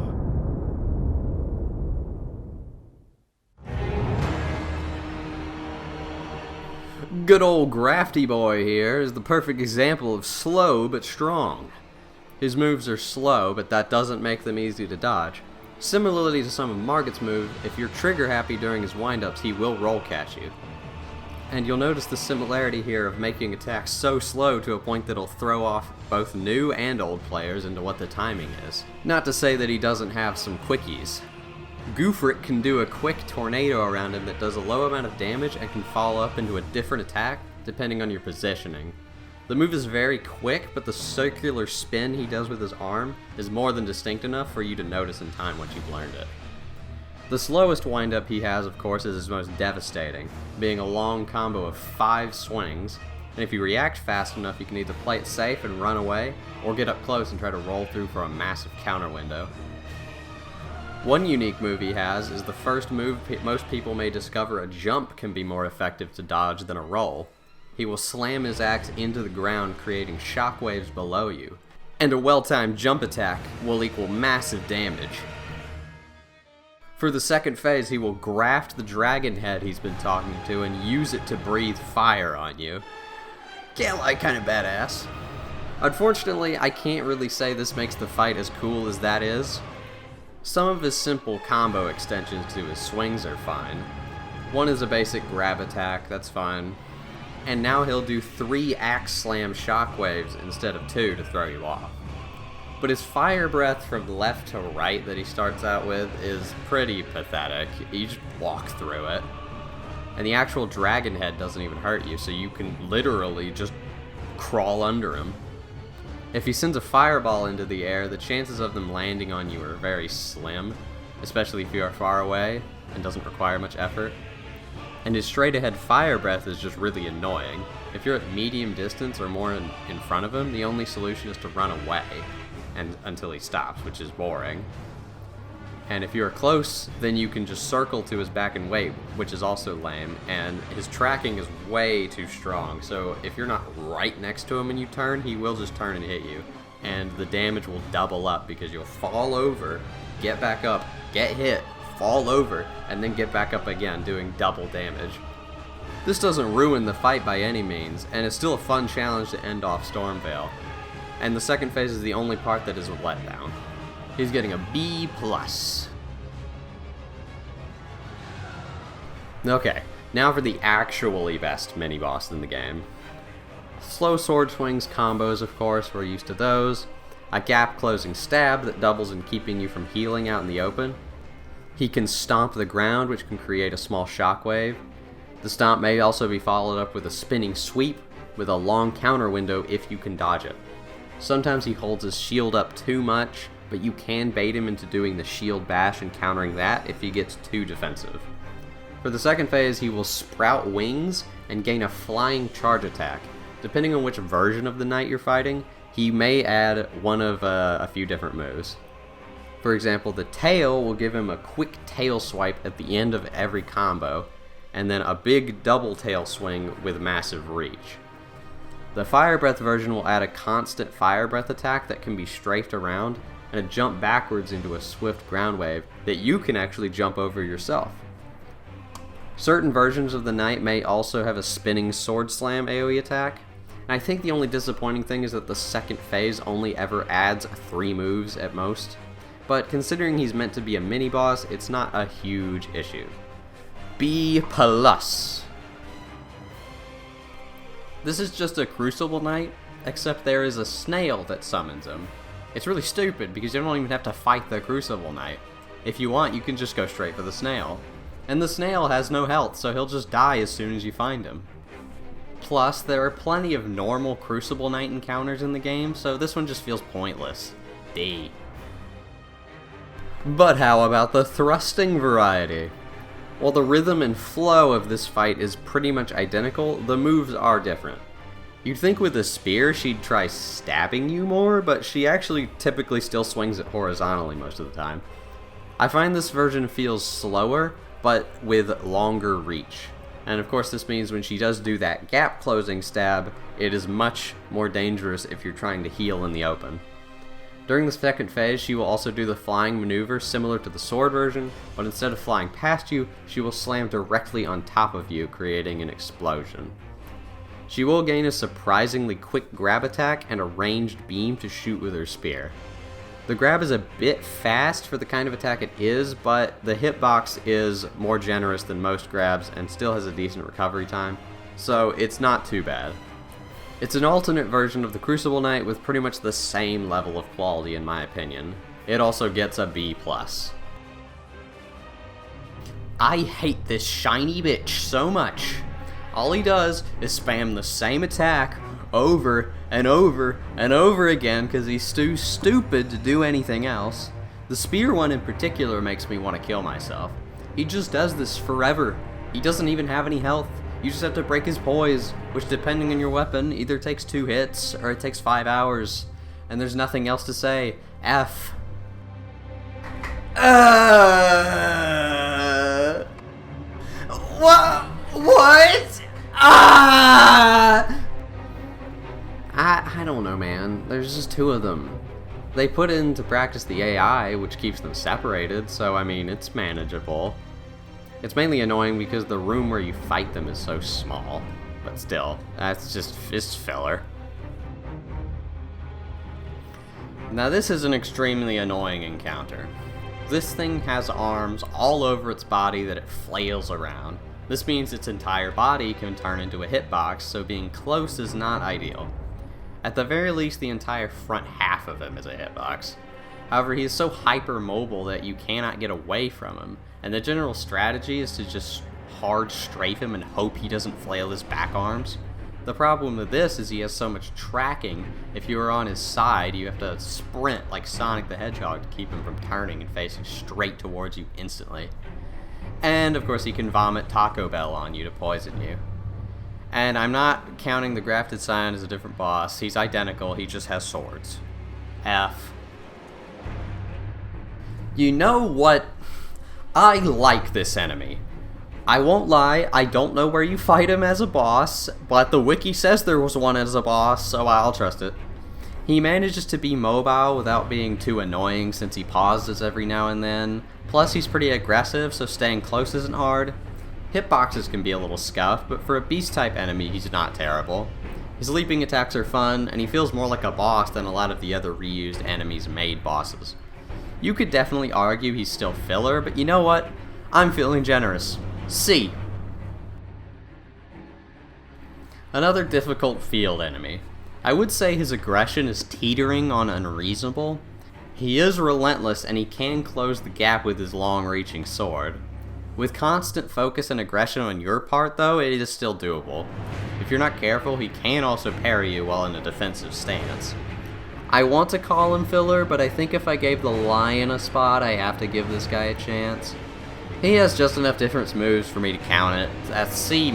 Good old Grafty boy here is the perfect example of slow but strong. His moves are slow, but that doesn't make them easy to dodge. Similarly to some of Margit's moves, if you're trigger happy during his windups, he will roll catch you. And you'll notice the similarity here of making attacks so slow to a point that'll throw off both new and old players into what the timing is. Not to say that he doesn't have some quickies. Godrick can do a quick tornado around him that does a low amount of damage and can follow up into a different attack depending on your positioning. The move is very quick, but the circular spin he does with his arm is more than distinct enough for you to notice in time once you've learned it. The slowest windup he has, of course, is his most devastating, being a long combo of 5 swings, and if you react fast enough you can either play it safe and run away, or get up close and try to roll through for a massive counter window. One unique move he has is the first move most people may discover a jump can be more effective to dodge than a roll. He will slam his axe into the ground, creating shockwaves below you, and a well-timed jump attack will equal massive damage. For the second phase, he will graft the dragon head he's been talking to and use it to breathe fire on you. Can't lie, kinda badass. Unfortunately, I can't really say this makes the fight as cool as that is. Some of his simple combo extensions to his swings are fine. One is a basic grab attack, that's fine. And now he'll do 3 axe slam shockwaves instead of 2 to throw you off. But his fire breath from left to right that he starts out with is pretty pathetic. You just walk through it. And the actual dragon head doesn't even hurt you, so you can literally just crawl under him. If he sends a fireball into the air, the chances of them landing on you are very slim, especially if you are far away and doesn't require much effort. And his straight ahead fire breath is just really annoying. If you're at medium distance or more in front of him, the only solution is to run away until he stops, which is boring. And if you're close, then you can just circle to his back and wait, which is also lame, and his tracking is way too strong, so if you're not right next to him and you turn, he will just turn and hit you, and the damage will double up because you'll fall over, get back up, get hit, fall over, and then get back up again, doing double damage. This doesn't ruin the fight by any means, and it's still a fun challenge to end off Stormveil. And the second phase is the only part that is a letdown. He's getting a B+. Okay, now for the actually best mini-boss in the game. Slow sword swings combos, of course, we're used to those. A gap-closing stab that doubles in keeping you from healing out in the open. He can stomp the ground, which can create a small shockwave. The stomp may also be followed up with a spinning sweep with a long counter window if you can dodge it. Sometimes he holds his shield up too much, but you can bait him into doing the shield bash and countering that if he gets too defensive. For the second phase, he will sprout wings and gain a flying charge attack. Depending on which version of the knight you're fighting, he may add one of a few different moves. For example, the tail will give him a quick tail swipe at the end of every combo, and then a big double tail swing with massive reach. The Fire Breath version will add a constant Fire Breath attack that can be strafed around, and a jump backwards into a swift ground wave that you can actually jump over yourself. Certain versions of the knight may also have a spinning sword slam AoE attack, and I think the only disappointing thing is that the second phase only ever adds 3 moves at most, but considering he's meant to be a mini-boss, it's not a huge issue. B+. This is just a Crucible Knight, except there is a snail that summons him. It's really stupid because you don't even have to fight the Crucible Knight. If you want, you can just go straight for the snail. And the snail has no health, so he'll just die as soon as you find him. Plus, there are plenty of normal Crucible Knight encounters in the game, so this one just feels pointless. D. But how about the thrusting variety? While the rhythm and flow of this fight is pretty much identical, the moves are different. You'd think with a spear she'd try stabbing you more, but she actually typically still swings it horizontally most of the time. I find this version feels slower, but with longer reach. And of course this means when she does do that gap closing stab, it is much more dangerous if you're trying to heal in the open. During the second phase, she will also do the flying maneuver similar to the sword version, but instead of flying past you, she will slam directly on top of you, creating an explosion. She will gain a surprisingly quick grab attack and a ranged beam to shoot with her spear. The grab is a bit fast for the kind of attack it is, but the hitbox is more generous than most grabs and still has a decent recovery time, so it's not too bad. It's an alternate version of the Crucible Knight with pretty much the same level of quality in my opinion. It also gets a B+. I hate this shiny bitch so much. All he does is spam the same attack over and over and over again because he's too stupid to do anything else. The spear one in particular makes me want to kill myself. He just does this forever. He doesn't even have any health. You just have to break his poise, which depending on your weapon either takes 2 hits or it takes 5 hours. And there's nothing else to say. F. What? I don't know, man. There's just 2 of them. They put into practice the AI, which keeps them separated, so I mean, it's manageable. It's mainly annoying because the room where you fight them is so small, but still, it's filler. Now this is an extremely annoying encounter. This thing has arms all over its body that it flails around. This means its entire body can turn into a hitbox, so being close is not ideal. At the very least, the entire front half of him is a hitbox. However, he is so hyper-mobile that you cannot get away from him, and the general strategy is to just hard strafe him and hope he doesn't flail his back arms. The problem with this is he has so much tracking, if you are on his side, you have to sprint like Sonic the Hedgehog to keep him from turning and facing straight towards you instantly. And of course he can vomit Taco Bell on you to poison you. And I'm not counting the Grafted Scion as a different boss, he's identical, he just has swords. F. You know what? I like this enemy. I won't lie, I don't know where you fight him as a boss, but the wiki says there was one as a boss, so I'll trust it. He manages to be mobile without being too annoying since he pauses every now and then. Plus he's pretty aggressive, so staying close isn't hard. Hitboxes can be a little scuffed, but for a beast type enemy he's not terrible. His leaping attacks are fun, and he feels more like a boss than a lot of the other reused enemies made bosses. You could definitely argue he's still filler, but you know what? I'm feeling generous. C. Another difficult field enemy. I would say his aggression is teetering on unreasonable. He is relentless, and he can close the gap with his long-reaching sword. With constant focus and aggression on your part, though, it is still doable. If you're not careful, he can also parry you while in a defensive stance. I want to call him filler, but I think if I gave the lion a spot, I have to give this guy a chance. He has just enough different moves for me to count it. That's C-.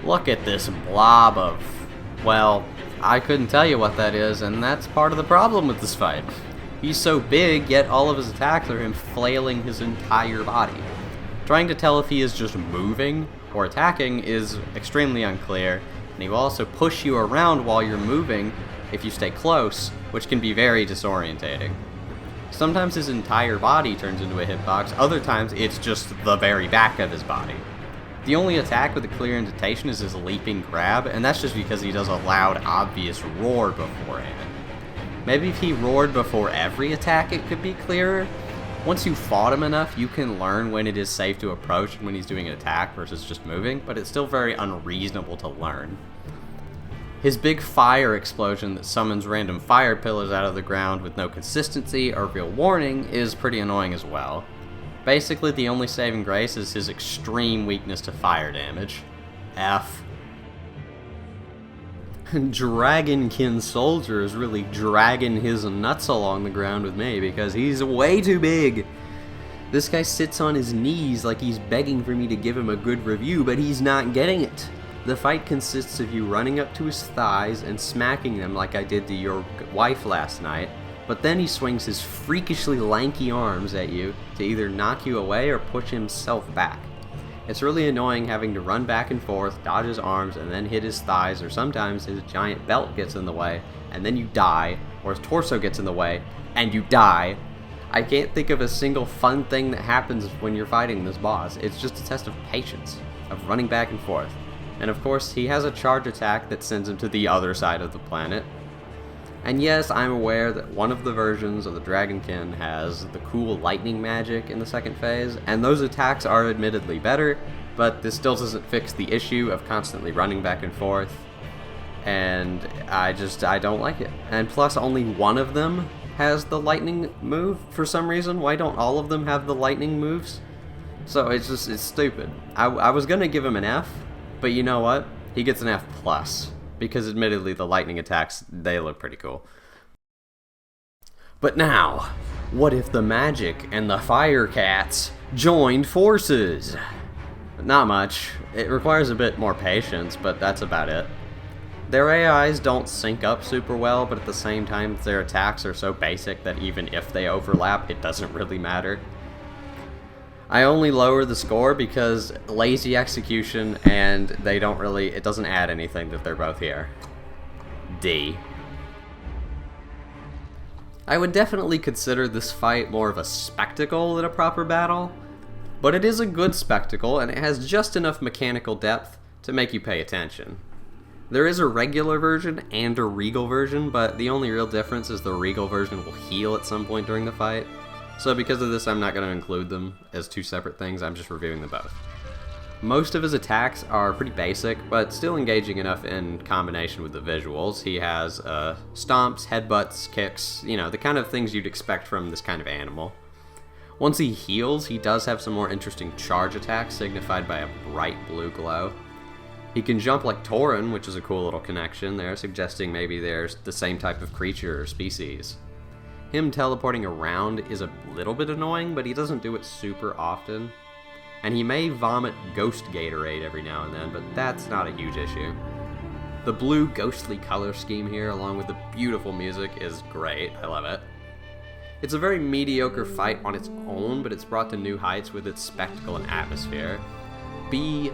Look at this blob of... well, I couldn't tell you what that is, and that's part of the problem with this fight. He's so big, yet all of his attacks are him flailing his entire body. Trying to tell if he is just moving or attacking is extremely unclear, and he will also push you around while you're moving if you stay close, which can be very disorientating. Sometimes his entire body turns into a hitbox, other times it's just the very back of his body. The only attack with a clear indentation is his leaping grab, and that's just because he does a loud, obvious roar beforehand. Maybe if he roared before every attack it could be clearer. Once you've fought him enough, you can learn when it is safe to approach and when he's doing an attack versus just moving, but it's still very unreasonable to learn. His big fire explosion that summons random fire pillars out of the ground with no consistency or real warning is pretty annoying as well. Basically, the only saving grace is his extreme weakness to fire damage. F. Dragonkin Soldier is really dragging his nuts along the ground with me because he's way too big. This guy sits on his knees like he's begging for me to give him a good review, but he's not getting it. The fight consists of you running up to his thighs and smacking them like I did to your wife last night, but then he swings his freakishly lanky arms at you to either knock you away or push himself back. It's really annoying having to run back and forth, dodge his arms, and then hit his thighs, or sometimes his giant belt gets in the way, and then you die, or his torso gets in the way, and you die. I can't think of a single fun thing that happens when you're fighting this boss. It's just a test of patience, of running back and forth. And of course, he has a charge attack that sends him to the other side of the planet. And yes, I'm aware that one of the versions of the Dragonkin has the cool lightning magic in the second phase, and those attacks are admittedly better, but this still doesn't fix the issue of constantly running back and forth, and I don't like it. And plus, only one of them has the lightning move for some reason. Why don't all of them have the lightning moves? So it's stupid. I was gonna give him an F, but you know what? He gets an F+. Because admittedly the lightning attacks, they look pretty cool. But now, what if the magic and the fire cats joined forces? Not much. It requires a bit more patience, but that's about it. Their AIs don't sync up super well, but at the same time their attacks are so basic that even if they overlap, it doesn't really matter. I only lower the score because lazy execution, and it doesn't add anything that they're both here. D. I would definitely consider this fight more of a spectacle than a proper battle, but it is a good spectacle, and it has just enough mechanical depth to make you pay attention. There is a regular version and a regal version, but the only real difference is the regal version will heal at some point during the fight. So because of this, I'm not going to include them as two separate things, I'm just reviewing them both. Most of his attacks are pretty basic, but still engaging enough in combination with the visuals. He has stomps, headbutts, kicks, the kind of things you'd expect from this kind of animal. Once he heals, he does have some more interesting charge attacks signified by a bright blue glow. He can jump like Tauren, which is a cool little connection there, suggesting maybe there's the same type of creature or species. Him teleporting around is a little bit annoying, but he doesn't do it super often. And he may vomit Ghost Gatorade every now and then, but that's not a huge issue. The blue ghostly color scheme here, along with the beautiful music, is great. I love it. It's a very mediocre fight on its own, but it's brought to new heights with its spectacle and atmosphere. B-.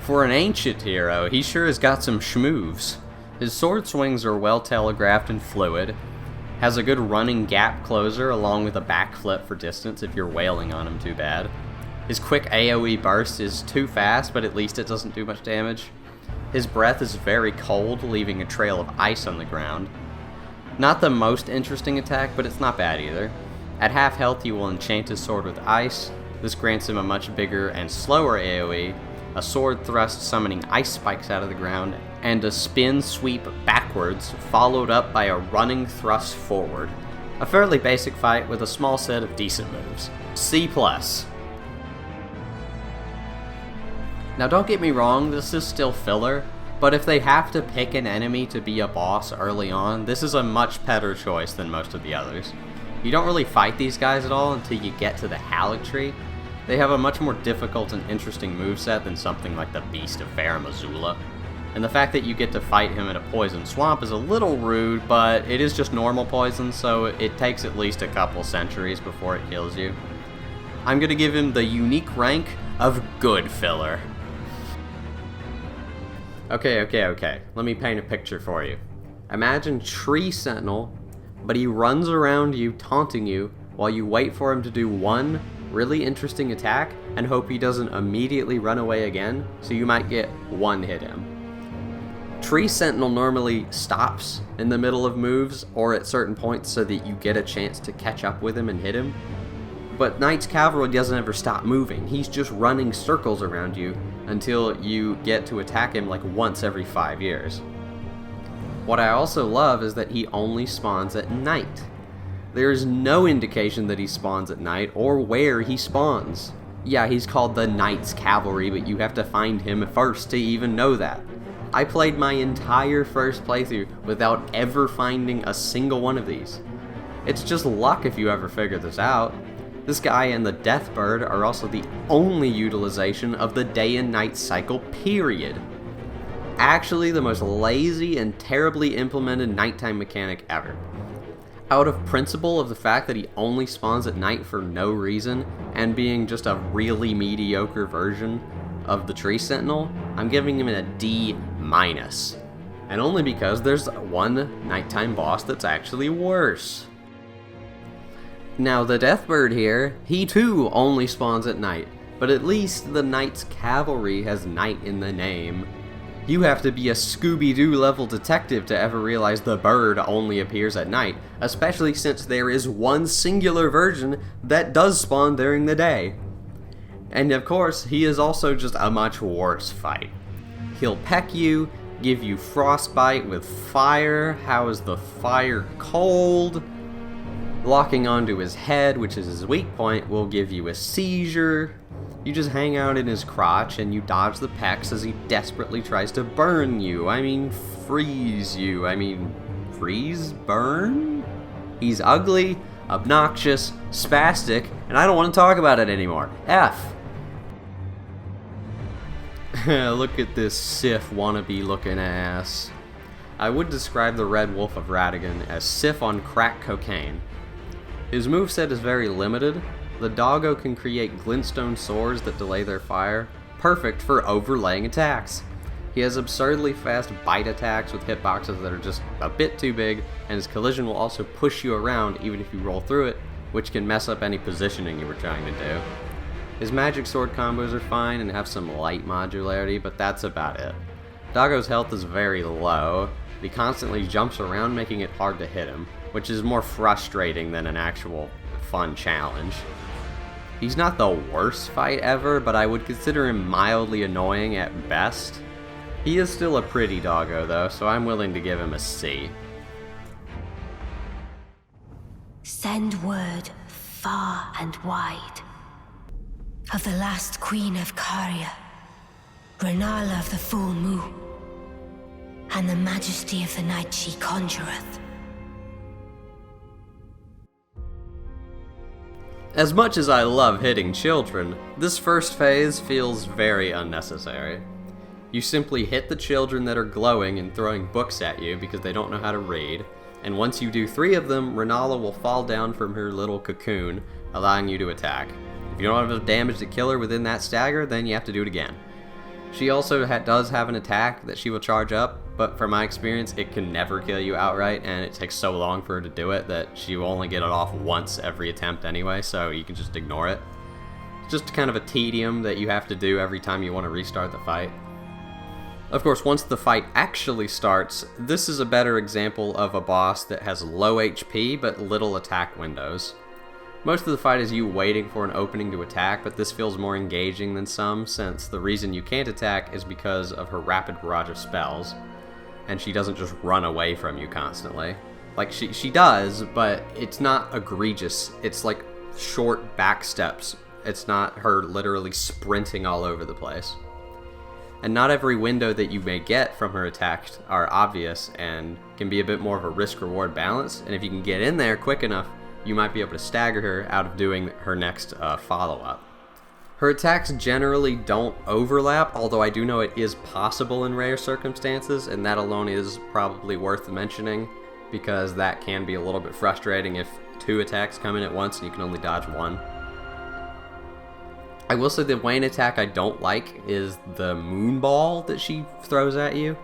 For an ancient hero, he sure has got some schmoves. His sword swings are well telegraphed and fluid, has a good running gap closer along with a backflip for distance if you're wailing on him too bad. His quick AoE burst is too fast, but at least it doesn't do much damage. His breath is very cold, leaving a trail of ice on the ground. Not the most interesting attack, but it's not bad either. At half health, you will enchant his sword with ice. This grants him a much bigger and slower AoE, a sword thrust summoning ice spikes out of the ground, and a spin sweep backwards, followed up by a running thrust forward. A fairly basic fight with a small set of decent moves. C+. Now don't get me wrong, this is still filler, but if they have to pick an enemy to be a boss early on, this is a much better choice than most of the others. You don't really fight these guys at all until you get to the Haligtree. They have a much more difficult and interesting moveset than something like the Beast of Farum Azula. And the fact that you get to fight him in a poison swamp is a little rude, but it is just normal poison, so it takes at least a couple centuries before it kills you. I'm gonna give him the unique rank of good filler. Okay. Let me paint a picture for you. Imagine Tree Sentinel, but he runs around you, taunting you, while you wait for him to do one really interesting attack and hope he doesn't immediately run away again, so you might get one hit him. Tree Sentinel normally stops in the middle of moves or at certain points so that you get a chance to catch up with him and hit him. But Knight's Cavalry doesn't ever stop moving. He's just running circles around you until you get to attack him like once every 5 years. What I also love is that he only spawns at night. There is no indication that he spawns at night or where he spawns. Yeah, he's called the Knight's Cavalry, but you have to find him first to even know that. I played my entire first playthrough without ever finding a single one of these. It's just luck if you ever figure this out. This guy and the Deathbird are also the only utilization of the day and night cycle, period. Actually the most lazy and terribly implemented nighttime mechanic ever. Out of principle of the fact that he only spawns at night for no reason, and being just a really mediocre version of the Tree Sentinel, I'm giving him a D-. And only because there's one nighttime boss that's actually worse. Now the Deathbird here, he too only spawns at night, but at least the Knight's Cavalry has night in the name. You have to be a Scooby-Doo level detective to ever realize the bird only appears at night, especially since there is one singular version that does spawn during the day. And of course, he is also just a much worse fight. He'll peck you, give you frostbite with fire. How is the fire cold? Locking onto his head, which is his weak point, will give you a seizure. You just hang out in his crotch and you dodge the pecks as he desperately tries to burn you. Freeze you. Freeze? Burn? He's ugly, obnoxious, spastic, and I don't want to talk about it anymore. F. Look at this Sif wannabe looking ass. I would describe the Red Wolf of Radagon as Sif on crack cocaine. His moveset is very limited. The doggo can create glintstone swords that delay their fire, perfect for overlaying attacks. He has absurdly fast bite attacks with hitboxes that are just a bit too big, and his collision will also push you around even if you roll through it, which can mess up any positioning you were trying to do. His magic sword combos are fine and have some light modularity, but that's about it. Doggo's health is very low. He constantly jumps around, making it hard to hit him, which is more frustrating than an actual fun challenge. He's not the worst fight ever, but I would consider him mildly annoying at best. He is still a pretty doggo though, so I'm willing to give him a C. Send word far and wide of the last queen of Caria, Renalla of the full moon, and the majesty of the night she conjureth. As much as I love hitting children, this first phase feels very unnecessary. You simply hit the children that are glowing and throwing books at you because they don't know how to read, and once you do 3 of them, Renalla will fall down from her little cocoon, allowing you to attack. If you don't have enough damage to kill her within that stagger, then you have to do it again. She also does have an attack that she will charge up, but from my experience, it can never kill you outright, and it takes so long for her to do it that she will only get it off once every attempt anyway, so you can just ignore it. It's just kind of a tedium that you have to do every time you want to restart the fight. Of course, once the fight actually starts, this is a better example of a boss that has low HP but little attack windows. Most of the fight is you waiting for an opening to attack, but this feels more engaging than some, since the reason you can't attack is because of her rapid barrage of spells, and she doesn't just run away from you constantly. Like, she does, but it's not egregious. It's like short back steps. It's not her literally sprinting all over the place. And not every window that you may get from her attacks are obvious and can be a bit more of a risk-reward balance, and if you can get in there quick enough, you might be able to stagger her out of doing her next follow-up. Her attacks generally don't overlap, although I do know it is possible in rare circumstances, and that alone is probably worth mentioning, because that can be a little bit frustrating if 2 attacks come in at once and you can only dodge 1. I will say the Wayne attack I don't like is the moonball that she throws at you.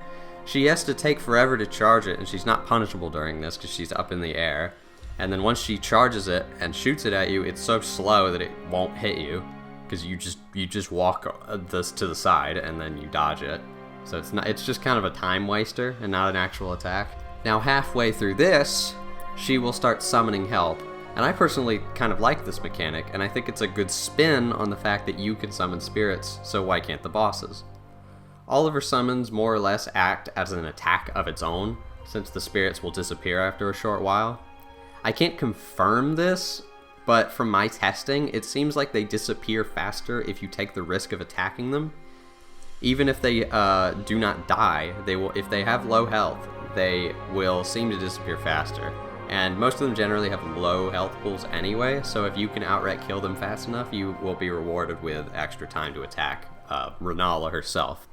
She has to take forever to charge it, and she's not punishable during this because she's up in the air. And then once she charges it and shoots it at you, it's so slow that it won't hit you, because you just walk this to the side and then you dodge it. So it's just kind of a time waster and not an actual attack. Now halfway through this, she will start summoning help. And I personally kind of like this mechanic, and I think it's a good spin on the fact that you can summon spirits, so why can't the bosses? All of her summons more or less act as an attack of its own, since the spirits will disappear after a short while. I can't confirm this, but from my testing, it seems like they disappear faster if you take the risk of attacking them. Even if they do not die, if they have low health, they will seem to disappear faster. And most of them generally have low health pools anyway, so if you can outright kill them fast enough, you will be rewarded with extra time to attack Renalla herself.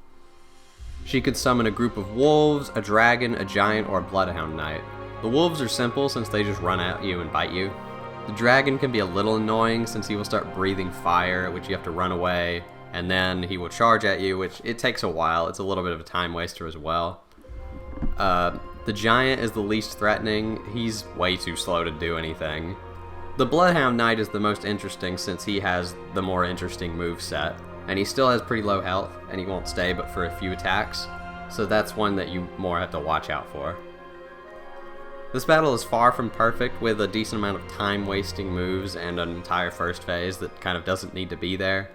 She could summon a group of wolves, a dragon, a giant, or a bloodhound knight. The wolves are simple since they just run at you and bite you. The dragon can be a little annoying since he will start breathing fire, at which you have to run away, and then he will charge at you, which it takes a while. It's a little bit of a time waster as well. The giant is the least threatening. He's way too slow to do anything. The bloodhound knight is the most interesting since he has the more interesting moveset, and he still has pretty low health, and he won't stay but for a few attacks, so that's one that you more have to watch out for. This battle is far from perfect, with a decent amount of time-wasting moves and an entire first phase that kind of doesn't need to be there.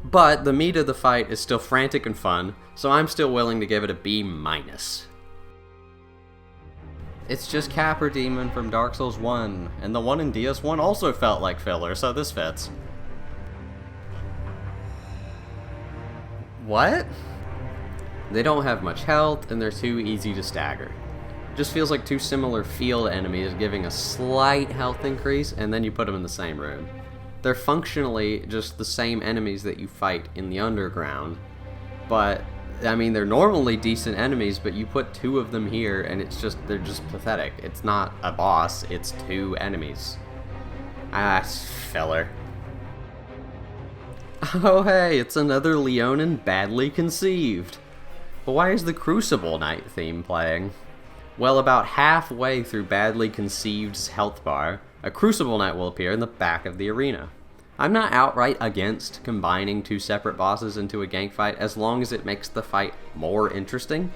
But the meat of the fight is still frantic and fun, so I'm still willing to give it a B-. It's just Capra Demon from Dark Souls 1, and the one in DS1 also felt like filler, so this fits. What? They don't have much health, and they're too easy to stagger. Just feels like 2 similar field enemies giving a slight health increase, and then you put them in the same room. They're functionally just the same enemies that you fight in the underground, but I mean, they're normally decent enemies, but you put 2 of them here, and they're just pathetic. It's not a boss, it's 2 enemies. It's filler. Oh hey, it's another Leonin badly conceived. But why is the Crucible Knight theme playing? Well, about halfway through Badly Conceived's health bar, a Crucible Knight will appear in the back of the arena. I'm not outright against combining 2 separate bosses into a gank fight as long as it makes the fight more interesting.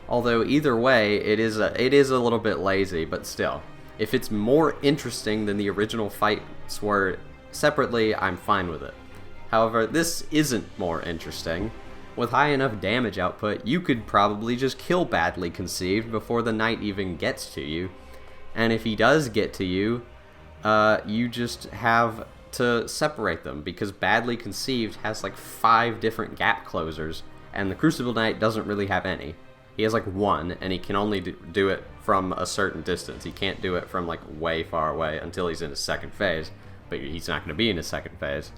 Although either way, it is a little bit lazy, but still. If it's more interesting than the original fights were separately, I'm fine with it. However, this isn't more interesting. With high enough damage output, you could probably just kill Badly Conceived before the knight even gets to you. And if he does get to you, you just have to separate them, because Badly Conceived has like 5 different gap closers, and the Crucible Knight doesn't really have any. He has like 1, and he can only do it from a certain distance. He can't do it from like way far away until he's in his second phase, but he's not going to be in his second phase.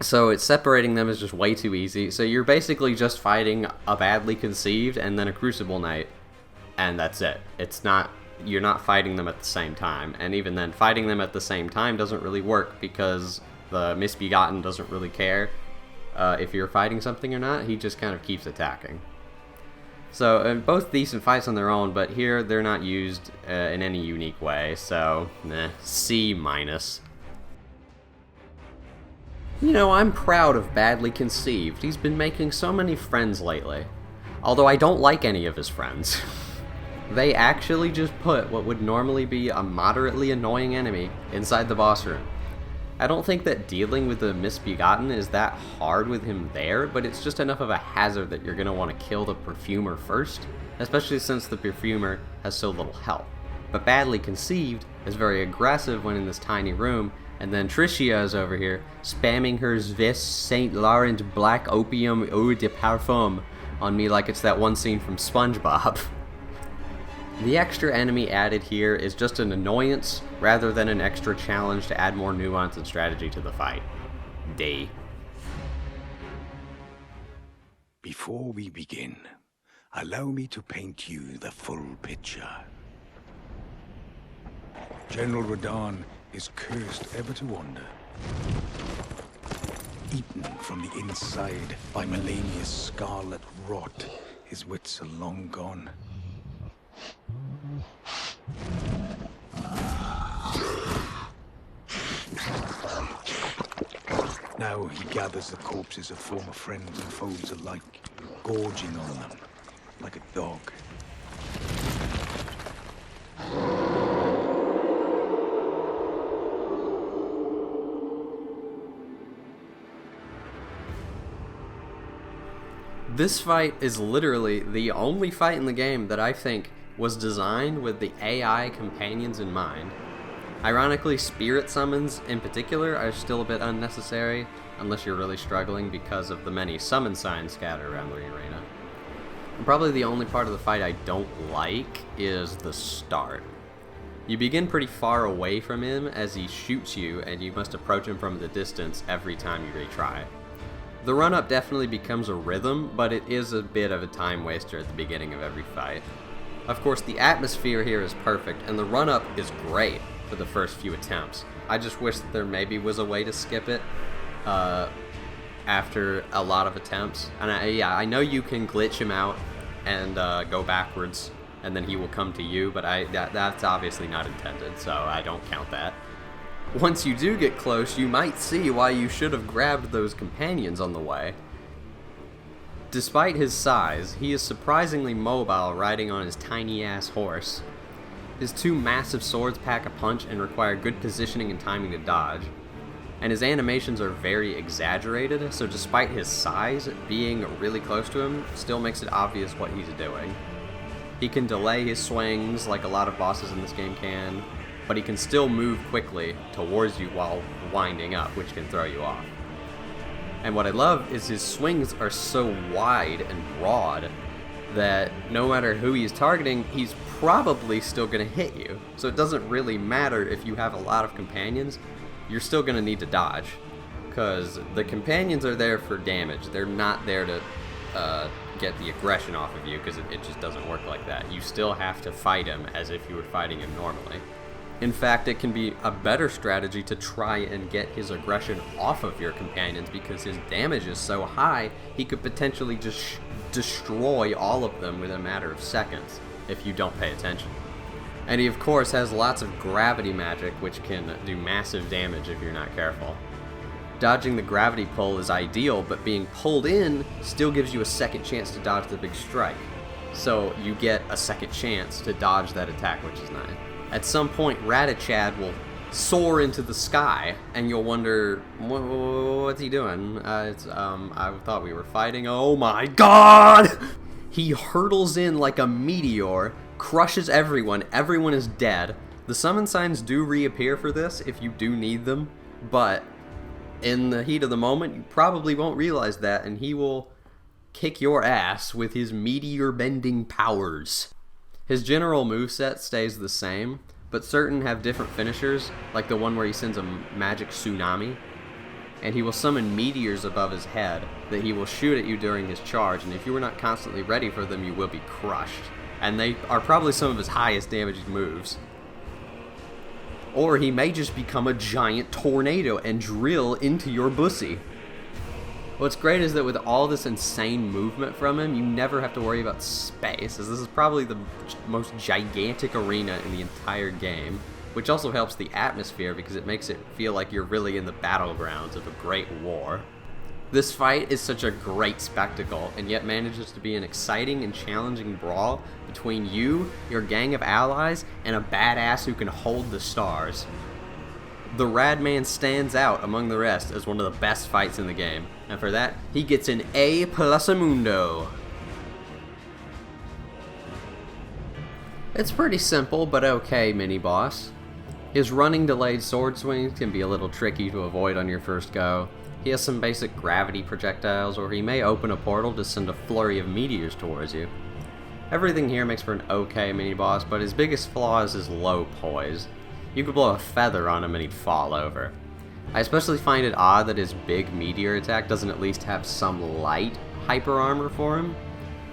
So separating them is just way too easy. So you're basically just fighting a Badly Conceived and then a Crucible Knight, and that's it. You're not fighting them at the same time, and even then, fighting them at the same time doesn't really work because the Misbegotten doesn't really care if you're fighting something or not. He just kind of keeps attacking. So both decent fights on their own, but here they're not used in any unique way, so C-. You know, I'm proud of Badly Conceived. He's been making so many friends lately. Although I don't like any of his friends. They actually just put what would normally be a moderately annoying enemy inside the boss room. I don't think that dealing with the Misbegotten is that hard with him there, but it's just enough of a hazard that you're going to want to kill the Perfumer first, especially since the Perfumer has so little health. But Badly Conceived is very aggressive when in this tiny room, and then Tricia is over here spamming her Swiss St. Laurent Black Opium Eau de Parfum on me like it's that one scene from SpongeBob. The extra enemy added here is just an annoyance rather than an extra challenge to add more nuance and strategy to the fight. D. Before we begin, allow me to paint you the full picture. General Radahn is cursed ever to wander. Eaten from the inside by Malenia's scarlet rot, his wits are long gone. Now he gathers the corpses of former friends and foes alike, gorging on them like a dog. This fight is literally the only fight in the game that I think was designed with the AI companions in mind. Ironically, spirit summons in particular are still a bit unnecessary, unless you're really struggling because of the many summon signs scattered around the arena. And probably the only part of the fight I don't like is the start. You begin pretty far away from him as he shoots you, and you must approach him from the distance every time you retry. The run-up definitely becomes a rhythm, but it is a bit of a time waster at the beginning of every fight. Of course, the atmosphere here is perfect, and the run-up is great for the first few attempts. I just wish that there maybe was a way to skip it after a lot of attempts. And I know you can glitch him out and go backwards, and then he will come to you, but that's obviously not intended, so I don't count that. Once you do get close, you might see why you should have grabbed those companions on the way. Despite his size, he is surprisingly mobile riding on his tiny-ass horse. His two massive swords pack a punch and require good positioning and timing to dodge. And his animations are very exaggerated, so despite his size, being really close to him still makes it obvious what he's doing. He can delay his swings like a lot of bosses in this game can, but he can still move quickly towards you while winding up, which can throw you off. And what I love is his swings are so wide and broad that no matter who he's targeting, he's probably still going to hit you. So it doesn't really matter if you have a lot of companions, you're still going to need to dodge. Because the companions are there for damage, they're not there to get the aggression off of you, because it just doesn't work like that. You still have to fight him as if you were fighting him normally. In fact, it can be a better strategy to try and get his aggression off of your companions, because his damage is so high, he could potentially just destroy all of them within a matter of seconds if you don't pay attention. And he of course has lots of gravity magic, which can do massive damage if you're not careful. Dodging the gravity pull is ideal, but being pulled in still gives you a second chance to dodge the big strike. So you get a second chance to dodge that attack, which is nice. At some point, Radachad will soar into the sky, and you'll wonder, what's he doing? I thought we were fighting. Oh my god! He hurtles in like a meteor, crushes everyone is dead. The summon signs do reappear for this if you do need them, but in the heat of the moment, you probably won't realize that, and he will kick your ass with his meteor-bending powers. His general moveset stays the same, but certain have different finishers, like the one where he sends a magic tsunami, and he will summon meteors above his head that he will shoot at you during his charge, and if you are not constantly ready for them, you will be crushed. And they are probably some of his highest damaging moves. Or he may just become a giant tornado and drill into your bussy. What's great is that with all this insane movement from him, you never have to worry about space, as this is probably the most gigantic arena in the entire game, which also helps the atmosphere because it makes it feel like you're really in the battlegrounds of a great war. This fight is such a great spectacle, and yet manages to be an exciting and challenging brawl between you, your gang of allies, and a badass who can hold the stars. The Radman stands out among the rest as one of the best fights in the game, and for that, he gets an A+ Mundo. It's pretty simple but okay mini-boss. His running delayed sword swings can be a little tricky to avoid on your first go. He has some basic gravity projectiles, or he may open a portal to send a flurry of meteors towards you. Everything here makes for an okay mini-boss, but his biggest flaw is his low poise. You could blow a feather on him and he'd fall over. I especially find it odd that his big meteor attack doesn't at least have some light hyper armor for him.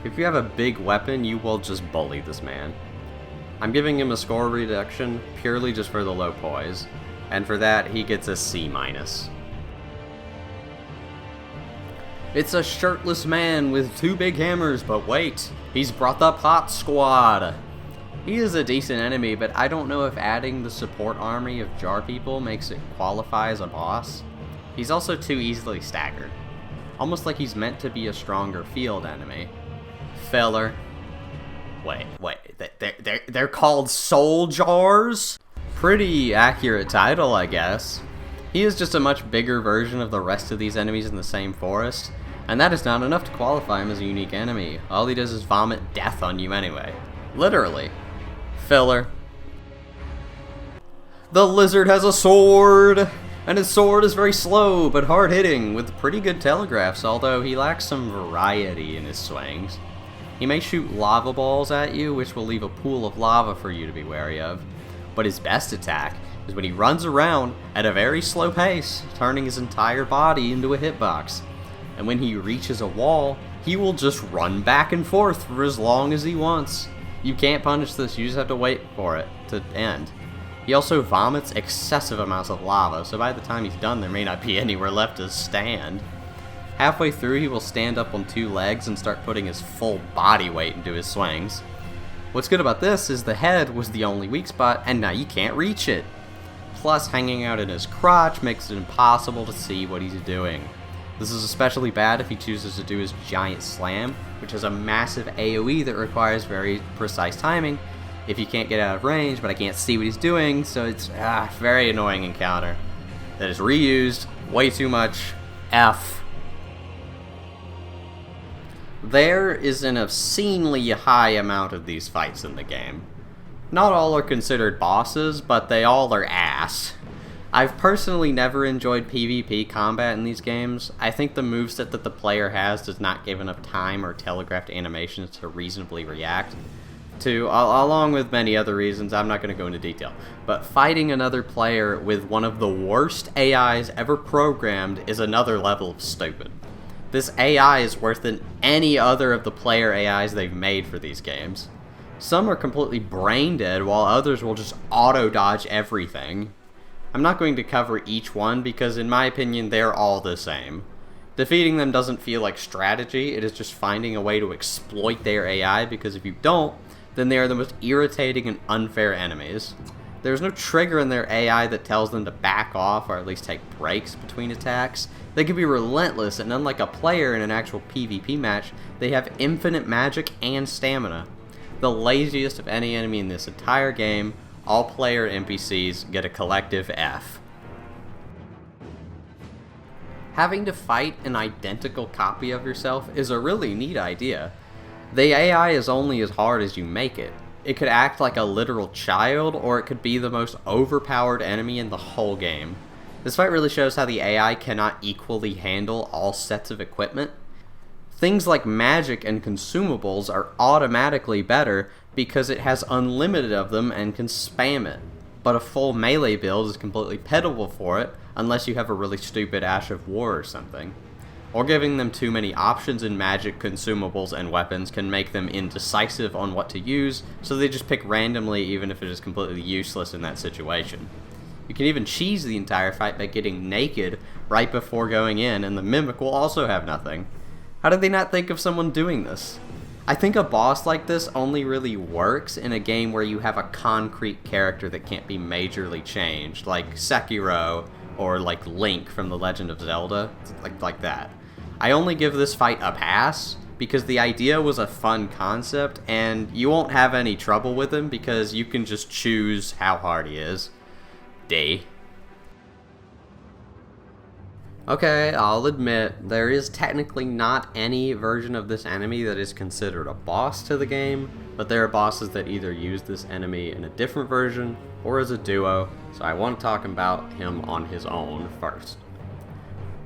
If you have a big weapon, you will just bully this man. I'm giving him a score reduction purely just for the low poise, and for that he gets a C-. It's a shirtless man with 2 big hammers, but wait, he's brought the pot squad. He is a decent enemy, but I don't know if adding the support army of jar people makes it qualify as a boss. He's also too easily staggered, almost like he's meant to be a stronger field enemy. Filler. Wait, they're called soul jars? Pretty accurate title, I guess. He is just a much bigger version of the rest of these enemies in the same forest, and that is not enough to qualify him as a unique enemy. All he does is vomit death on you anyway. Literally. Filler. The lizard has a sword, and his sword is very slow but hard-hitting, with pretty good telegraphs, although he lacks some variety in his swings. He may shoot lava balls at you, which will leave a pool of lava for you to be wary of, but his best attack is when he runs around at a very slow pace, turning his entire body into a hitbox. And when he reaches a wall, he will just run back and forth for as long as he wants. You can't punish this, you just have to wait for it to end. He also vomits excessive amounts of lava, so by the time he's done there may not be anywhere left to stand. Halfway through he will stand up on 2 legs and start putting his full body weight into his swings. What's good about this is the head was the only weak spot, and now you can't reach it. Plus, hanging out in his crotch makes it impossible to see what he's doing. This is especially bad if he chooses to do his giant slam, which is a massive AoE that requires very precise timing if you can't get out of range, but I can't see what he's doing, so it's a very annoying encounter that is reused way too much. F. There is an obscenely high amount of these fights in the game. Not all are considered bosses, but they all are ass. I've personally never enjoyed PvP combat in these games. I think the moveset that the player has does not give enough time or telegraphed animations to reasonably react to, along with many other reasons. I'm not going to go into detail. But fighting another player with one of the worst AIs ever programmed is another level of stupid. This AI is worse than any other of the player AIs they've made for these games. Some are completely brain dead, while others will just auto-dodge everything. I'm not going to cover each one because in my opinion they're all the same. Defeating them doesn't feel like strategy, it is just finding a way to exploit their AI, because if you don't, then they are the most irritating and unfair enemies. There's no trigger in their AI that tells them to back off or at least take breaks between attacks. They can be relentless, and unlike a player in an actual PvP match, they have infinite magic and stamina. The laziest of any enemy in this entire game, all player NPCs get a collective F. Having to fight an identical copy of yourself is a really neat idea. The AI is only as hard as you make it. It could act like a literal child, or it could be the most overpowered enemy in the whole game. This fight really shows how the AI cannot equally handle all sets of equipment. Things like magic and consumables are automatically better because it has unlimited of them and can spam it. But a full melee build is completely pitiful for it unless you have a really stupid Ash of War or something. Or giving them too many options in magic, consumables, and weapons can make them indecisive on what to use, so they just pick randomly even if it is completely useless in that situation. You can even cheese the entire fight by getting naked right before going in, and the Mimic will also have nothing. How did they not think of someone doing this? I think a boss like this only really works in a game where you have a concrete character that can't be majorly changed, like Sekiro or like Link from The Legend of Zelda, like that. I only give this fight a pass because the idea was a fun concept, and you won't have any trouble with him because you can just choose how hard he is. D. Okay, I'll admit, there is technically not any version of this enemy that is considered a boss to the game, but there are bosses that either use this enemy in a different version or as a duo, so I want to talk about him on his own first.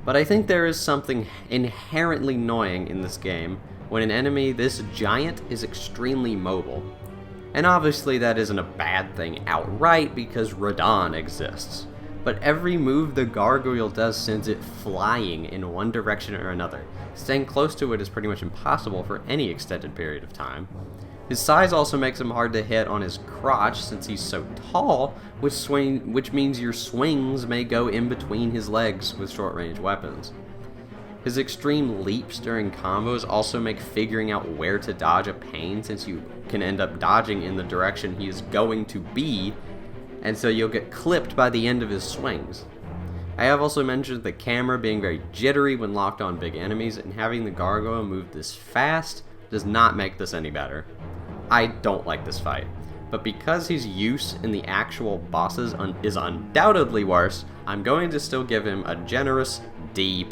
But I think there is something inherently annoying in this game when an enemy this giant is extremely mobile. And obviously that isn't a bad thing outright because Radahn exists. But every move the gargoyle does sends it flying in one direction or another. Staying close to it is pretty much impossible for any extended period of time. His size also makes him hard to hit on his crotch since he's so tall, which means your swings may go in between his legs with short-range weapons. His extreme leaps during combos also make figuring out where to dodge a pain since you can end up dodging in the direction he is going to be, and so you'll get clipped by the end of his swings. I have also mentioned the camera being very jittery when locked on big enemies, and having the gargoyle move this fast does not make this any better. I don't like this fight, but because his use in the actual bosses is undoubtedly worse, I'm going to still give him a generous D+.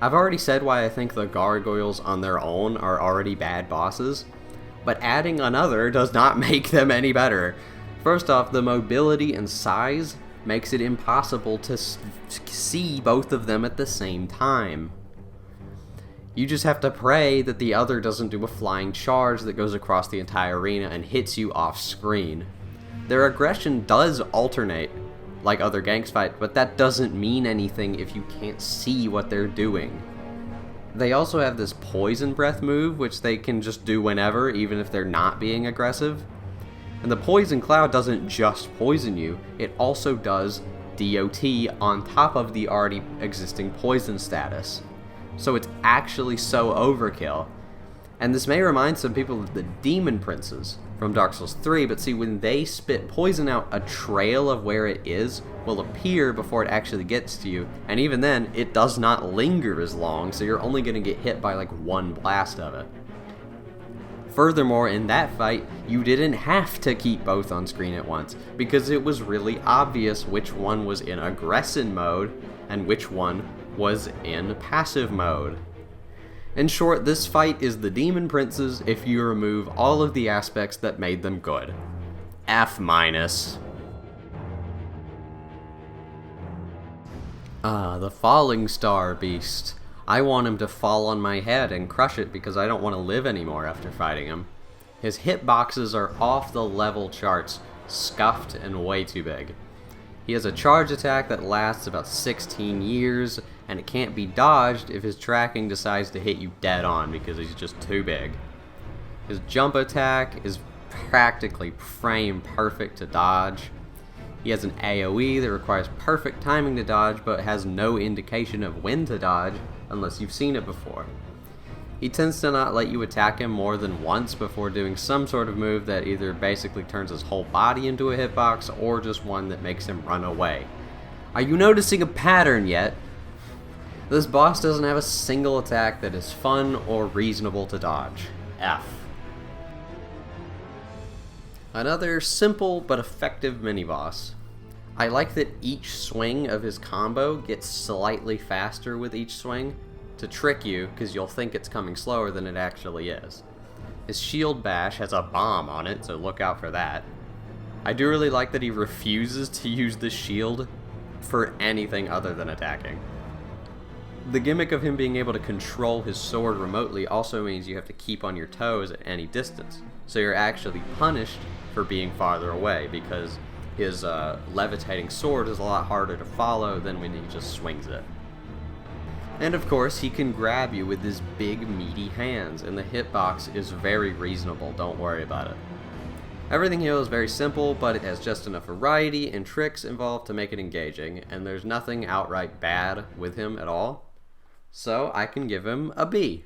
I've already said why I think the gargoyles on their own are already bad bosses, but adding another does not make them any better. First off, the mobility and size makes it impossible to see both of them at the same time. You just have to pray that the other doesn't do a flying charge that goes across the entire arena and hits you off screen. Their aggression does alternate, like other ganks fight, but that doesn't mean anything if you can't see what they're doing. They also have this poison breath move, which they can just do whenever, even if they're not being aggressive. And the poison cloud doesn't just poison you, it also does DOT on top of the already existing poison status. So it's actually so overkill. And this may remind some people of the Demon Princes from Dark Souls 3, but see, when they spit poison out, a trail of where it is will appear before it actually gets to you, and even then, it does not linger as long, so you're only going to get hit by like one blast of it. Furthermore, in that fight, you didn't have to keep both on screen at once, because it was really obvious which one was in aggressive mode, and which one was in passive mode. In short, this fight is the Demon Princes if you remove all of the aspects that made them good. F-. The Falling Star Beast. I want him to fall on my head and crush it because I don't want to live anymore after fighting him. His hitboxes are off the level charts, scuffed and way too big. He has a charge attack that lasts about 16 years, and it can't be dodged if his tracking decides to hit you dead on because he's just too big. His jump attack is practically frame perfect to dodge. He has an AoE that requires perfect timing to dodge, but has no indication of when to dodge unless you've seen it before. He tends to not let you attack him more than once before doing some sort of move that either basically turns his whole body into a hitbox or just one that makes him run away. Are you noticing a pattern yet? This boss doesn't have a single attack that is fun or reasonable to dodge. F. Another simple but effective mini-boss. I like that each swing of his combo gets slightly faster with each swing, to trick you, because you'll think it's coming slower than it actually is. His shield bash has a bomb on it, so look out for that. I do really like that he refuses to use the shield for anything other than attacking. The gimmick of him being able to control his sword remotely also means you have to keep on your toes at any distance, so you're actually punished for being farther away, because his levitating sword is a lot harder to follow than when he just swings it. And of course, he can grab you with his big meaty hands, and the hitbox is very reasonable, don't worry about it. Everything here is very simple, but it has just enough variety and tricks involved to make it engaging, and there's nothing outright bad with him at all. So I can give him a B.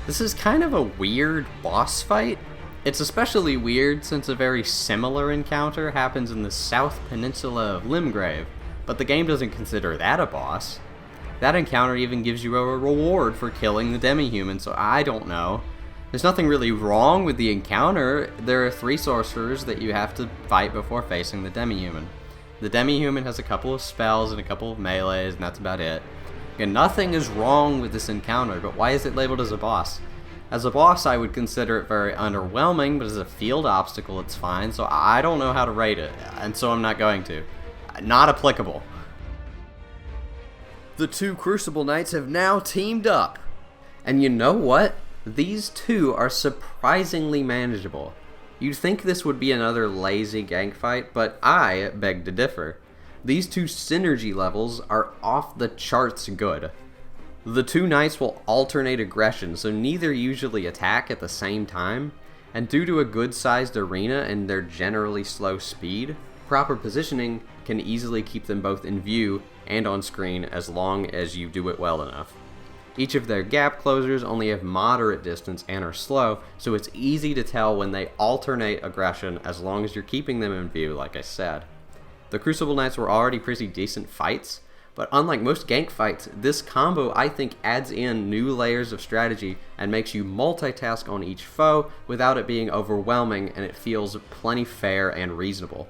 This is kind of a weird boss fight. It's especially weird since a very similar encounter happens in the South Peninsula of Limgrave, but the game doesn't consider that a boss. That encounter even gives you a reward for killing the demi-human, so I don't know. There's nothing really wrong with the encounter. There are 3 sorcerers that you have to fight before facing the demi-human. The demi-human has a couple of spells and a couple of melees, and that's about it. And nothing is wrong with this encounter, but why is it labeled as a boss? As a boss, I would consider it very underwhelming, but as a field obstacle, it's fine, so I don't know how to rate it, and so I'm not going to. Not applicable. The 2 Crucible Knights have now teamed up. And you know what? These 2 are surprisingly manageable. You'd think this would be another lazy gank fight, but I beg to differ. These 2 synergy levels are off the charts good. The 2 knights will alternate aggression, so neither usually attack at the same time, and due to a good-sized arena and their generally slow speed, proper positioning can easily keep them both in view and on screen as long as you do it well enough. Each of their gap closers only have moderate distance and are slow, so it's easy to tell when they alternate aggression as long as you're keeping them in view, like I said. The Crucible Knights were already pretty decent fights, but unlike most gank fights, this combo I think adds in new layers of strategy and makes you multitask on each foe without it being overwhelming, and it feels plenty fair and reasonable.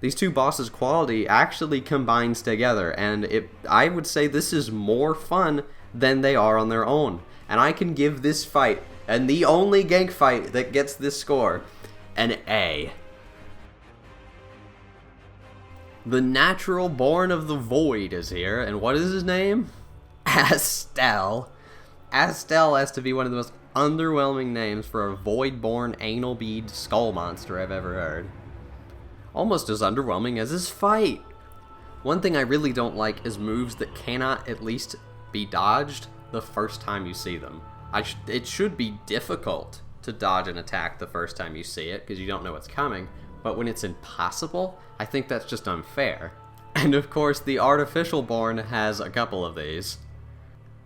These 2 bosses' quality actually combines together, and I would say this is more fun than they are on their own. And I can give this fight, and the only gank fight that gets this score, an A. The natural born of the void is here, and what is his name? Astel. Astel has to be one of the most underwhelming names for a void-born anal bead skull monster I've ever heard. Almost as underwhelming as his fight. One thing I really don't like is moves that cannot at least be dodged the first time you see them. It should be difficult to dodge an attack the first time you see it, because you don't know what's coming, but when it's impossible, I think that's just unfair. And of course, the artificial born has a couple of these.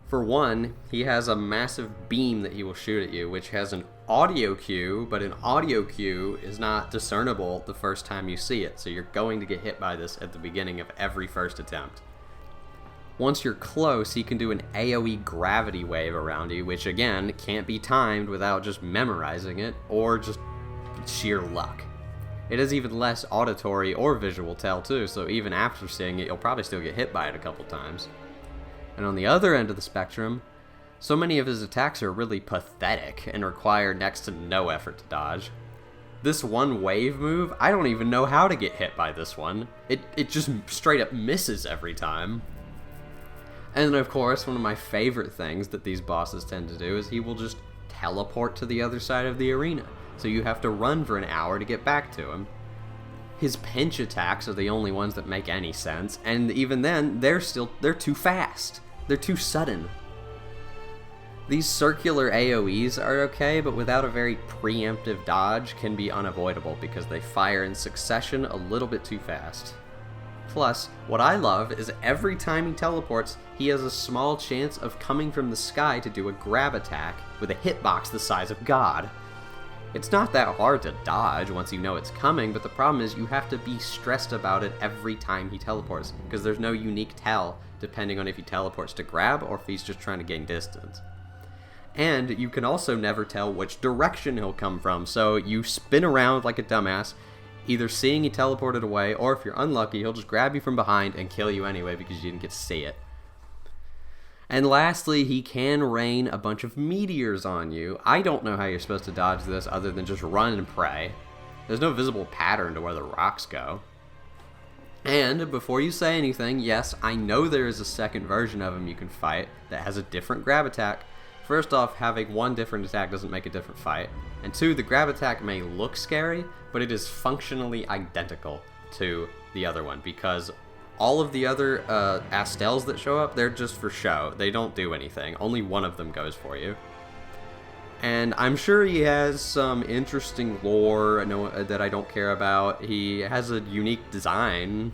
For one, he has a massive beam that he will shoot at you, which has an audio cue, but an audio cue is not discernible the first time you see it, so you're going to get hit by this at the beginning of every first attempt. Once you're close, he can do an AoE gravity wave around you, which again, can't be timed without just memorizing it, or just sheer luck. It has even less auditory or visual tell too, so even after seeing it, you'll probably still get hit by it a couple times. And on the other end of the spectrum, so many of his attacks are really pathetic and require next to no effort to dodge. This one wave move, I don't even know how to get hit by this one. It just straight up misses every time. And then of course, one of my favorite things that these bosses tend to do is he will just teleport to the other side of the arena, so you have to run for an hour to get back to him. His pinch attacks are the only ones that make any sense, and even then, they're too fast. They're too sudden. These circular AoEs are okay, but without a very preemptive dodge can be unavoidable because they fire in succession a little bit too fast. Plus, what I love is every time he teleports, he has a small chance of coming from the sky to do a grab attack with a hitbox the size of God. It's not that hard to dodge once you know it's coming, but the problem is you have to be stressed about it every time he teleports, because there's no unique tell depending on if he teleports to grab or if he's just trying to gain distance. And you can also never tell which direction he'll come from, so you spin around like a dumbass, either seeing he teleported away, or if you're unlucky, he'll just grab you from behind and kill you anyway because you didn't get to see it. And lastly, he can rain a bunch of meteors on you. I don't know how you're supposed to dodge this other than just run and pray. There's no visible pattern to where the rocks go. And before you say anything, yes, I know there is a second version of him you can fight that has a different grab attack. First off, having one different attack doesn't make a different fight. And two, the grab attack may look scary, but it is functionally identical to the other one, because all of the other Astels that show up, they're just for show. They don't do anything. Only one of them goes for you. And I'm sure he has some interesting lore that I don't care about. He has a unique design.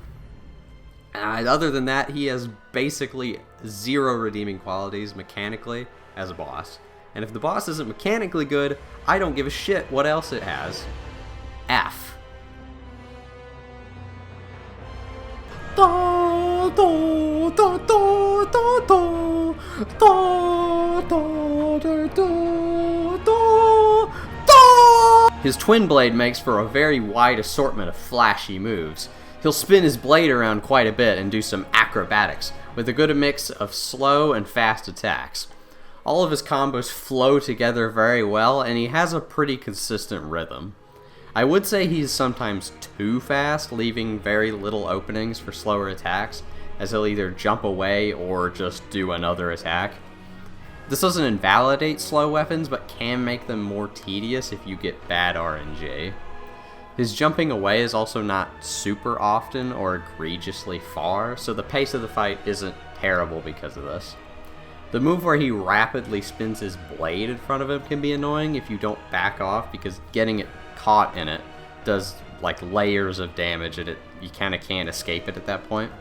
Other than that, he has basically zero redeeming qualities mechanically as a boss. And if the boss isn't mechanically good, I don't give a shit what else it has. F. Bye! His twin blade makes for a very wide assortment of flashy moves. He'll spin his blade around quite a bit and do some acrobatics, with a good mix of slow and fast attacks. All of his combos flow together very well, and he has a pretty consistent rhythm. I would say he's sometimes too fast, leaving very little openings for slower attacks, as he'll either jump away or just do another attack. This doesn't invalidate slow weapons, but can make them more tedious if you get bad RNG. His jumping away is also not super often or egregiously far, so the pace of the fight isn't terrible because of this. The move where he rapidly spins his blade in front of him can be annoying if you don't back off, because getting it caught in it does like layers of damage and you kind of can't escape it at that point.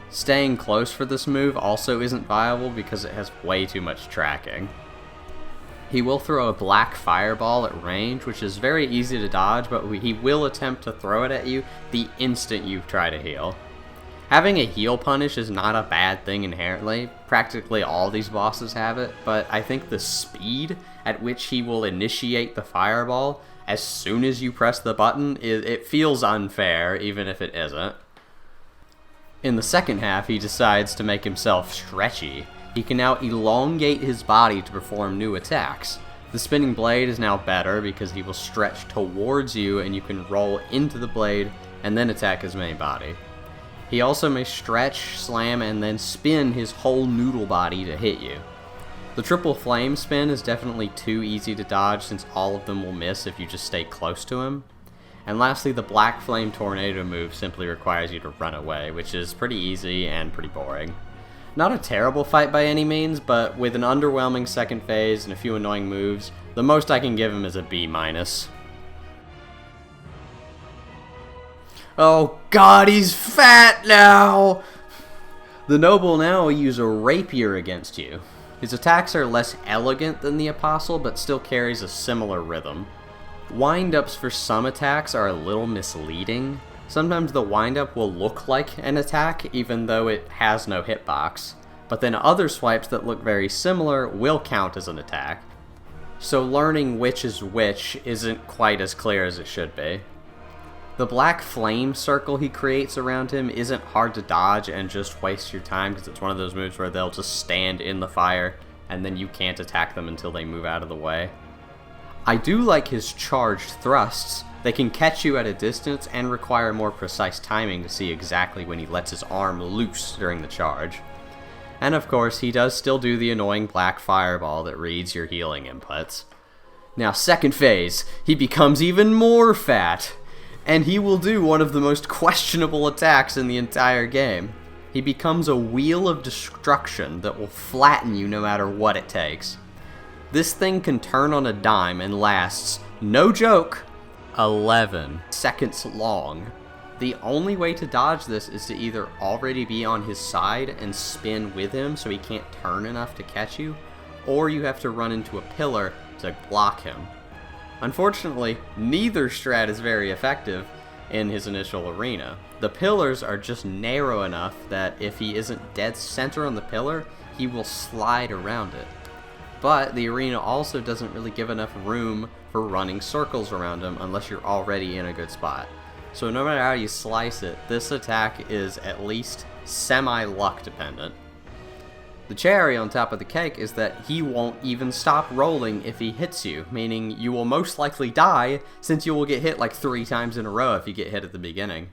Staying close for this move also isn't viable because it has way too much tracking. He will throw a black fireball at range, which is very easy to dodge, but he will attempt to throw it at you the instant you try to heal. Having a heal punish is not a bad thing inherently. Practically all these bosses have it, but I think the speed at which he will initiate the fireball as soon as you press the button, it feels unfair, even if it isn't. In the second half, he decides to make himself stretchy. He can now elongate his body to perform new attacks. The spinning blade is now better because he will stretch towards you and you can roll into the blade and then attack his main body. He also may stretch, slam, and then spin his whole noodle body to hit you. The triple flame spin is definitely too easy to dodge since all of them will miss if you just stay close to him. And lastly, the Black Flame Tornado move simply requires you to run away, which is pretty easy and pretty boring. Not a terrible fight by any means, but with an underwhelming second phase and a few annoying moves, the most I can give him is a B-. Oh god, he's fat now! The Noble now will use a Rapier against you. His attacks are less elegant than the Apostle, but still carries a similar rhythm. Wind-ups for some attacks are a little misleading. Sometimes the wind-up will look like an attack, even though it has no hitbox. But then other swipes that look very similar will count as an attack. So learning which is which isn't quite as clear as it should be. The black flame circle he creates around him isn't hard to dodge and just waste your time, because it's one of those moves where they'll just stand in the fire, and then you can't attack them until they move out of the way. I do like his charged thrusts. They can catch you at a distance and require more precise timing to see exactly when he lets his arm loose during the charge. And of course, he does still do the annoying black fireball that reads your healing inputs. Now, second phase, he becomes even more fat, and he will do one of the most questionable attacks in the entire game. He becomes a wheel of destruction that will flatten you no matter what it takes. This thing can turn on a dime and lasts, no joke, 11 seconds long. The only way to dodge this is to either already be on his side and spin with him so he can't turn enough to catch you, or you have to run into a pillar to block him. Unfortunately, neither strat is very effective in his initial arena. The pillars are just narrow enough that if he isn't dead center on the pillar, he will slide around it. But the arena also doesn't really give enough room for running circles around him unless you're already in a good spot. So no matter how you slice it, this attack is at least semi-luck dependent. The cherry on top of the cake is that he won't even stop rolling if he hits you, meaning you will most likely die since you will get hit like 3 times in a row if you get hit at the beginning.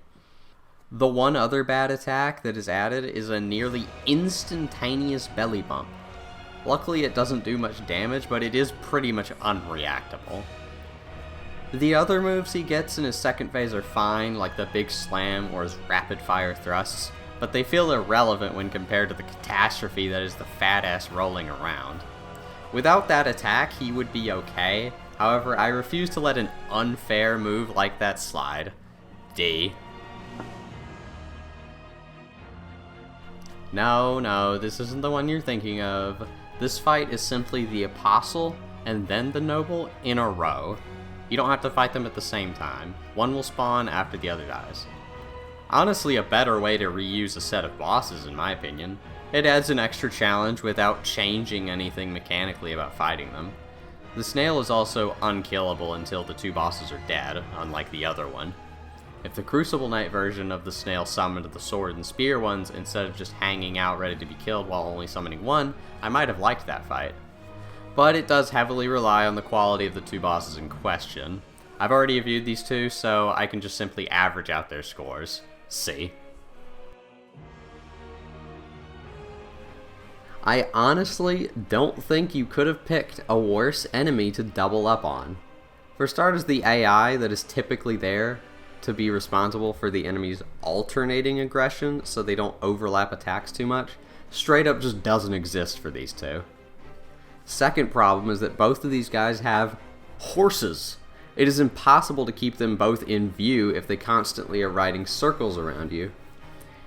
The one other bad attack that is added is a nearly instantaneous belly bump. Luckily it doesn't do much damage, but it is pretty much unreactable. The other moves he gets in his second phase are fine, like the big slam or his rapid fire thrusts, but they feel irrelevant when compared to the catastrophe that is the fat ass rolling around. Without that attack, he would be okay. However, I refuse to let an unfair move like that slide. D. No, this isn't the one you're thinking of. This fight is simply the Apostle and then the Noble in a row. You don't have to fight them at the same time. One will spawn after the other dies. Honestly, a better way to reuse a set of bosses, in my opinion. It adds an extra challenge without changing anything mechanically about fighting them. The snail is also unkillable until the 2 bosses are dead, unlike the other one. If the Crucible Knight version of the snail summoned the sword and spear ones instead of just hanging out ready to be killed while only summoning one, I might have liked that fight. But it does heavily rely on the quality of the 2 bosses in question. I've already reviewed these 2, so I can just simply average out their scores. See? I honestly don't think you could have picked a worse enemy to double up on. For starters, the AI that is typically there to be responsible for the enemy's alternating aggression so they don't overlap attacks too much, straight up just doesn't exist for these 2. Second problem is that both of these guys have horses. It is impossible to keep them both in view if they constantly are riding circles around you.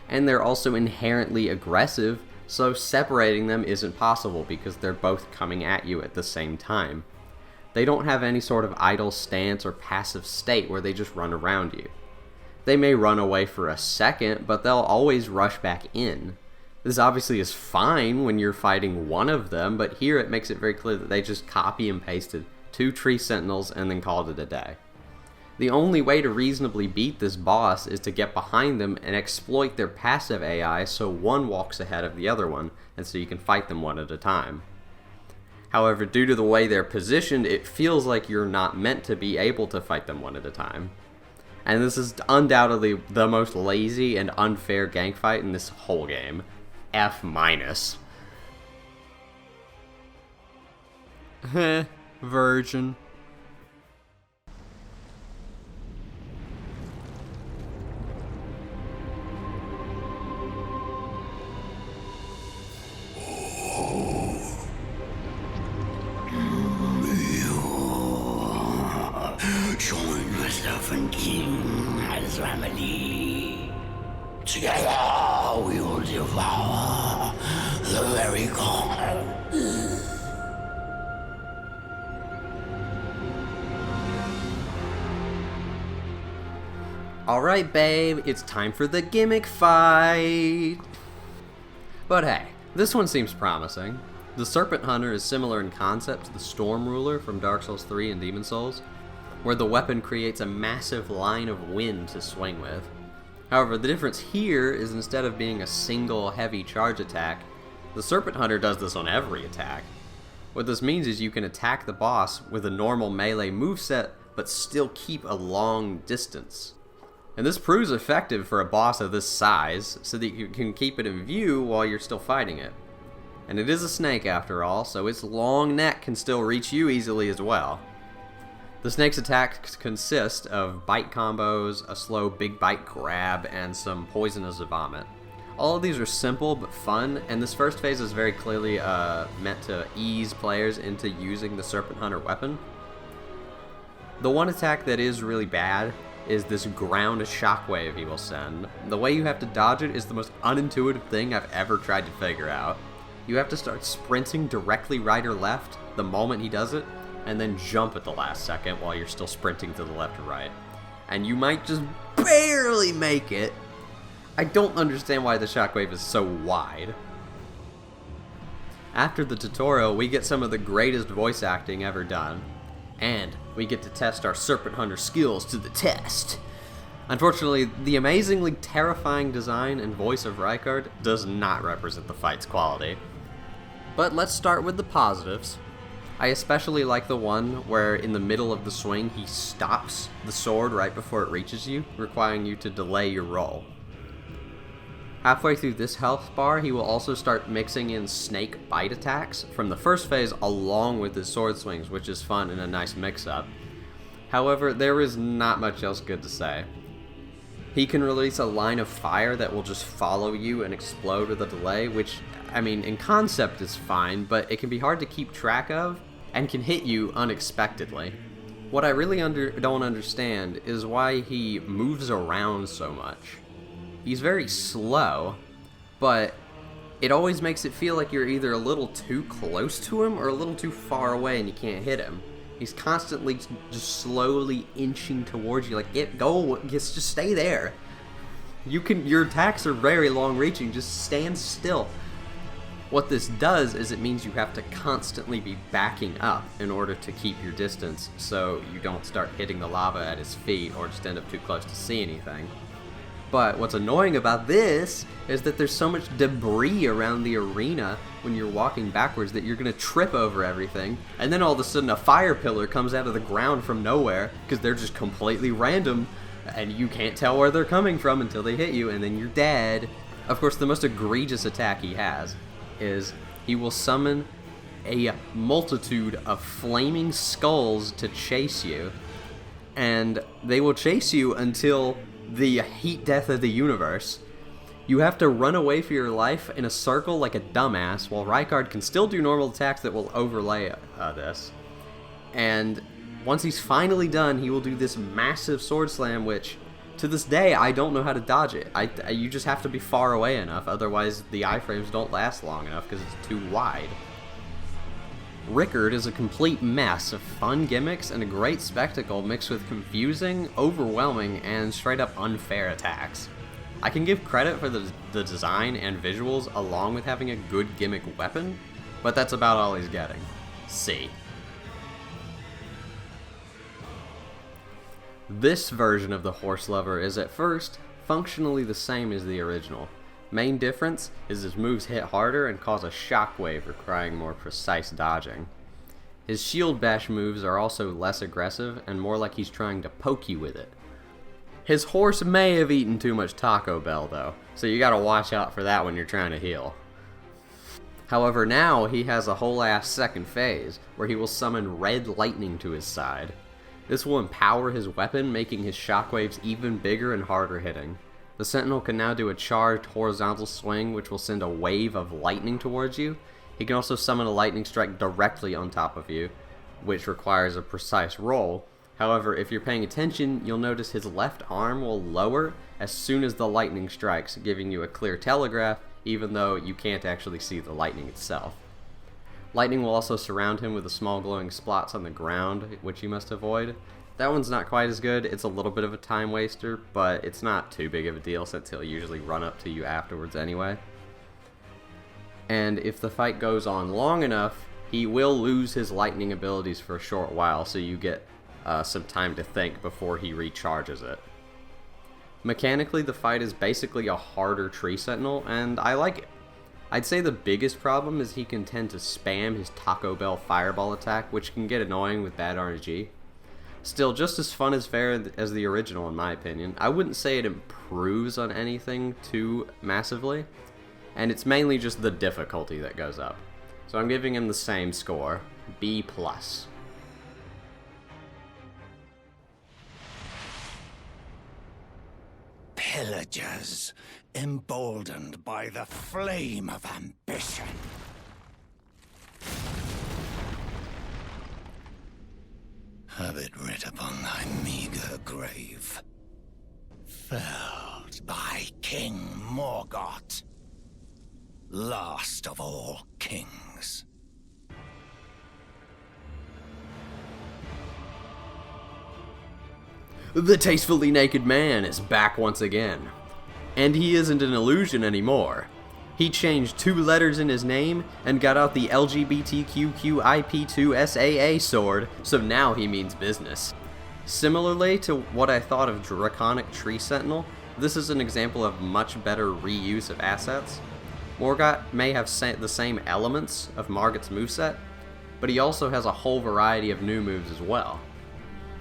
And they're also inherently aggressive, so separating them isn't possible because they're both coming at you at the same time. They don't have any sort of idle stance or passive state where they just run around you. They may run away for a second, but they'll always rush back in. This obviously is fine when you're fighting one of them, but here it makes it very clear that they just copy and pasted 2 tree sentinels and then called it a day. The only way to reasonably beat this boss is to get behind them and exploit their passive AI so one walks ahead of the other one, and so you can fight them one at a time. However, due to the way they're positioned, it feels like you're not meant to be able to fight them one at a time. And this is undoubtedly the most lazy and unfair gank fight in this whole game. F-. Heh, virgin. Join myself and King as family. Together we will devour the very god. Alright, babe, it's time for the gimmick fight! But hey, this one seems promising. The Serpent Hunter is similar in concept to the Storm Ruler from Dark Souls 3 and Demon Souls, where the weapon creates a massive line of wind to swing with. However, the difference here is instead of being a single heavy charge attack, the Serpent Hunter does this on every attack. What this means is you can attack the boss with a normal melee moveset, but still keep a long distance. And this proves effective for a boss of this size, so that you can keep it in view while you're still fighting it. And it is a snake after all, so its long neck can still reach you easily as well. The snake's attacks consist of bite combos, a slow big bite grab, and some poisonous vomit. All of these are simple but fun, and this first phase is very clearly meant to ease players into using the Serpent Hunter weapon. The one attack that is really bad is this ground shockwave he will send. The way you have to dodge it is the most unintuitive thing I've ever tried to figure out. You have to start sprinting directly right or left the moment he does it, and then jump at the last second while you're still sprinting to the left or right. And you might just barely make it. I don't understand why the shockwave is so wide. After the tutorial, we get some of the greatest voice acting ever done. And we get to test our Serpent Hunter skills to the test. Unfortunately, the amazingly terrifying design and voice of Rykard does not represent the fight's quality. But let's start with the positives. I especially like the one where in the middle of the swing he stops the sword right before it reaches you, requiring you to delay your roll. Halfway through this health bar, he will also start mixing in snake bite attacks from the first phase along with his sword swings, which is fun and a nice mix-up. However, there is not much else good to say. He can release a line of fire that will just follow you and explode with a delay, which, I mean, in concept is fine, but it can be hard to keep track of and can hit you unexpectedly. What I really don't understand is why he moves around so much. He's very slow, but it always makes it feel like you're either a little too close to him or a little too far away and you can't hit him. He's constantly just slowly inching towards you, like, go, just stay there. Your attacks are very long-reaching. Just stand still. What this does is it means you have to constantly be backing up in order to keep your distance, so you don't start hitting the lava at his feet or just end up too close to see anything. But what's annoying about this is that there's so much debris around the arena when you're walking backwards that you're going to trip over everything, and then all of a sudden a fire pillar comes out of the ground from nowhere because they're just completely random, and you can't tell where they're coming from until they hit you, and then you're dead. Of course, the most egregious attack he has is he will summon a multitude of flaming skulls to chase you, and they will chase you until the heat death of the universe. You have to run away for your life in a circle like a dumbass, while Rykard can still do normal attacks that will overlay this. And once he's finally done, he will do this massive sword slam, which to this day I don't know how to dodge it. You just have to be far away enough, otherwise the iframes don't last long enough because it's too wide. Rykard is a complete mess of fun gimmicks and a great spectacle mixed with confusing, overwhelming, and straight up unfair attacks. I can give credit for the design and visuals along with having a good gimmick weapon, but that's about all he's getting. C. This version of the Horse Lover is at first functionally the same as the original. Main difference is his moves hit harder and cause a shockwave requiring more precise dodging. His shield bash moves are also less aggressive and more like he's trying to poke you with it. His horse may have eaten too much Taco Bell though, so you gotta watch out for that when you're trying to heal. However, now he has a whole ass second phase where he will summon red lightning to his side. This will empower his weapon, making his shockwaves even bigger and harder hitting. The Sentinel can now do a charged horizontal swing, which will send a wave of lightning towards you. He can also summon a lightning strike directly on top of you, which requires a precise roll. However, if you're paying attention, you'll notice his left arm will lower as soon as the lightning strikes, giving you a clear telegraph, even though you can't actually see the lightning itself. Lightning will also surround him with the small glowing spots on the ground, which you must avoid. That one's not quite as good. It's a little bit of a time waster, but it's not too big of a deal since he'll usually run up to you afterwards anyway. And if the fight goes on long enough, he will lose his lightning abilities for a short while, so you get some time to think before he recharges it. Mechanically, the fight is basically a harder Tree Sentinel, and I like it. I'd say the biggest problem is he can tend to spam his Taco Bell Fireball attack, which can get annoying with bad RNG. Still, just as fun as fair as the original in my opinion. I wouldn't say it improves on anything too massively, and it's mainly just the difficulty that goes up. So I'm giving him the same score, B+. Pillagers, emboldened by the flame of ambition. Have it writ upon thy meager grave. Felled by King Morgott, last of all kings. The tastefully naked man is back once again. And he isn't an illusion anymore. He changed 2 letters in his name and got out the LGBTQQIP2SAA sword, so now he means business. Similarly to what I thought of Draconic Tree Sentinel, this is an example of much better reuse of assets. Morgott may have the same elements of Margit's moveset, but he also has a whole variety of new moves as well.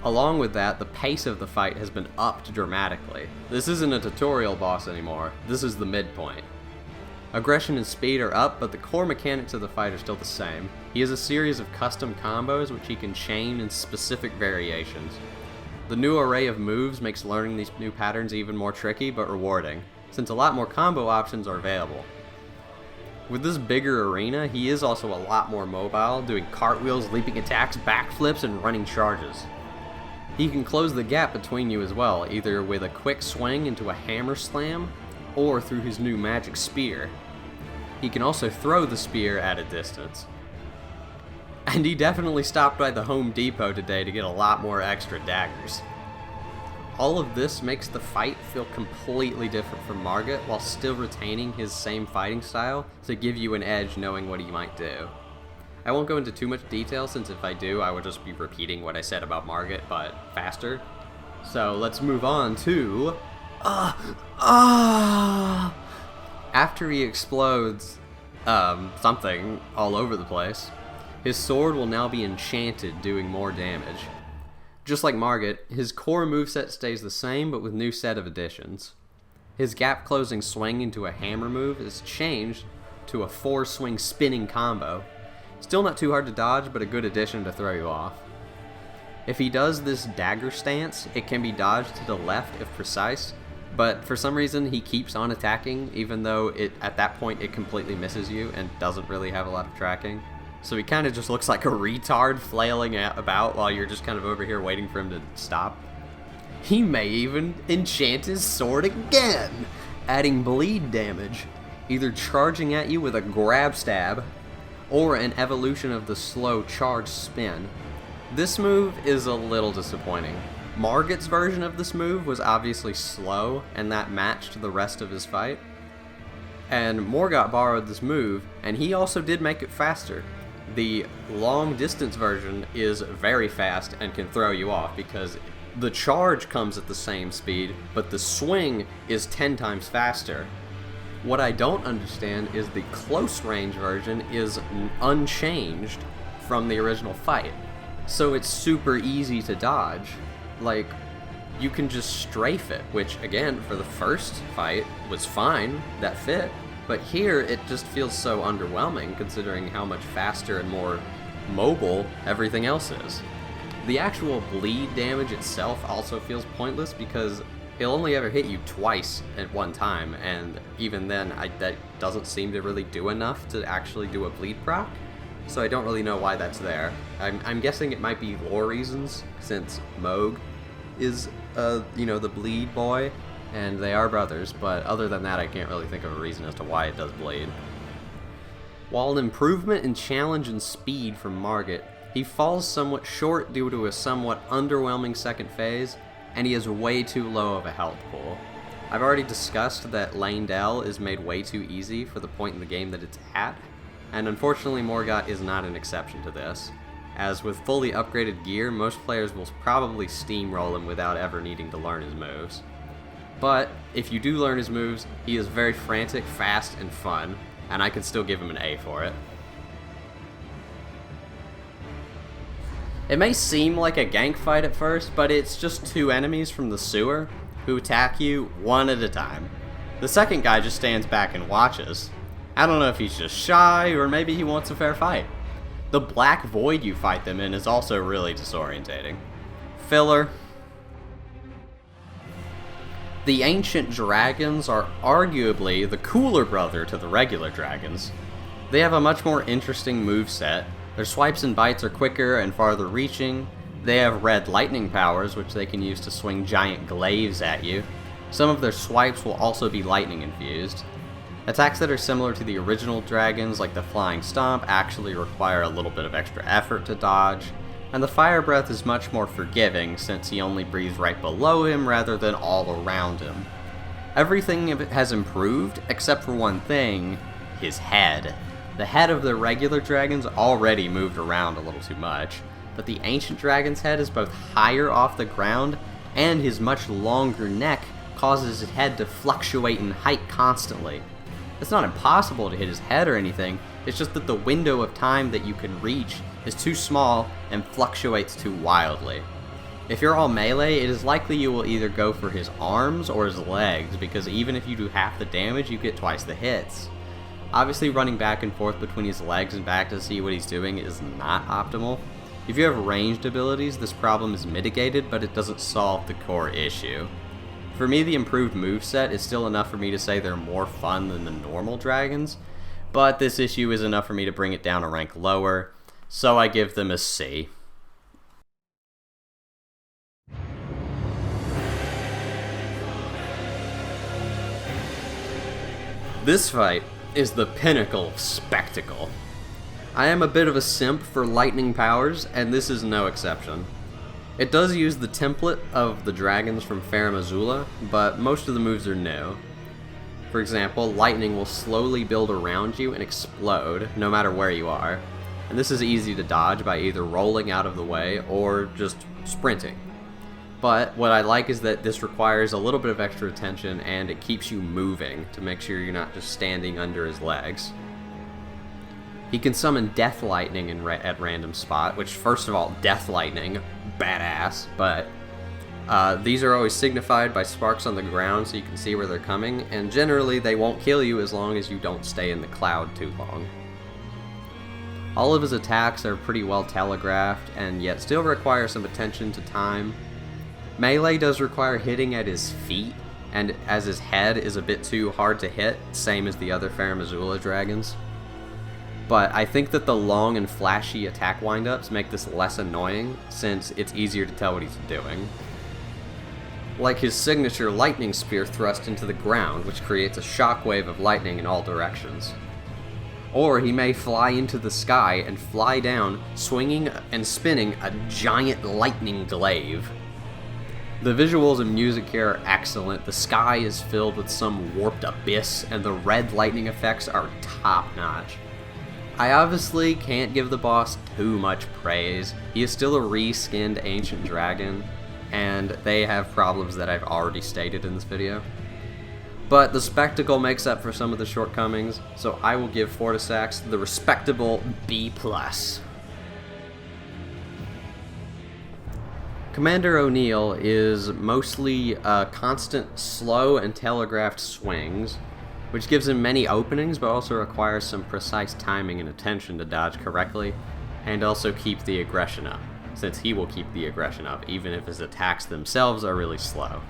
Along with that, the pace of the fight has been upped dramatically. This isn't a tutorial boss anymore, this is the midpoint. Aggression and speed are up, but the core mechanics of the fight are still the same. He has a series of custom combos which he can chain in specific variations. The new array of moves makes learning these new patterns even more tricky but rewarding, since a lot more combo options are available. With this bigger arena, he is also a lot more mobile, doing cartwheels, leaping attacks, backflips, and running charges. He can close the gap between you as well, either with a quick swing into a hammer slam, or through his new magic spear. He can also throw the spear at a distance. And he definitely stopped by the Home Depot today to get a lot more extra daggers. All of this makes the fight feel completely different from Margit while still retaining his same fighting style to give you an edge knowing what he might do. I won't go into too much detail since if I do I would just be repeating what I said about Margit but faster. So let's move on to... After he explodes something all over the place, his sword will now be enchanted, doing more damage. Just like Margit, his core moveset stays the same but with new set of additions. His gap closing swing into a hammer move is changed to a 4-swing spinning combo. Still not too hard to dodge, but a good addition to throw you off. If he does this dagger stance, it can be dodged to the left if precise, but for some reason he keeps on attacking even though at that point it completely misses you and doesn't really have a lot of tracking. So he kind of just looks like a retard flailing about while you're just kind of over here waiting for him to stop. He may even enchant his sword again, adding bleed damage, either charging at you with a grab stab or an evolution of the slow charge spin. This move is a little disappointing. Margit's version of this move was obviously slow, and that matched the rest of his fight. And Morgott borrowed this move, and he also did make it faster. The long distance version is very fast and can throw you off because the charge comes at the same speed, but the swing is 10 times faster. What I don't understand is the close range version is unchanged from the original fight. So it's super easy to dodge. Like, you can just strafe it, which again, for the first fight was fine, that fit. But here, it just feels so underwhelming considering how much faster and more mobile everything else is. The actual bleed damage itself also feels pointless because it'll only ever hit you twice at one time, and even then, that doesn't seem to really do enough to actually do a bleed proc. So I don't really know why that's there. I'm guessing it might be lore reasons, since Mohg is, the bleed boy, and they are brothers, but other than that I can't really think of a reason as to why it does bleed. While an improvement in challenge and speed from Margit, he falls somewhat short due to a somewhat underwhelming second phase, and he has way too low of a health pool. I've already discussed that Leyndell is made way too easy for the point in the game that it's at, and unfortunately Morgott is not an exception to this, as with fully upgraded gear, most players will probably steamroll him without ever needing to learn his moves. But if you do learn his moves, he is very frantic, fast, and fun, and I can still give him an A for it. It may seem like a gank fight at first, but it's just two enemies from the sewer who attack you one at a time. The second guy just stands back and watches. I don't know if he's just shy, or maybe he wants a fair fight. The black void you fight them in is also really disorientating. Filler. The ancient dragons are arguably the cooler brother to the regular dragons. They have a much more interesting moveset. Their swipes and bites are quicker and farther reaching. They have red lightning powers, which they can use to swing giant glaives at you. Some of their swipes will also be lightning infused. Attacks that are similar to the original dragons, like the Flying Stomp, actually require a little bit of extra effort to dodge, and the Fire Breath is much more forgiving since he only breathes right below him rather than all around him. Everything has improved except for one thing, his head. The head of the regular dragons already moved around a little too much, but the ancient dragon's head is both higher off the ground, and his much longer neck causes his head to fluctuate in height constantly. It's not impossible to hit his head or anything, it's just that the window of time that you can reach is too small and fluctuates too wildly. If you're all melee, it is likely you will either go for his arms or his legs, because even if you do half the damage, you get twice the hits. Obviously, running back and forth between his legs and back to see what he's doing is not optimal. If you have ranged abilities, this problem is mitigated, but it doesn't solve the core issue. For me, the improved moveset is still enough for me to say they're more fun than the normal dragons, but this issue is enough for me to bring it down a rank lower, so I give them a C. This fight is the pinnacle of spectacle. I am a bit of a simp for lightning powers, and this is no exception. It does use the template of the dragons from Farum Azula, but most of the moves are new. For example, lightning will slowly build around you and explode, no matter where you are. And this is easy to dodge by either rolling out of the way or just sprinting. But what I like is that this requires a little bit of extra attention and it keeps you moving to make sure you're not just standing under his legs. He can summon Death Lightning at random spot, which first of all, Death Lightning, badass, but these are always signified by sparks on the ground so you can see where they're coming, and generally they won't kill you as long as you don't stay in the cloud too long. All of his attacks are pretty well telegraphed and yet still require some attention to time. Melee does require hitting at his feet, and as his head is a bit too hard to hit, same as the other Farum Azula dragons. But I think that the long and flashy attack windups make this less annoying, since it's easier to tell what he's doing. Like his signature lightning spear thrust into the ground, which creates a shockwave of lightning in all directions. Or he may fly into the sky and fly down, swinging and spinning a giant lightning glaive. The visuals and music here are excellent. The sky is filled with some warped abyss, and the red lightning effects are top-notch. I obviously can't give the boss too much praise. He is still a reskinned ancient dragon, and they have problems that I've already stated in this video. But the spectacle makes up for some of the shortcomings, so I will give Fortissax the respectable B+. Commander O'Neill is mostly constant slow and telegraphed swings, which gives him many openings but also requires some precise timing and attention to dodge correctly, and also keep the aggression up, since he will keep the aggression up even if his attacks themselves are really slow.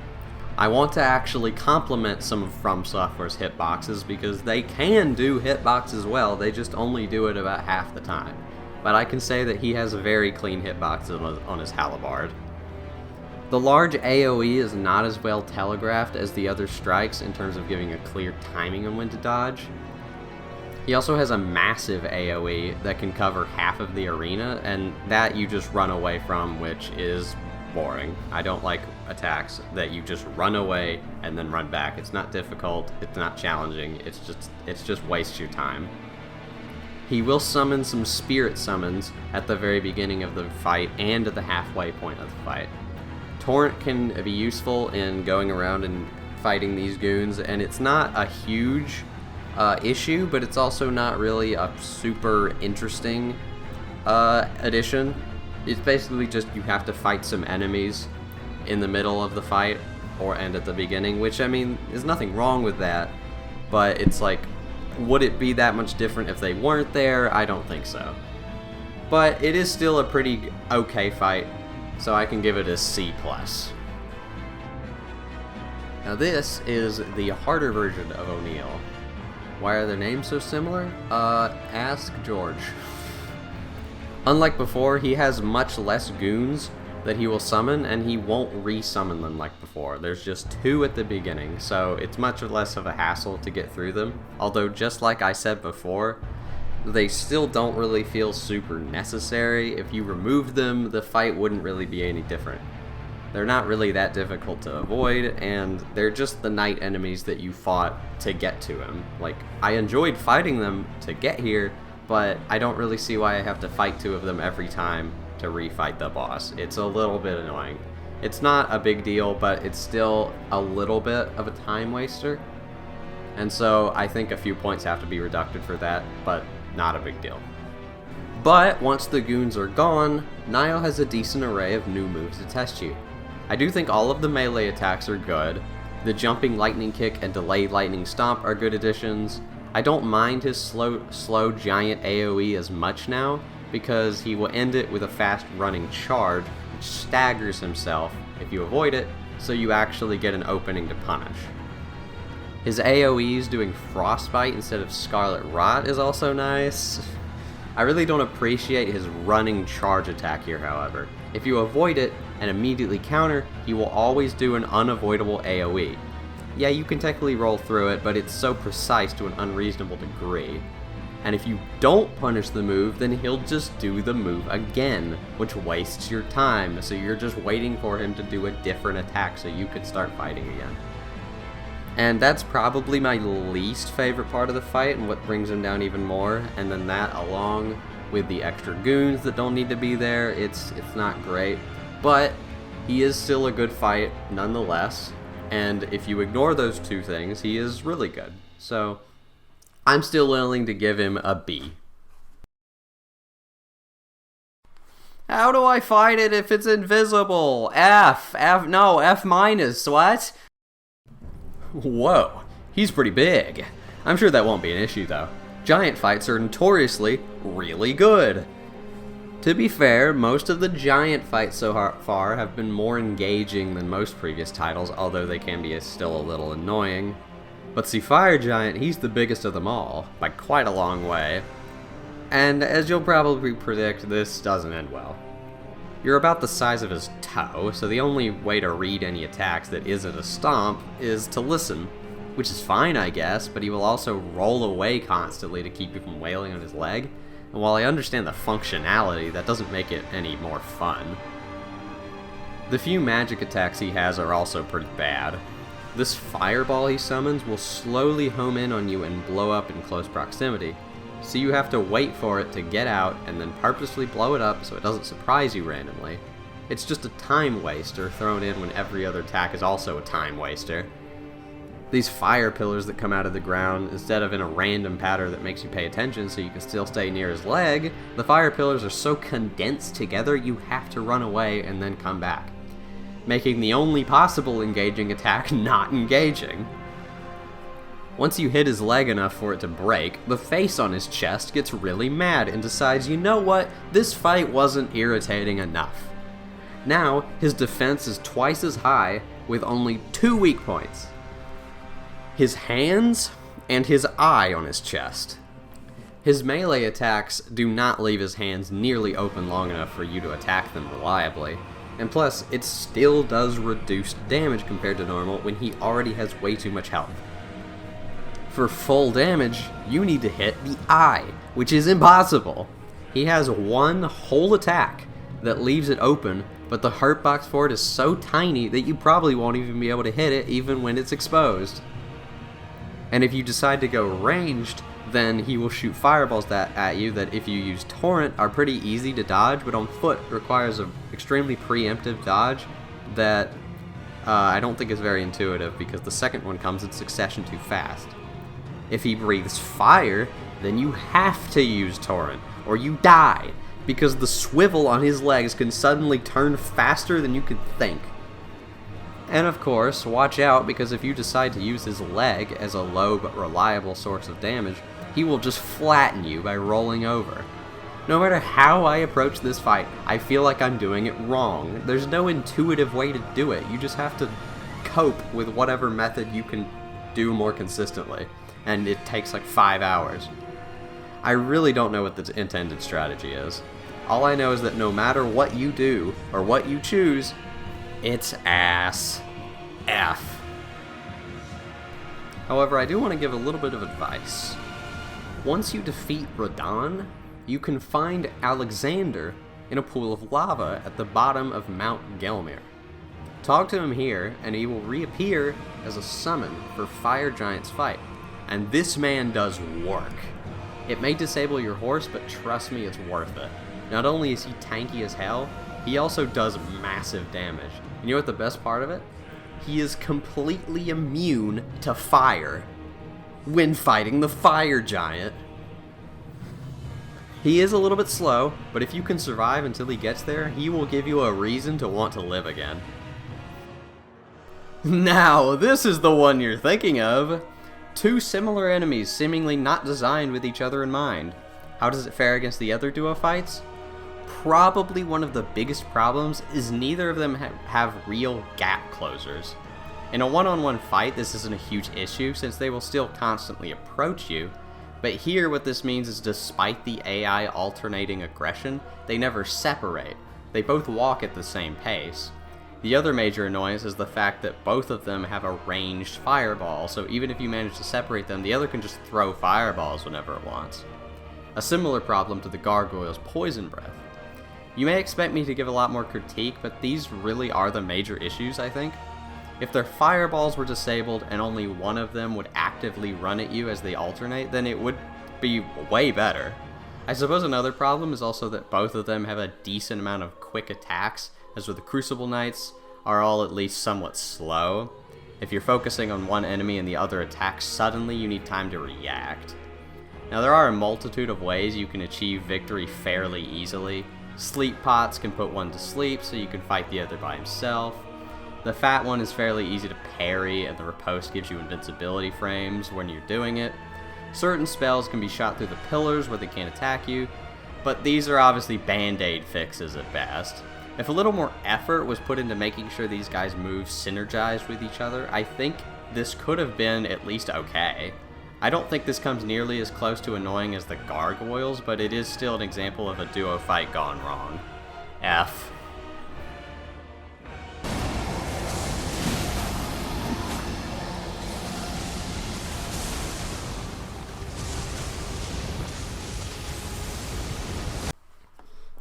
I want to actually compliment some of From Software's hitboxes because they can do hitboxes well, they just only do it about half the time. But I can say that he has a very clean hitbox on his halberd. The large AoE is not as well telegraphed as the other strikes in terms of giving a clear timing on when to dodge. He also has a massive AoE that can cover half of the arena, and that you just run away from, which is boring. I don't like attacks that you just run away and then run back. It's not difficult, it's not challenging, it's just wastes your time. He will summon some spirit summons at the very beginning of the fight and at the halfway point of the fight. Torrent can be useful in going around and fighting these goons, and it's not a huge issue, but it's also not really a super interesting addition. It's basically just you have to fight some enemies in the middle of the fight and at the beginning, which, I mean, there's nothing wrong with that, but it's like, would it be that much different if they weren't there? I don't think so. But it is still a pretty okay fight, so I can give it a C+. Now this is the harder version of O'Neill. Why are their names so similar? Ask George. Unlike before, he has much less goons that he will summon, and he won't re-summon them like before. There's just 2 at the beginning, so it's much less of a hassle to get through them. Although, just like I said before, they still don't really feel super necessary. If you remove them, the fight wouldn't really be any different. They're not really that difficult to avoid, and they're just the knight enemies that you fought to get to him. Like, I enjoyed fighting them to get here, but I don't really see why I have to fight 2 of them every time to refight the boss. It's a little bit annoying. It's not a big deal, but it's still a little bit of a time waster. And so I think a few points have to be reducted for that, but not a big deal. But once the goons are gone, Niall has a decent array of new moves to test you. I do think all of the melee attacks are good. The jumping lightning kick and delayed lightning stomp are good additions. I don't mind his slow giant AoE as much now, because he will end it with a fast running charge, which staggers himself if you avoid it, so you actually get an opening to punish. His AoEs doing Frostbite instead of Scarlet Rot is also nice. I really don't appreciate his running charge attack here, however. If you avoid it and immediately counter, he will always do an unavoidable AoE. Yeah, you can technically roll through it, but it's so precise to an unreasonable degree. And if you don't punish the move, then he'll just do the move again, which wastes your time. So you're just waiting for him to do a different attack so you could start fighting again. And that's probably my least favorite part of the fight and what brings him down even more. And then that, along with the extra goons that don't need to be there, it's not great. But he is still a good fight nonetheless. And if you ignore those two things, he is really good. So I'm still willing to give him a B. How do I fight it if it's invisible? F minus, what? Whoa, he's pretty big. I'm sure that won't be an issue though. Giant fights are notoriously really good. To be fair, most of the giant fights so far have been more engaging than most previous titles, although they can be still a little annoying. But see, Fire Giant, he's the biggest of them all, by quite a long way. And as you'll probably predict, this doesn't end well. You're about the size of his toe, so the only way to read any attacks that isn't a stomp is to listen. Which is fine, I guess, but he will also roll away constantly to keep you from wailing on his leg. And while I understand the functionality, that doesn't make it any more fun. The few magic attacks he has are also pretty bad. This fireball he summons will slowly home in on you and blow up in close proximity, so you have to wait for it to get out and then purposely blow it up so it doesn't surprise you randomly. It's just a time waster thrown in when every other attack is also a time waster. These fire pillars that come out of the ground, instead of in a random pattern that makes you pay attention so you can still stay near his leg, the fire pillars are so condensed together you have to run away and then come back, making the only possible engaging attack not engaging. Once you hit his leg enough for it to break, the face on his chest gets really mad and decides, you know what, this fight wasn't irritating enough. Now, his defense is twice as high with only 2 weak points. His hands and his eye on his chest. His melee attacks do not leave his hands nearly open long enough for you to attack them reliably. And plus, it still does reduced damage compared to normal when he already has way too much health. For full damage, you need to hit the eye, which is impossible. He has one whole attack that leaves it open, but the hurt box for it is so tiny that you probably won't even be able to hit it even when it's exposed. And if you decide to go ranged, then he will shoot fireballs at you that, if you use Torrent, are pretty easy to dodge, but on foot requires an extremely preemptive dodge that I don't think is very intuitive because the second one comes in succession too fast. If he breathes fire, then you have to use Torrent, or you die, because the swivel on his legs can suddenly turn faster than you could think. And of course, watch out, because if you decide to use his leg as a low but reliable source of damage, he will just flatten you by rolling over. No matter how I approach this fight, I feel like I'm doing it wrong. There's no intuitive way to do it. You just have to cope with whatever method you can do more consistently. And it takes like 5 hours. I really don't know what the intended strategy is. All I know is that no matter what you do, or what you choose, it's ass F. However, I do want to give a little bit of advice. Once you defeat Radahn, you can find Alexander in a pool of lava at the bottom of Mount Gelmir. Talk to him here, and he will reappear as a summon for Fire Giant's fight. And this man does work. It may disable your horse, but trust me, it's worth it. Not only is he tanky as hell, he also does massive damage. And you know what the best part of it? He is completely immune to fire when fighting the Fire Giant. He is a little bit slow, but if you can survive until he gets there, he will give you a reason to want to live again. Now, this is the one you're thinking of. Two similar enemies seemingly not designed with each other in mind. How does it fare against the other duo fights? Probably one of the biggest problems is neither of them have real gap closers. In a one-on-one fight, this isn't a huge issue since they will still constantly approach you, but here what this means is despite the AI alternating aggression, they never separate. They both walk at the same pace. The other major annoyance is the fact that both of them have a ranged fireball, so even if you manage to separate them, the other can just throw fireballs whenever it wants. a similar problem to the gargoyle's poison breath. You may expect me to give a lot more critique, but these really are the major issues, I think. If their fireballs were disabled and only one of them would actively run at you as they alternate, then it would be way better. I suppose another problem is also that both of them have a decent amount of quick attacks, as with the Crucible Knights are all at least somewhat slow. If you're focusing on one enemy and the other attacks suddenly, you need time to react. Now there are a multitude of ways you can achieve victory fairly easily. Sleep pots can put one to sleep so you can fight the other by himself. The fat one is fairly easy to parry, and the riposte gives you invincibility frames when you're doing it. Certain spells can be shot through the pillars where they can't attack you, but these are obviously band-aid fixes at best. If a little more effort was put into making sure these guys' moves synergized with each other, I think this could have been at least okay. I don't think this comes nearly as close to annoying as the gargoyles, but it is still an example of a duo fight gone wrong. F.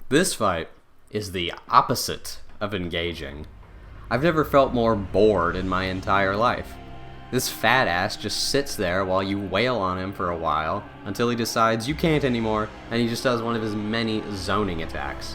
This fight is the opposite of engaging. I've never felt more bored in my entire life. This fat ass just sits there while you wail on him for a while until he decides you can't anymore, and he just does one of his many zoning attacks.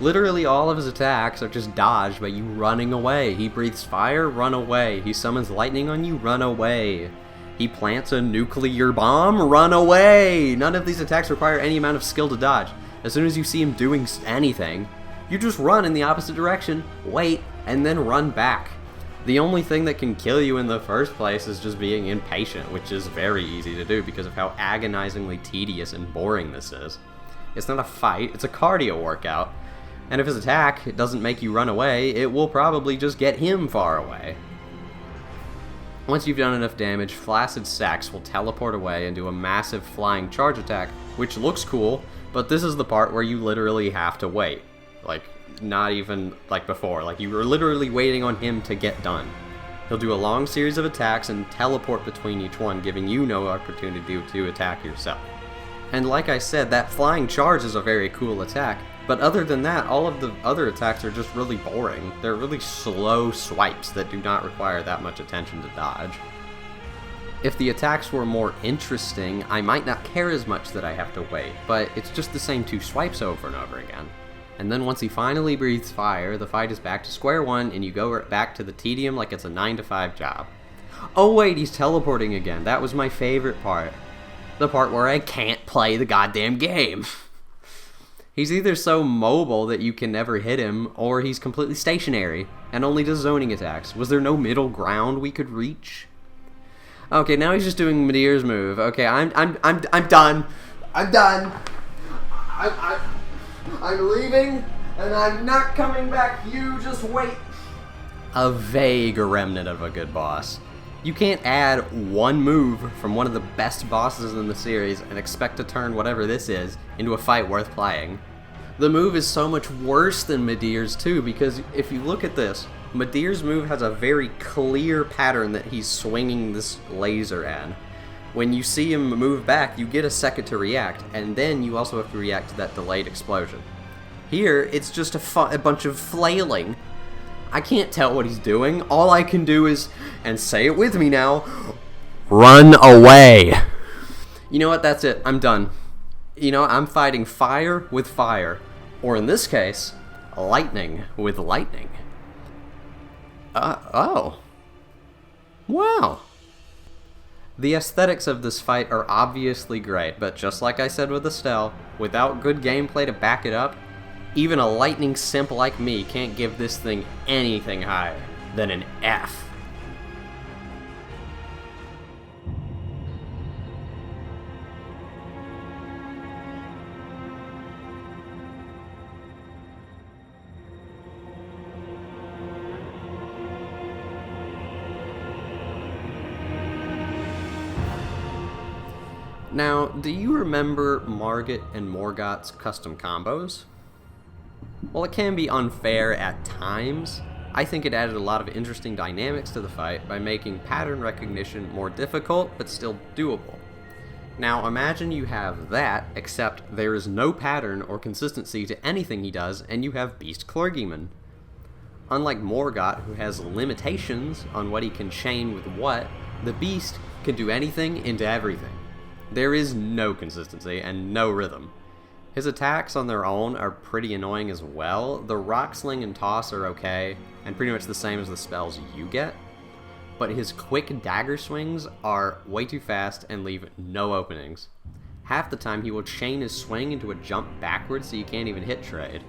Literally all of his attacks are just dodged by you running away. He breathes fire, run away. He summons lightning on you, run away. He plants a nuclear bomb, run away. None of these attacks require any amount of skill to dodge. As soon as you see him doing anything, you just run in the opposite direction, wait, and then run back. The only thing that can kill you in the first place is just being impatient, which is very easy to do because of how agonizingly tedious and boring this is. It's not a fight, it's a cardio workout, and if his attack doesn't make you run away, it will probably just get him far away. Once you've done enough damage, Placidusax will teleport away and do a massive flying charge attack, which looks cool, but this is the part where you literally have to wait. Like, not even like before. Like, you were literally waiting on him to get done. He'll do a long series of attacks and teleport between each one, giving you no opportunity to attack yourself. And like I said, that flying charge is a very cool attack, but other than that, all of the other attacks are just really boring. They're really slow swipes that do not require that much attention to dodge. If the attacks were more interesting, I might not care as much that I have to wait, but it's just the same two swipes over and over again. And then once he finally breathes fire, the fight is back to square one, and you go back to the tedium like it's a 9-to-5 job. Oh wait, he's teleporting again. That was my favorite part. The part where I can't play the goddamn game. He's either so mobile that you can never hit him, or he's completely stationary and only does zoning attacks. Was there no middle ground we could reach? Okay, now he's just doing Medivh's move. Okay, I'm done. I'm done. I'm leaving, and I'm not coming back. You just wait. A vague remnant of a good boss. You can't add one move from one of the best bosses in the series and expect to turn whatever this is into a fight worth playing. The move is so much worse than Medivh's too, because if you look at this, Medivh's move has a very clear pattern that he's swinging this laser at. When you see him move back, you get a second to react, and then you also have to react to that delayed explosion. Here, it's just a bunch of flailing. I can't tell what he's doing. All I can do is, and say it with me now, run away. You know what? That's it. I'm done. You know, I'm fighting fire with fire. Or in this case, lightning with lightning. Oh. Wow. The aesthetics of this fight are obviously great, but just like I said with Astel, without good gameplay to back it up, even a lightning simp like me can't give this thing anything higher than an F. Now, do you remember Margit and Morgott's custom combos? While it can be unfair at times, I think it added a lot of interesting dynamics to the fight by making pattern recognition more difficult but still doable. Now imagine you have that, except there is no pattern or consistency to anything he does, and you have Beast Clergyman. Unlike Morgott, who has limitations on what he can chain with what, the Beast can do anything into everything. There is no consistency and no rhythm. His attacks on their own are pretty annoying as well. The Rock Sling and Toss are okay, and pretty much the same as the spells you get. But his quick dagger swings are way too fast and leave no openings. Half the time he will chain his swing into a jump backwards so you can't even hit trade.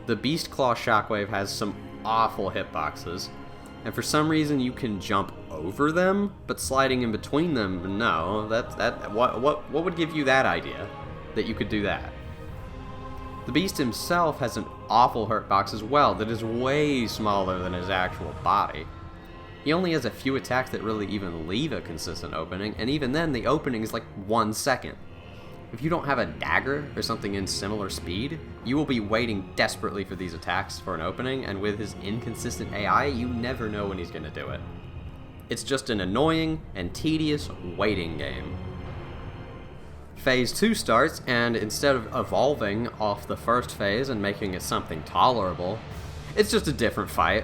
The Beast Claw Shockwave has some awful hitboxes, and for some reason you can jump over them, but sliding in between them, no. What would give you that idea, that you could do that? The Beast himself has an awful hurtbox as well that is way smaller than his actual body. He only has a few attacks that really even leave a consistent opening, and even then the opening is like 1 second. If you don't have a dagger or something in similar speed, you will be waiting desperately for these attacks for an opening, and with his inconsistent AI, you never know when he's going to do it. It's just an annoying and tedious waiting game. Phase 2 starts, and instead of evolving off the first phase and making it something tolerable, it's just a different fight.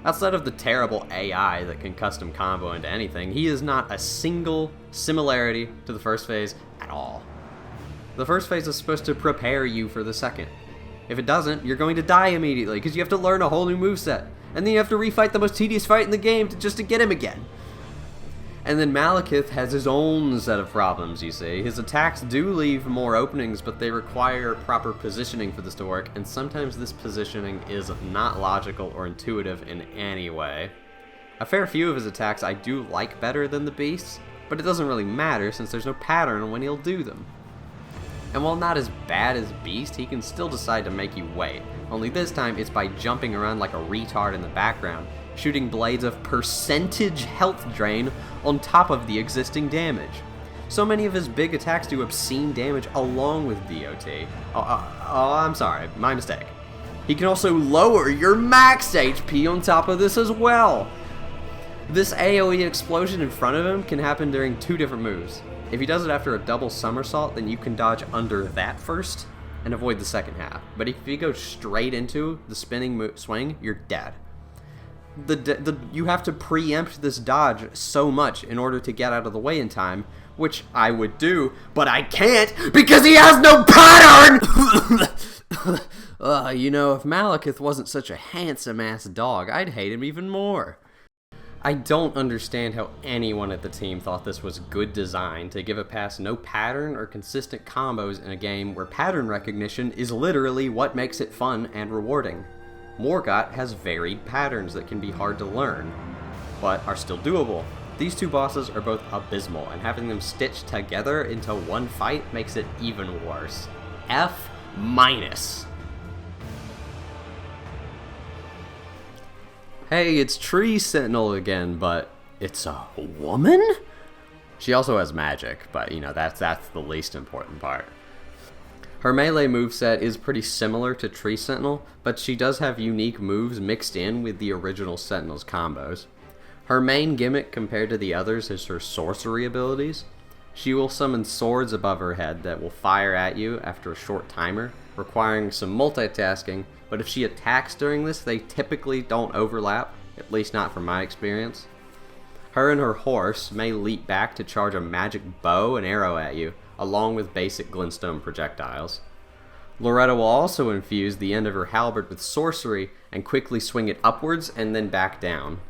Outside of the terrible AI that can custom combo into anything, he is not a single similarity to the first phase at all. The first phase is supposed to prepare you for the second. If it doesn't, you're going to die immediately, because you have to learn a whole new moveset, and then you have to refight the most tedious fight in the game just to get him again. And then Maliketh has his own set of problems, you see. His attacks do leave more openings, but they require proper positioning for this to work, and sometimes this positioning is not logical or intuitive in any way. A fair few of his attacks I do like better than the Beast's, but it doesn't really matter since there's no pattern on when he'll do them. And while not as bad as Beast, he can still decide to make you wait, only this time it's by jumping around like a retard in the background, shooting blades of percentage health drain on top of the existing damage. So many of his big attacks do obscene damage along with DOT. I'm sorry, my mistake. He can also lower your max HP on top of this as well. This AoE explosion in front of him can happen during 2 different moves. If he does it after a double somersault, then you can dodge under that first and avoid the second half. But if he goes straight into the spinning swing, you're dead. You have to preempt this dodge so much in order to get out of the way in time, which I would do, but I can't because he has no pattern! If Maliketh wasn't such a handsome-ass dog, I'd hate him even more. I don't understand how anyone at the team thought this was good design to give a pass no pattern or consistent combos in a game where pattern recognition is literally what makes it fun and rewarding. Morgott has varied patterns that can be hard to learn, but are still doable. These 2 bosses are both abysmal, and having them stitched together into one fight makes it even worse. F-. Hey, it's Tree Sentinel again, but it's a woman? She also has magic, but that's the least important part. Her melee moveset is pretty similar to Tree Sentinel, but she does have unique moves mixed in with the original Sentinel's combos. Her main gimmick compared to the others is her sorcery abilities. She will summon swords above her head that will fire at you after a short timer, requiring some multitasking, but if she attacks during this, they typically don't overlap, at least not from my experience. Her and her horse may leap back to charge a magic bow and arrow at you, along with basic glintstone projectiles. Loretta will also infuse the end of her halberd with sorcery and quickly swing it upwards and then back down.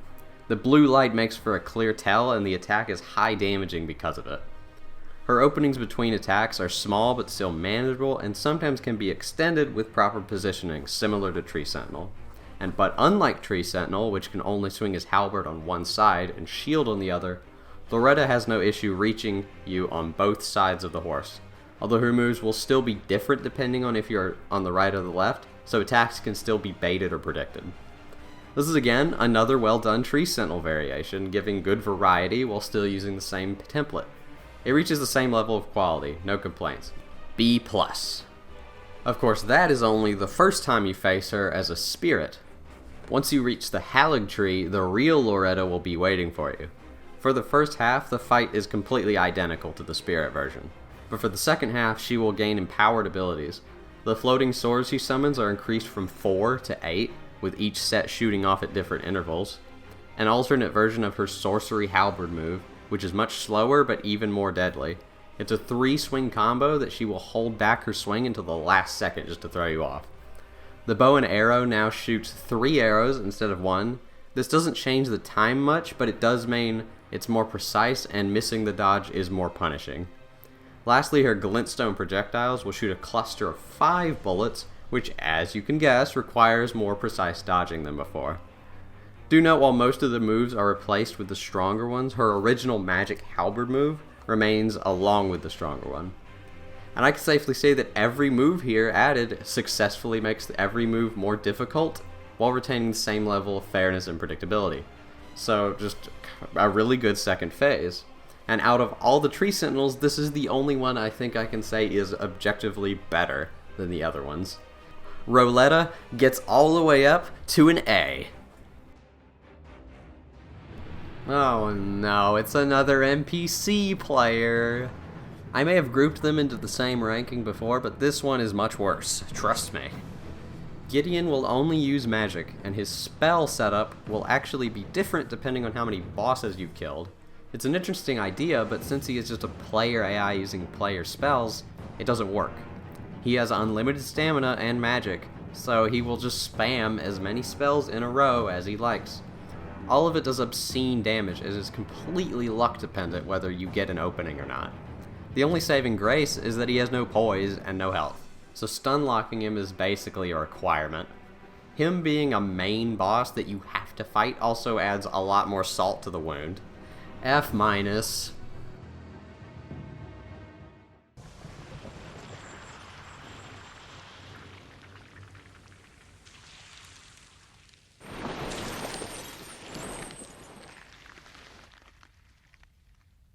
The blue light makes for a clear tell, and the attack is high damaging because of it. Her openings between attacks are small but still manageable, and sometimes can be extended with proper positioning, similar to Tree Sentinel. But unlike Tree Sentinel, which can only swing his halberd on one side and shield on the other, Loretta has no issue reaching you on both sides of the horse, although her moves will still be different depending on if you're on the right or the left, so attacks can still be baited or predicted. This is again another well done Tree Sentinel variation, giving good variety while still using the same template. It reaches the same level of quality, no complaints. B+. Of course, that is only the first time you face her as a spirit. Once you reach the Halig tree, the real Loretta will be waiting for you. For the first half, the fight is completely identical to the Spirit version, but for the second half, she will gain empowered abilities. The floating swords she summons are increased from 4 to 8, with each set shooting off at different intervals. An alternate version of her sorcery halberd move, which is much slower but even more deadly. It's a 3-swing combo that she will hold back her swing until the last second just to throw you off. The bow and arrow now shoots 3 arrows instead of 1. This doesn't change the time much, but it does mean it's more precise and missing the dodge is more punishing. Lastly, her glintstone projectiles will shoot a cluster of 5 bullets, which, as you can guess, requires more precise dodging than before. Do note, while most of the moves are replaced with the stronger ones, her original magic halberd move remains along with the stronger one. And I can safely say that every move here added successfully makes every move more difficult while retaining the same level of fairness and predictability. So just a really good second phase. And out of all the Tree Sentinels, this is the only one I think I can say is objectively better than the other ones. Roletta gets all the way up to an A. Oh no, it's another NPC player. I may have grouped them into the same ranking before, but this one is much worse, trust me. Gideon will only use magic, and his spell setup will actually be different depending on how many bosses you've killed. It's an interesting idea, but since he is just a player AI using player spells, it doesn't work. He has unlimited stamina and magic, so he will just spam as many spells in a row as he likes. All of it does obscene damage, and is completely luck dependent whether you get an opening or not. The only saving grace is that he has no poise and no health, so stun locking him is basically a requirement. Him being a main boss that you have to fight also adds a lot more salt to the wound. F-.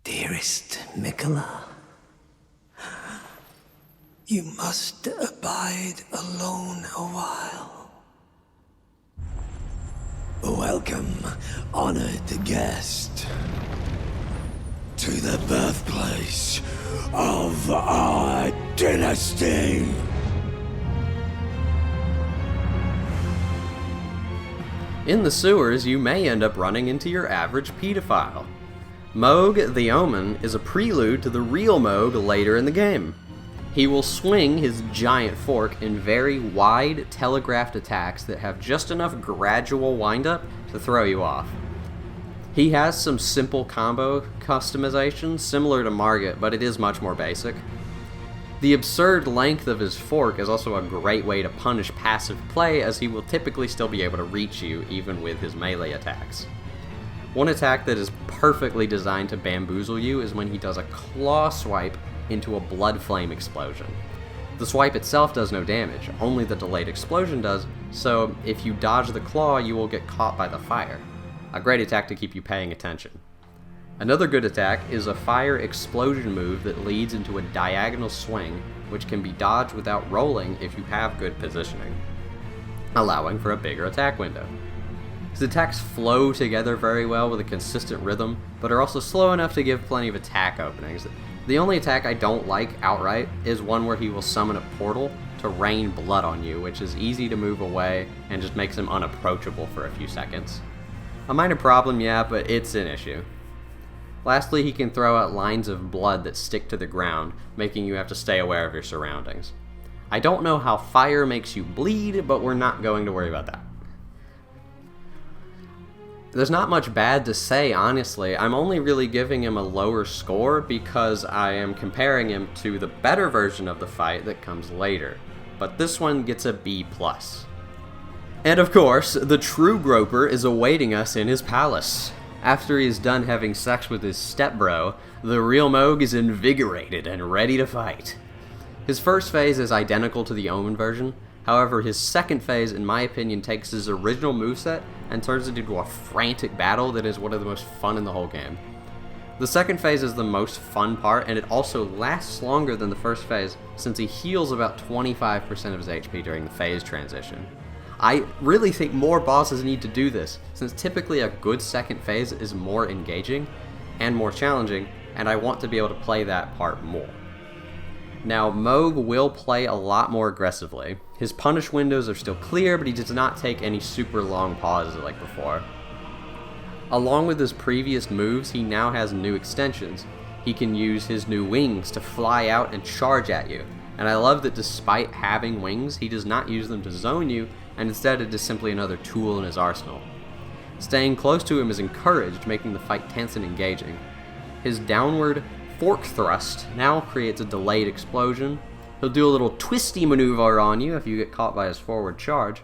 Dearest Mikola, you must abide alone a while. Welcome, honored guest, to the birthplace of our dynasty. In the sewers, you may end up running into your average pedophile. Mohg the Omen is a prelude to the real Mohg later in the game. He will swing his giant fork in very wide, telegraphed attacks that have just enough gradual windup to throw you off. He has some simple combo customizations similar to Margit, but it is much more basic. The absurd length of his fork is also a great way to punish passive play, as he will typically still be able to reach you even with his melee attacks. One attack that is perfectly designed to bamboozle you is when he does a claw swipe into a blood flame explosion. The swipe itself does no damage, only the delayed explosion does, so if you dodge the claw, you will get caught by the fire. A great attack to keep you paying attention. Another good attack is a fire explosion move that leads into a diagonal swing, which can be dodged without rolling if you have good positioning, allowing for a bigger attack window. His attacks flow together very well with a consistent rhythm, but are also slow enough to give plenty of attack openings. The only attack I don't like outright is one where he will summon a portal to rain blood on you, which is easy to move away and just makes him unapproachable for a few seconds. A minor problem, yeah, but it's an issue. Lastly, he can throw out lines of blood that stick to the ground, making you have to stay aware of your surroundings. I don't know how fire makes you bleed, but we're not going to worry about that. There's not much bad to say, honestly. I'm only really giving him a lower score because I am comparing him to the better version of the fight that comes later. But this one gets a B+. And of course, the true groper is awaiting us in his palace. After he is done having sex with his stepbro, the real Mohg is invigorated and ready to fight. His first phase is identical to the Omen version. However, his second phase, in my opinion, takes his original moveset and turns it into a frantic battle that is one of the most fun in the whole game. The second phase is the most fun part, and it also lasts longer than the first phase, since he heals about 25% of his HP during the phase transition. I really think more bosses need to do this, since typically a good second phase is more engaging, and more challenging, and I want to be able to play that part more. Now, Mohg will play a lot more aggressively. His punish windows are still clear, but he does not take any super long pauses like before. Along with his previous moves, he now has new extensions. He can use his new wings to fly out and charge at you, and I love that despite having wings, he does not use them to zone you, and instead it is simply another tool in his arsenal. Staying close to him is encouraged, making the fight tense and engaging. His downward fork thrust now creates a delayed explosion. He'll do a little twisty maneuver on you if you get caught by his forward charge.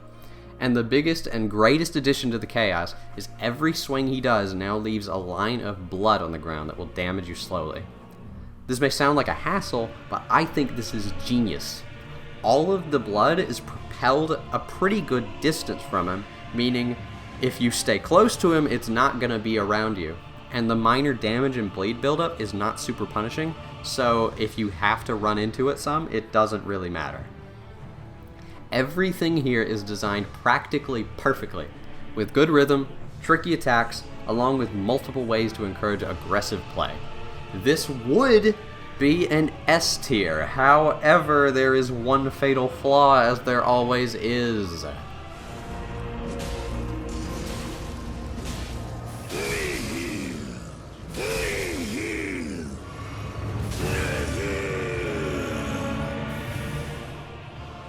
And the biggest and greatest addition to the chaos is every swing he does now leaves a line of blood on the ground that will damage you slowly. This may sound like a hassle, but I think this is genius. All of the blood is propelled a pretty good distance from him, meaning if you stay close to him, it's not going to be around you. And the minor damage and bleed buildup is not super punishing, so if you have to run into it some, it doesn't really matter. Everything here is designed practically perfectly, with good rhythm, tricky attacks, along with multiple ways to encourage aggressive play. This would be an S tier, however, there is one fatal flaw, as there always is.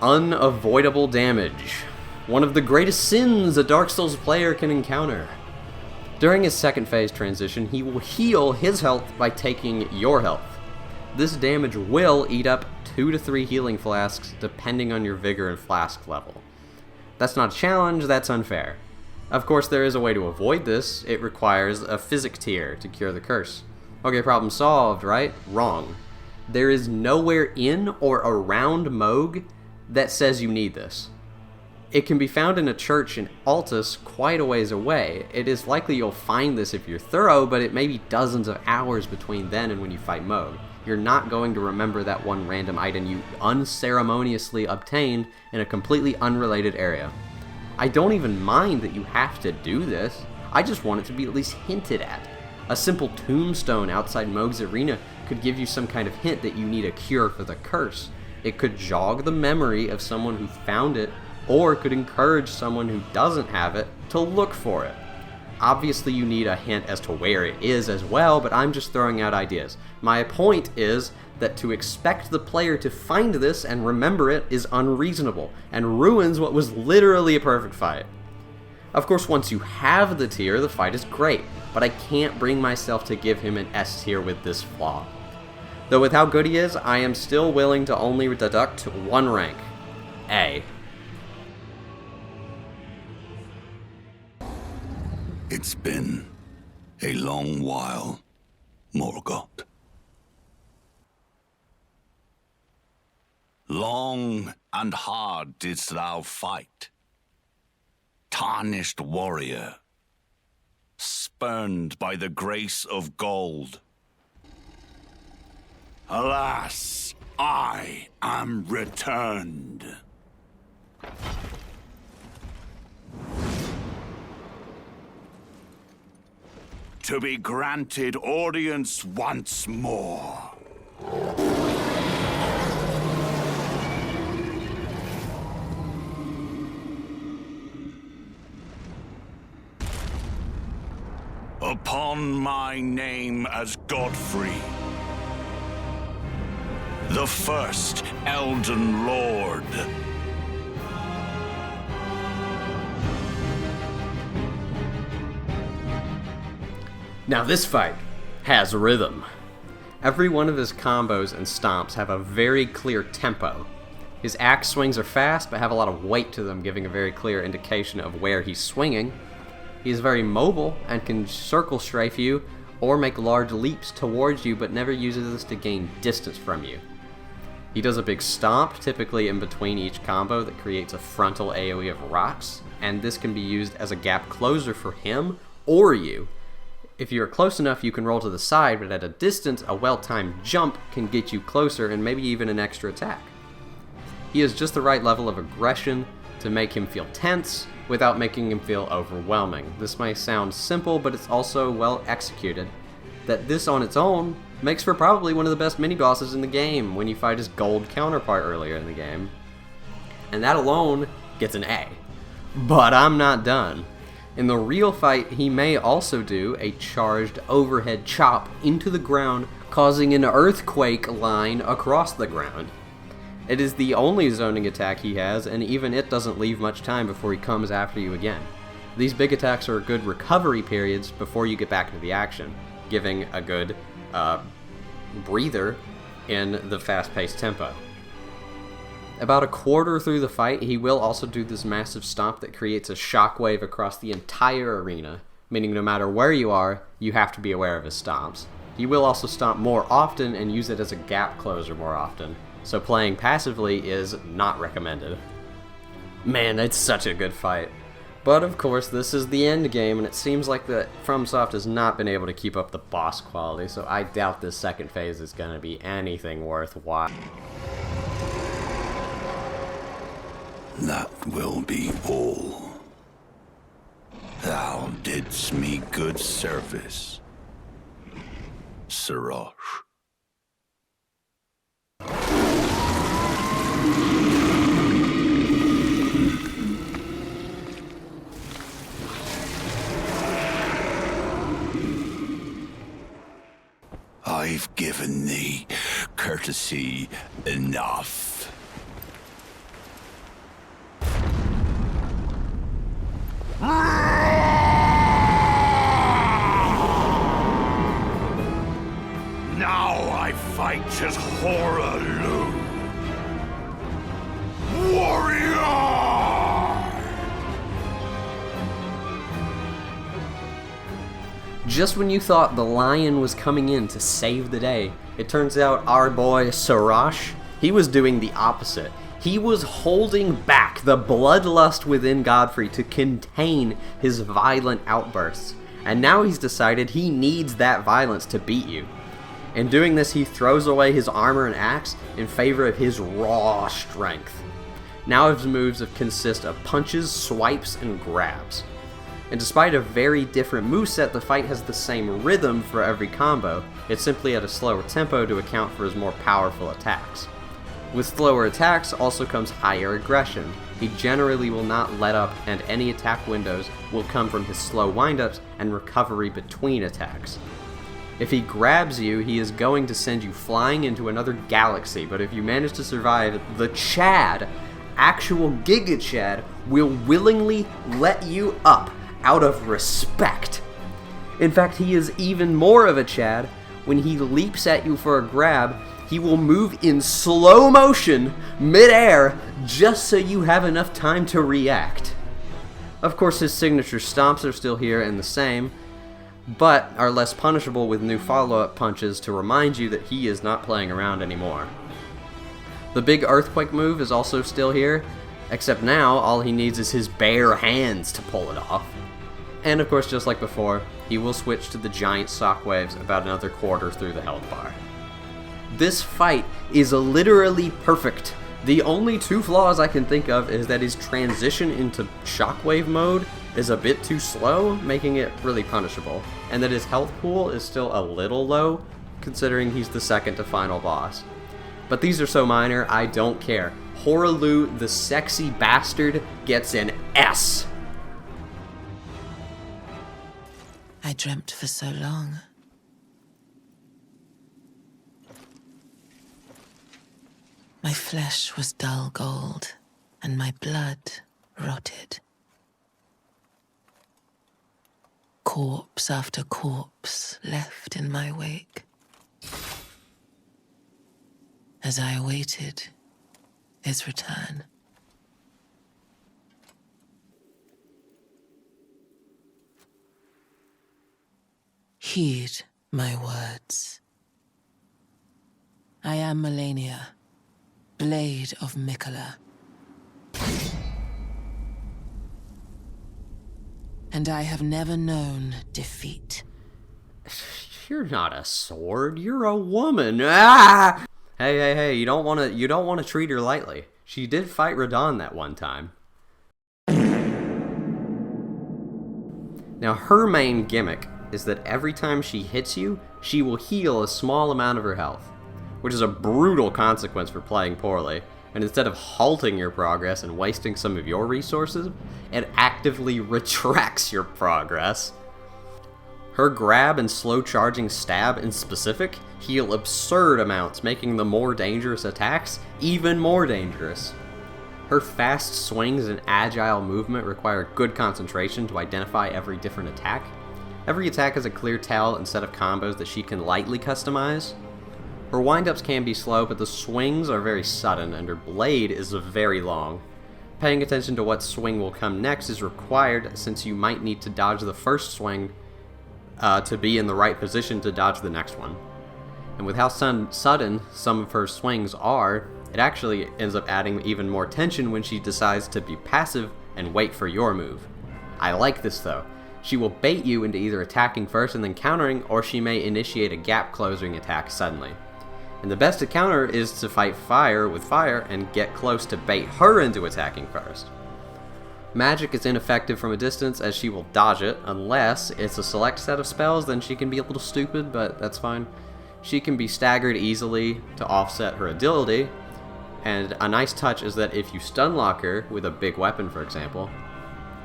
Unavoidable damage. One of the greatest sins a Dark Souls player can encounter. During his second phase transition, he will heal his health by taking your health. This damage will eat up 2 to 3 healing flasks depending on your vigor and flask level. That's not a challenge, that's unfair. Of course, there is a way to avoid this. It requires a physic tier to cure the curse. Okay, problem solved, right? Wrong. There is nowhere in or around Mohg that says you need this. It can be found in a church in Altus quite a ways away. It is likely you'll find this if you're thorough, but it may be dozens of hours between then and when you fight Mohg. You're not going to remember that one random item you unceremoniously obtained in a completely unrelated area. I don't even mind that you have to do this. I just want it to be at least hinted at. A simple tombstone outside Mohg's arena could give you some kind of hint that you need a cure for the curse. It could jog the memory of someone who found it, or it could encourage someone who doesn't have it to look for it. Obviously you need a hint as to where it is as well, but I'm just throwing out ideas. My point is that to expect the player to find this and remember it is unreasonable, and ruins what was literally a perfect fight. Of course, once you have the tier, the fight is great, but I can't bring myself to give him an S tier with this flaw. Though with how good he is, I am still willing to only deduct 1 rank. A. It's been a long while, Morgott. Long and hard didst thou fight. Tarnished warrior, spurned by the grace of gold. Alas, I am returned. To be granted audience once more. Upon my name as Godfrey, the first Elden Lord. Now this fight has rhythm. Every one of his combos and stomps have a very clear tempo. His axe swings are fast, but have a lot of weight to them, giving a very clear indication of where he's swinging. He is very mobile and can circle strafe you or make large leaps towards you, but never uses this to gain distance from you. He does a big stomp, typically in between each combo, that creates a frontal AoE of rocks, and this can be used as a gap closer for him or you. If you're close enough, you can roll to the side, but at a distance, a well-timed jump can get you closer and maybe even an extra attack. He has just the right level of aggression to make him feel tense without making him feel overwhelming. This may sound simple, but it's also well executed. that this on its own makes for probably one of the best mini-bosses in the game when you fight his gold counterpart earlier in the game. And that alone gets an A. But I'm not done. In the real fight, he may also do a charged overhead chop into the ground, causing an earthquake line across the ground. It is the only zoning attack he has, and even it doesn't leave much time before he comes after you again. These big attacks are good recovery periods before you get back into the action, giving a good breather in the fast-paced tempo. About a quarter through the fight, he will also do this massive stomp that creates a shockwave across the entire arena, meaning no matter where you are, you have to be aware of his stomps. He will also stomp more often and use it as a gap closer more often, so playing passively is not recommended. Man, it's such a good fight. But of course, this is the end game, and it seems like that FromSoft has not been able to keep up the boss quality, so I doubt this second phase is going to be anything worthwhile. That will be all. Thou didst me good service, Siraj. I've given thee courtesy enough. Now I fight as Horalu. Warrior! Just when you thought the lion was coming in to save the day, it turns out our boy Siraj, he was doing the opposite. He was holding back the bloodlust within Godfrey to contain his violent outbursts, and now he's decided he needs that violence to beat you. In doing this, he throws away his armor and axe in favor of his raw strength. Now his moves consist of punches, swipes, and grabs. And despite a very different moveset, the fight has the same rhythm for every combo. It's simply at a slower tempo to account for his more powerful attacks. With slower attacks also comes higher aggression. He generally will not let up, and any attack windows will come from his slow windups and recovery between attacks. If he grabs you, he is going to send you flying into another galaxy, but if you manage to survive, the Chad, actual Giga Chad, will willingly let you up out of respect. In fact, he is even more of a Chad. When he leaps at you for a grab, he will move in slow motion, mid-air, just so you have enough time to react. Of course, his signature stomps are still here and the same, but are less punishable with new follow-up punches to remind you that he is not playing around anymore. The big earthquake move is also still here, except now all he needs is his bare hands to pull it off. And of course, just like before, he will switch to the giant shockwaves about another quarter through the health bar. This fight is literally perfect. The only two flaws I can think of is that his transition into shockwave mode is a bit too slow, making it really punishable, and that his health pool is still a little low, considering he's the second to final boss. But these are so minor, I don't care. Horalu, the sexy bastard, gets an S. I dreamt for so long. My flesh was dull gold, and my blood rotted. Corpse after corpse left in my wake, as I awaited his return. Heed my words. I am Malenia, Blade of Mikola. And I have never known defeat. You're not a sword, you're a woman. Ah! Hey, you don't want to treat her lightly. She did fight Radahn that one time. Now her main gimmick is that every time she hits you, she will heal a small amount of her health, which is a brutal consequence for playing poorly, and instead of halting your progress and wasting some of your resources, it actively retracts your progress. Her grab and slow charging stab in specific heal absurd amounts, making the more dangerous attacks even more dangerous. Her fast swings and agile movement require good concentration to identify every different attack. Every attack has a clear tell and set of combos that she can lightly customize. Her windups can be slow, but the swings are very sudden, and her blade is very long. Paying attention to what swing will come next is required, since you might need to dodge the first swing to be in the right position to dodge the next one. And with how sudden some of her swings are, it actually ends up adding even more tension when she decides to be passive and wait for your move. I like this though. She will bait you into either attacking first and then countering, or she may initiate a gap-closing attack suddenly. And the best to counter is to fight fire with fire and get close to bait her into attacking first. Magic is ineffective from a distance, as she will dodge it, unless it's a select set of spells. Then she can be a little stupid, but that's fine. She can be staggered easily to offset her agility, and a nice touch is that if you stun lock her with a big weapon, for example,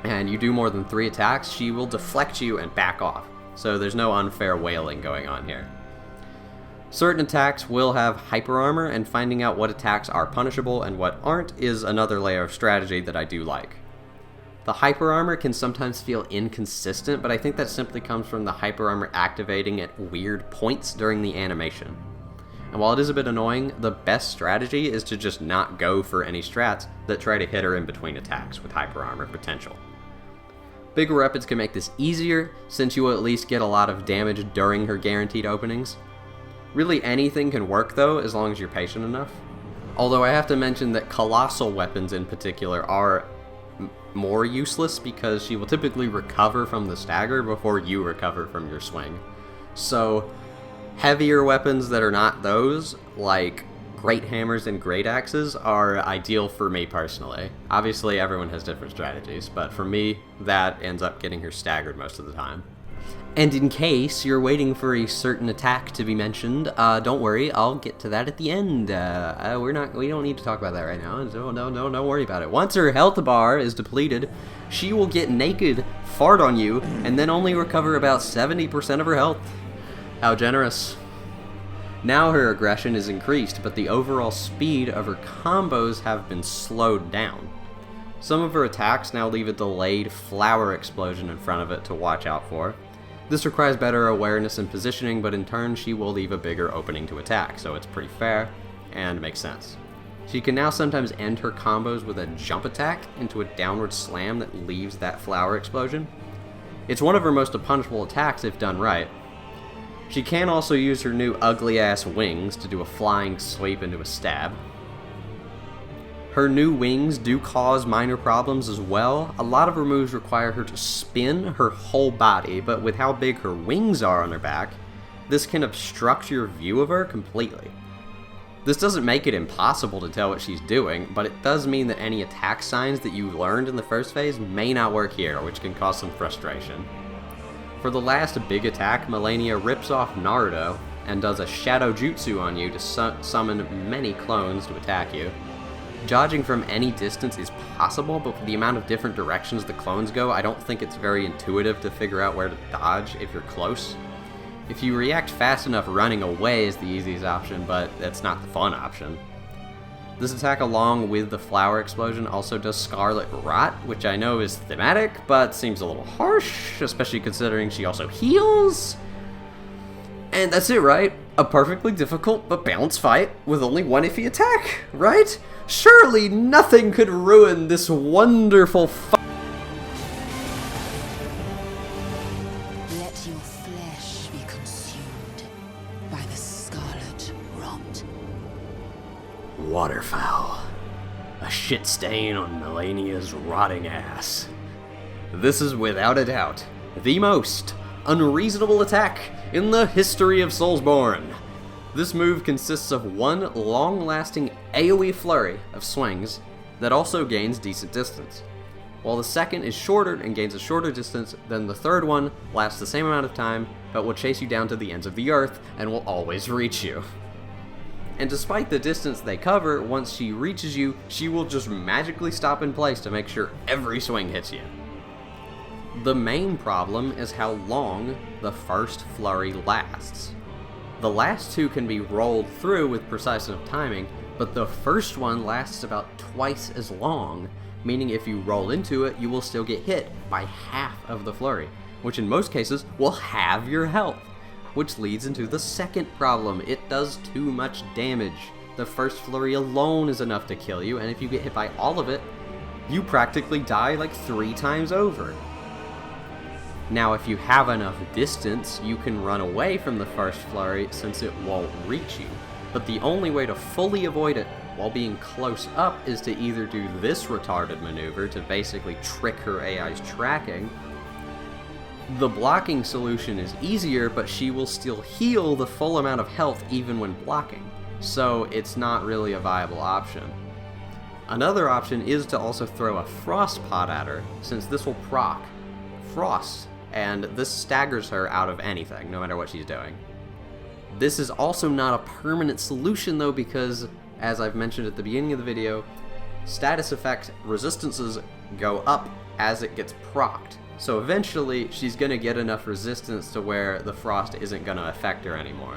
and you do more than 3 attacks, she will deflect you and back off, so there's no unfair wailing going on here. Certain attacks will have hyper armor, and finding out what attacks are punishable and what aren't is another layer of strategy that I do like. The hyper armor can sometimes feel inconsistent, but I think that simply comes from the hyper armor activating at weird points during the animation. And while it is a bit annoying, the best strategy is to just not go for any strats that try to hit her in between attacks with hyper armor potential. Bigger weapons can make this easier, since you will at least get a lot of damage during her guaranteed openings. Really anything can work though, as long as you're patient enough. Although I have to mention that colossal weapons in particular are more useless, because she will typically recover from the stagger before you recover from your swing. So heavier weapons that are not those, like great hammers and great axes, are ideal for me personally. Obviously everyone has different strategies, but for me that ends up getting her staggered most of the time. And in case you're waiting for a certain attack to be mentioned, don't worry, I'll get to that at the end. We don't need to talk about that right now. Don't worry about it. Once her health bar is depleted, she will get naked, fart on you, and then only recover about 70% of her health. How generous. Now her aggression is increased, but the overall speed of her combos have been slowed down. Some of her attacks now leave a delayed flower explosion in front of it to watch out for. This requires better awareness and positioning, but in turn she will leave a bigger opening to attack, so it's pretty fair and makes sense. She can now sometimes end her combos with a jump attack into a downward slam that leaves that flower explosion. It's one of her most punishable attacks if done right. She can also use her new ugly ass wings to do a flying sweep into a stab. Her new wings do cause minor problems as well. A lot of her moves require her to spin her whole body, but with how big her wings are on her back, this can obstruct your view of her completely. This doesn't make it impossible to tell what she's doing, but it does mean that any attack signs that you learned in the first phase may not work here, which can cause some frustration. For the last big attack, Malenia rips off Naruto and does a shadow jutsu on you to summon many clones to attack you. Dodging from any distance is possible, but for the amount of different directions the clones go, I don't think it's very intuitive to figure out where to dodge if you're close. If you react fast enough, running away is the easiest option, but that's not the fun option. This attack, along with the flower explosion, also does Scarlet Rot, which I know is thematic, but seems a little harsh, especially considering she also heals. And that's it, right? A perfectly difficult but balanced fight with only one iffy attack, right? Surely nothing could ruin this wonderful fight. Let your flesh be consumed by the scarlet rot. Waterfowl. A shit stain on Malenia's rotting ass. This is without a doubt the most unreasonable attack in the history of Soulsborne. This move consists of one long-lasting AoE flurry of swings that also gains decent distance. while the second is shorter and gains a shorter distance. Then the third one lasts the same amount of time, but will chase you down to the ends of the earth and will always reach you. And despite the distance they cover, once she reaches you, she will just magically stop in place to make sure every swing hits you. The main problem is how long the first flurry lasts. The last two can be rolled through with precise enough timing, but the first one lasts about twice as long, meaning if you roll into it, you will still get hit by half of the flurry, which in most cases will halve your health. Which leads into the second problem: it does too much damage. The first flurry alone is enough to kill you, and if you get hit by all of it, you practically die like 3 times over. Now, if you have enough distance, you can run away from the first flurry since it won't reach you. But the only way to fully avoid it while being close up is to either do this retarded maneuver to basically trick her AI's tracking. The blocking solution is easier, but she will still heal the full amount of health even when blocking, so it's not really a viable option. Another option is to also throw a frost pot at her, since this will proc frost, and this staggers her out of anything, no matter what she's doing. This is also not a permanent solution though, because, as I've mentioned at the beginning of the video, status effect resistances go up as it gets procced. So eventually, she's going to get enough resistance to where the frost isn't going to affect her anymore.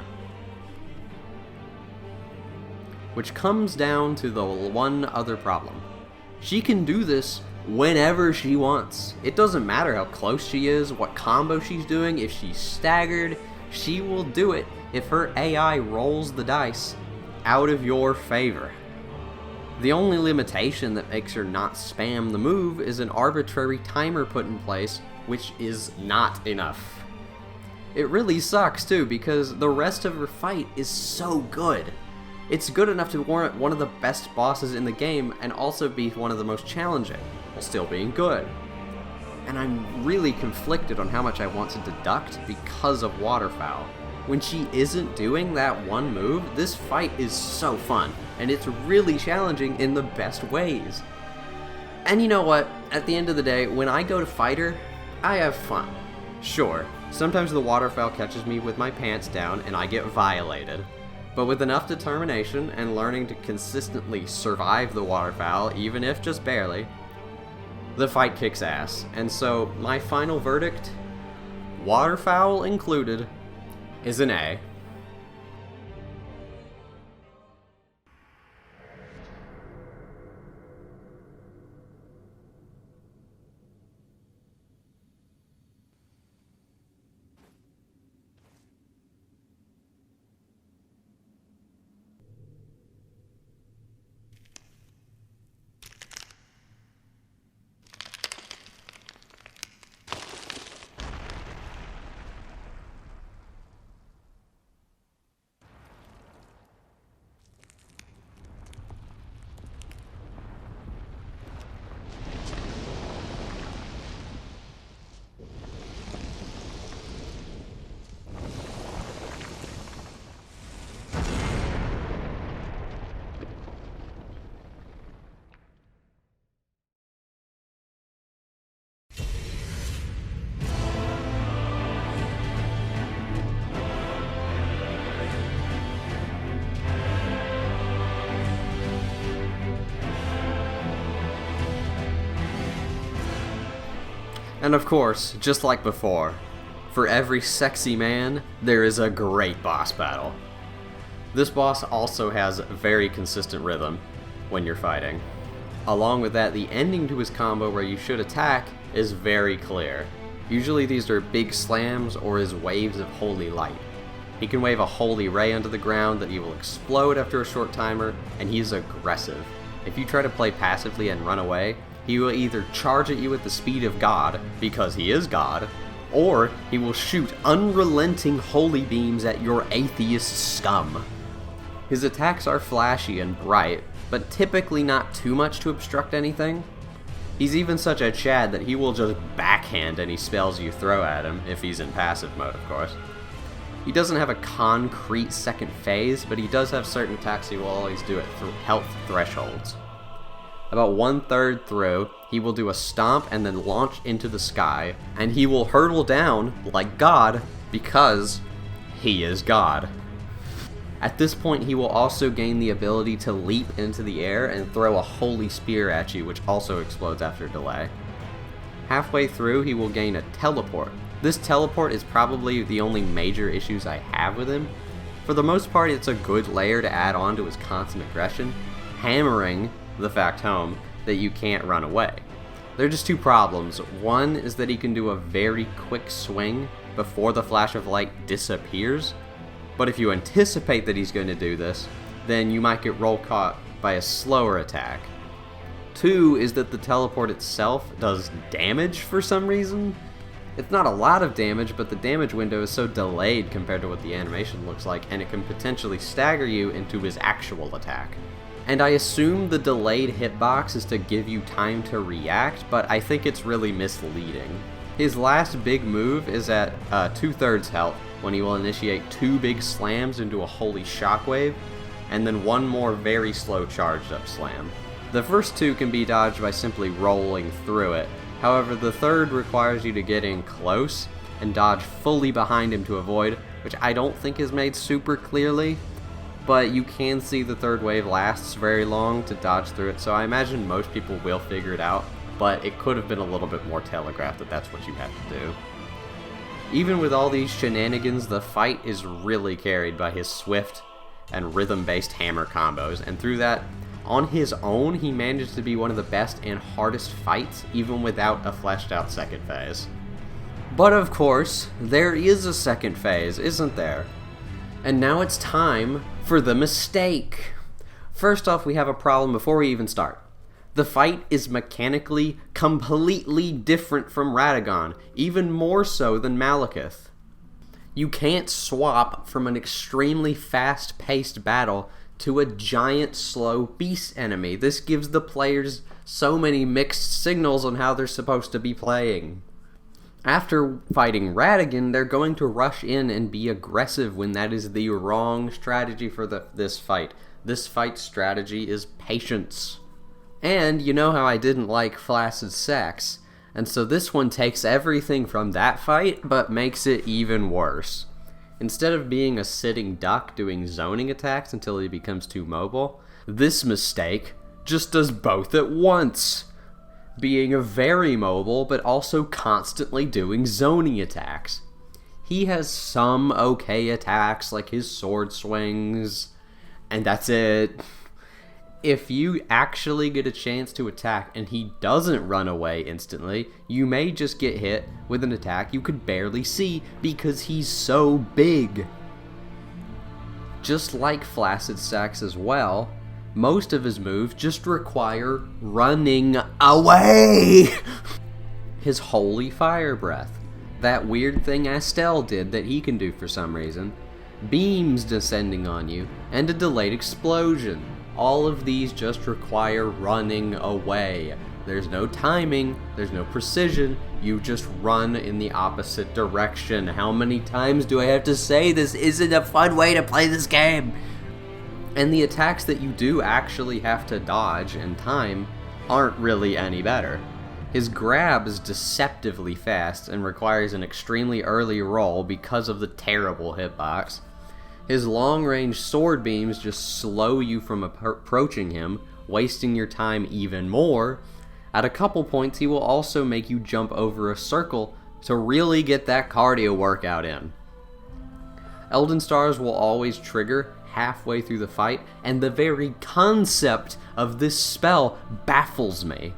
Which comes down to the one other problem. She can do this whenever she wants. It doesn't matter how close she is, what combo she's doing, if she's staggered, she will do it if her AI rolls the dice out of your favor. The only limitation that makes her not spam the move is an arbitrary timer put in place, which is not enough. It really sucks too, because the rest of her fight is so good. It's good enough to warrant one of the best bosses in the game and also be one of the most challenging, while still being good. And I'm really conflicted on how much I want to deduct because of Waterfowl. When she isn't doing that one move, this fight is so fun, and it's really challenging in the best ways. And you know what? At the end of the day, when I go to fight her, I have fun. Sure, sometimes the Waterfowl catches me with my pants down and I get violated. But with enough determination and learning to consistently survive the Waterfowl, even if just barely, the fight kicks ass. And so, my final verdict, Waterfowl included, is an A. And of course, just like before, for every sexy man, there is a great boss battle. This boss also has very consistent rhythm when you're fighting. Along with that, the ending to his combo where you should attack is very clear. Usually these are big slams or his waves of holy light. He can wave a holy ray onto the ground that he will explode after a short timer, and he is aggressive. If you try to play passively and run away, he will either charge at you at the speed of God, because he is God, or he will shoot unrelenting holy beams at your atheist scum. His attacks are flashy and bright, but typically not too much to obstruct anything. He's even such a Chad that he will just backhand any spells you throw at him, if he's in passive mode, of course. He doesn't have a concrete second phase, but he does have certain attacks he will always do at health thresholds. About 1/3 through, He will do a stomp and then launch into the sky, and he will hurtle down like God because he is God. At this point, he will also gain the ability to leap into the air and throw a holy spear at you, which also explodes after delay. Halfway through, he will gain a teleport. This teleport is probably the only major issues I have with him. For the most part, it's a good layer to add on to his constant aggression, hammering the fact home that you can't run away. There are just two problems. One is that he can do a very quick swing before the flash of light disappears, but if you anticipate that he's going to do this, then you might get roll caught by a slower attack. Two is that the teleport itself does damage for some reason. It's not a lot of damage, but the damage window is so delayed compared to what the animation looks like, and it can potentially stagger you into his actual attack. And I assume the delayed hitbox is to give you time to react, but I think it's really misleading. His last big move is at 2/3 health, when he will initiate 2 big slams into a holy shockwave, and then 1 more very slow charged up slam. The first 2 can be dodged by simply rolling through it, however the third requires you to get in close and dodge fully behind him to avoid, which I don't think is made super clearly, but you can see the third wave lasts very long to dodge through it, so I imagine most people will figure it out, but it could have been a little bit more telegraphed that that's what you have to do. Even with all these shenanigans, the fight is really carried by his swift and rhythm-based hammer combos, and through that, on his own, he managed to be one of the best and hardest fights, even without a fleshed out second phase. But of course, there is a second phase, isn't there? And now it's time for the mistake. First off, we have a problem before we even start. The fight is mechanically completely different from Radagon, even more so than Maliketh. You can't swap from an extremely fast-paced battle to a giant slow beast enemy. This gives the players so many mixed signals on how they're supposed to be playing. After fighting Radagon, they're going to rush in and be aggressive when that is the wrong strategy for this fight. This fight's strategy is patience. And you know how I didn't like Placidusax, and so this one takes everything from that fight, but makes it even worse. Instead of being a sitting duck doing zoning attacks until he becomes too mobile, this mistake just does both at once. Being very mobile, but also constantly doing zoning attacks. He has some okay attacks, like his sword swings, and that's it. If you actually get a chance to attack and he doesn't run away instantly, you may just get hit with an attack you could barely see because he's so big. Just like Placidusax as well, most of his moves just require running away! His holy fire breath, that weird thing Astel did that he can do for some reason, beams descending on you, and a delayed explosion. All of these just require running away. There's no timing, there's no precision, you just run in the opposite direction. How many times do I have to say this isn't a fun way to play this game? And the attacks that you do actually have to dodge and time aren't really any better. His grab is deceptively fast and requires an extremely early roll because of the terrible hitbox. His long-range sword beams just slow you from approaching him, wasting your time even more. At a couple points, he will also make you jump over a circle to really get that cardio workout in. Elden Stars will always trigger halfway through the fight, and the very concept of this spell baffles me.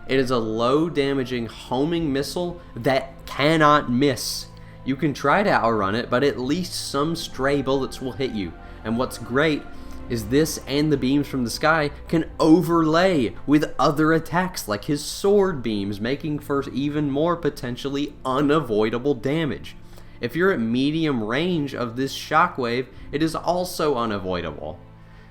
It is a low-damaging homing missile that cannot miss. You can try to outrun it, but at least some stray bullets will hit you. And what's great is this and the beams from the sky can overlay with other attacks like his sword beams, making for even more potentially unavoidable damage. If you're at medium range of this shockwave, it is also unavoidable.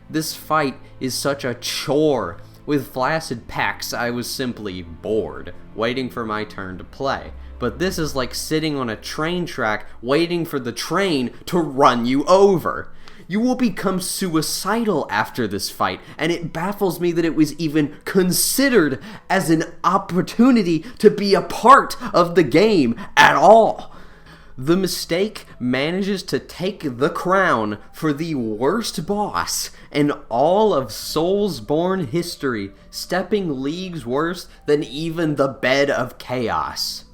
This fight is such a chore. With Flaccid Pax, I was simply bored, waiting for my turn to play. But this is like sitting on a train track waiting for the train to run you over. You will become suicidal after this fight, and it baffles me that it was even considered as an opportunity to be a part of the game at all. The Mistake manages to take the crown for the worst boss in all of Soulsborne history, stepping leagues worse than even the Bed of Chaos.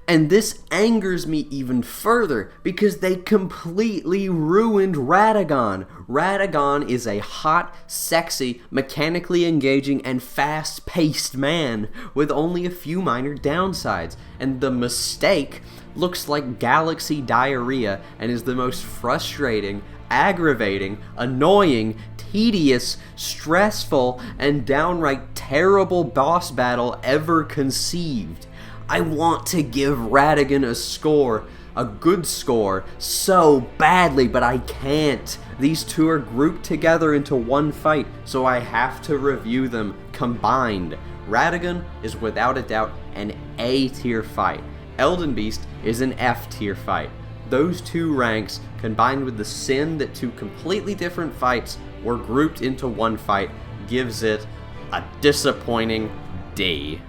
And this angers me even further because they completely ruined Radagon. Radagon is a hot, sexy, mechanically engaging, and fast-paced man with only a few minor downsides. And the Mistake looks like galaxy diarrhea and is the most frustrating, aggravating, annoying, tedious, stressful, and downright terrible boss battle ever conceived. I want to give Radagon a score, a good score, so badly, but I can't. These two are grouped together into one fight, so I have to review them combined. Radagon is without a doubt an A-tier fight. Elden Beast is an F-tier fight. Those two ranks, combined with the sin that two completely different fights were grouped into one fight, gives it a disappointing D.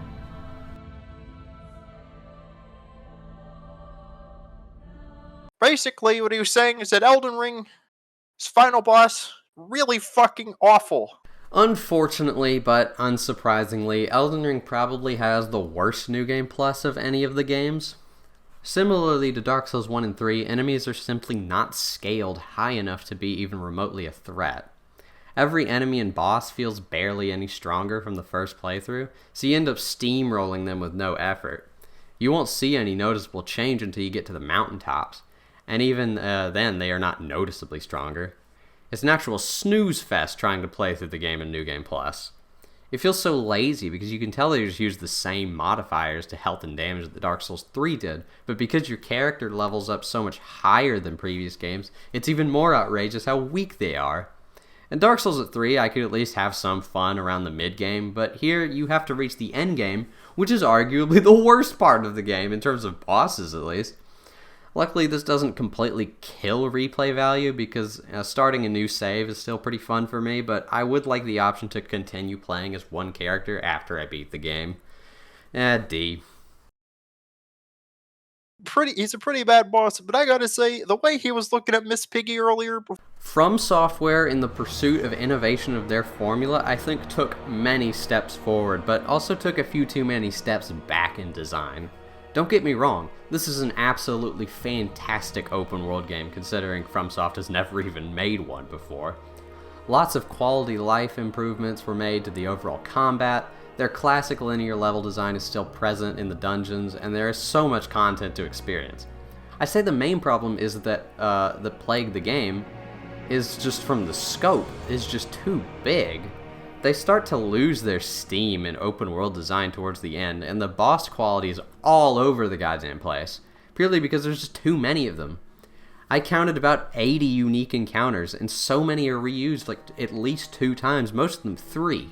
Basically, what he was saying is that Elden Ring's final boss really fucking awful. Unfortunately, but unsurprisingly, Elden Ring probably has the worst New Game Plus of any of the games. Similarly to Dark Souls 1 and 3, enemies are simply not scaled high enough to be even remotely a threat. Every enemy and boss feels barely any stronger from the first playthrough, so you end up steamrolling them with no effort. You won't see any noticeable change until you get to the mountaintops, and even then they are not noticeably stronger. It's an actual snooze fest trying to play through the game in New Game Plus. It feels so lazy because you can tell they just use the same modifiers to health and damage that Dark Souls 3 did, but because your character levels up so much higher than previous games, it's even more outrageous how weak they are. In Dark Souls at 3, I could at least have some fun around the mid-game, but here you have to reach the end game, which is arguably the worst part of the game, in terms of bosses at least. Luckily, this doesn't completely kill replay value because starting a new save is still pretty fun for me, but I would like the option to continue playing as one character after I beat the game. D. He's a pretty bad boss, but I gotta say, the way he was looking at Miss Piggy earlier... From Software, in the pursuit of innovation of their formula, I think took many steps forward, but also took a few too many steps back in design. Don't get me wrong, this is an absolutely fantastic open world game considering FromSoft has never even made one before. Lots of quality life improvements were made to the overall combat, their classic linear level design is still present in the dungeons, and there is so much content to experience. I say the main problem is that that plagued the game is just from the scope, is just too big. They start to lose their steam in open world design towards the end, and the boss quality is all over the goddamn place, purely because there's just too many of them. I counted about 80 unique encounters, and so many are reused like at least 2 times, most of them 3.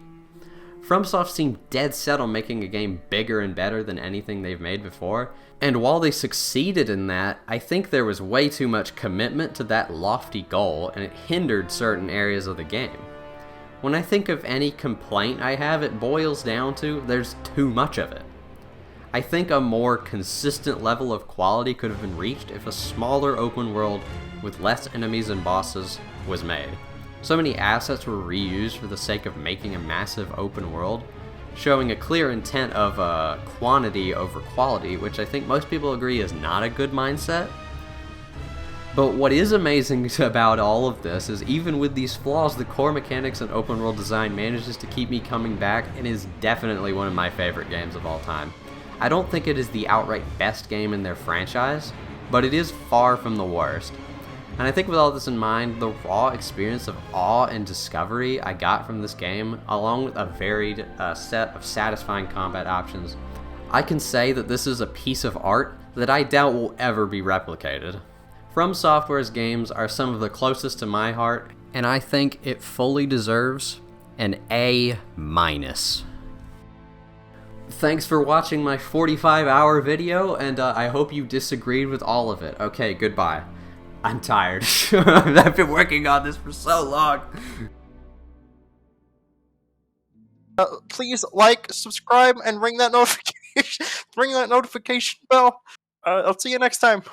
FromSoft seemed dead set on making a game bigger and better than anything they've made before, and while they succeeded in that, I think there was way too much commitment to that lofty goal, and it hindered certain areas of the game. When I think of any complaint I have, it boils down to there's too much of it. I think a more consistent level of quality could have been reached if a smaller open world with less enemies and bosses was made. So many assets were reused for the sake of making a massive open world, showing a clear intent of quantity over quality, which I think most people agree is not a good mindset. But what is amazing about all of this is even with these flaws, the core mechanics and open world design manages to keep me coming back and is definitely one of my favorite games of all time. I don't think it is the outright best game in their franchise, but it is far from the worst. And I think with all this in mind, the raw experience of awe and discovery I got from this game, along with a varied set of satisfying combat options, I can say that this is a piece of art that I doubt will ever be replicated. From Software's games are some of the closest to my heart, and I think it fully deserves an A-. Thanks for watching my 45-hour video, and I hope you disagreed with all of it. Okay, goodbye. I'm tired. I've been working on this for so long. Please like, subscribe, and ring that notification bell. I'll see you next time.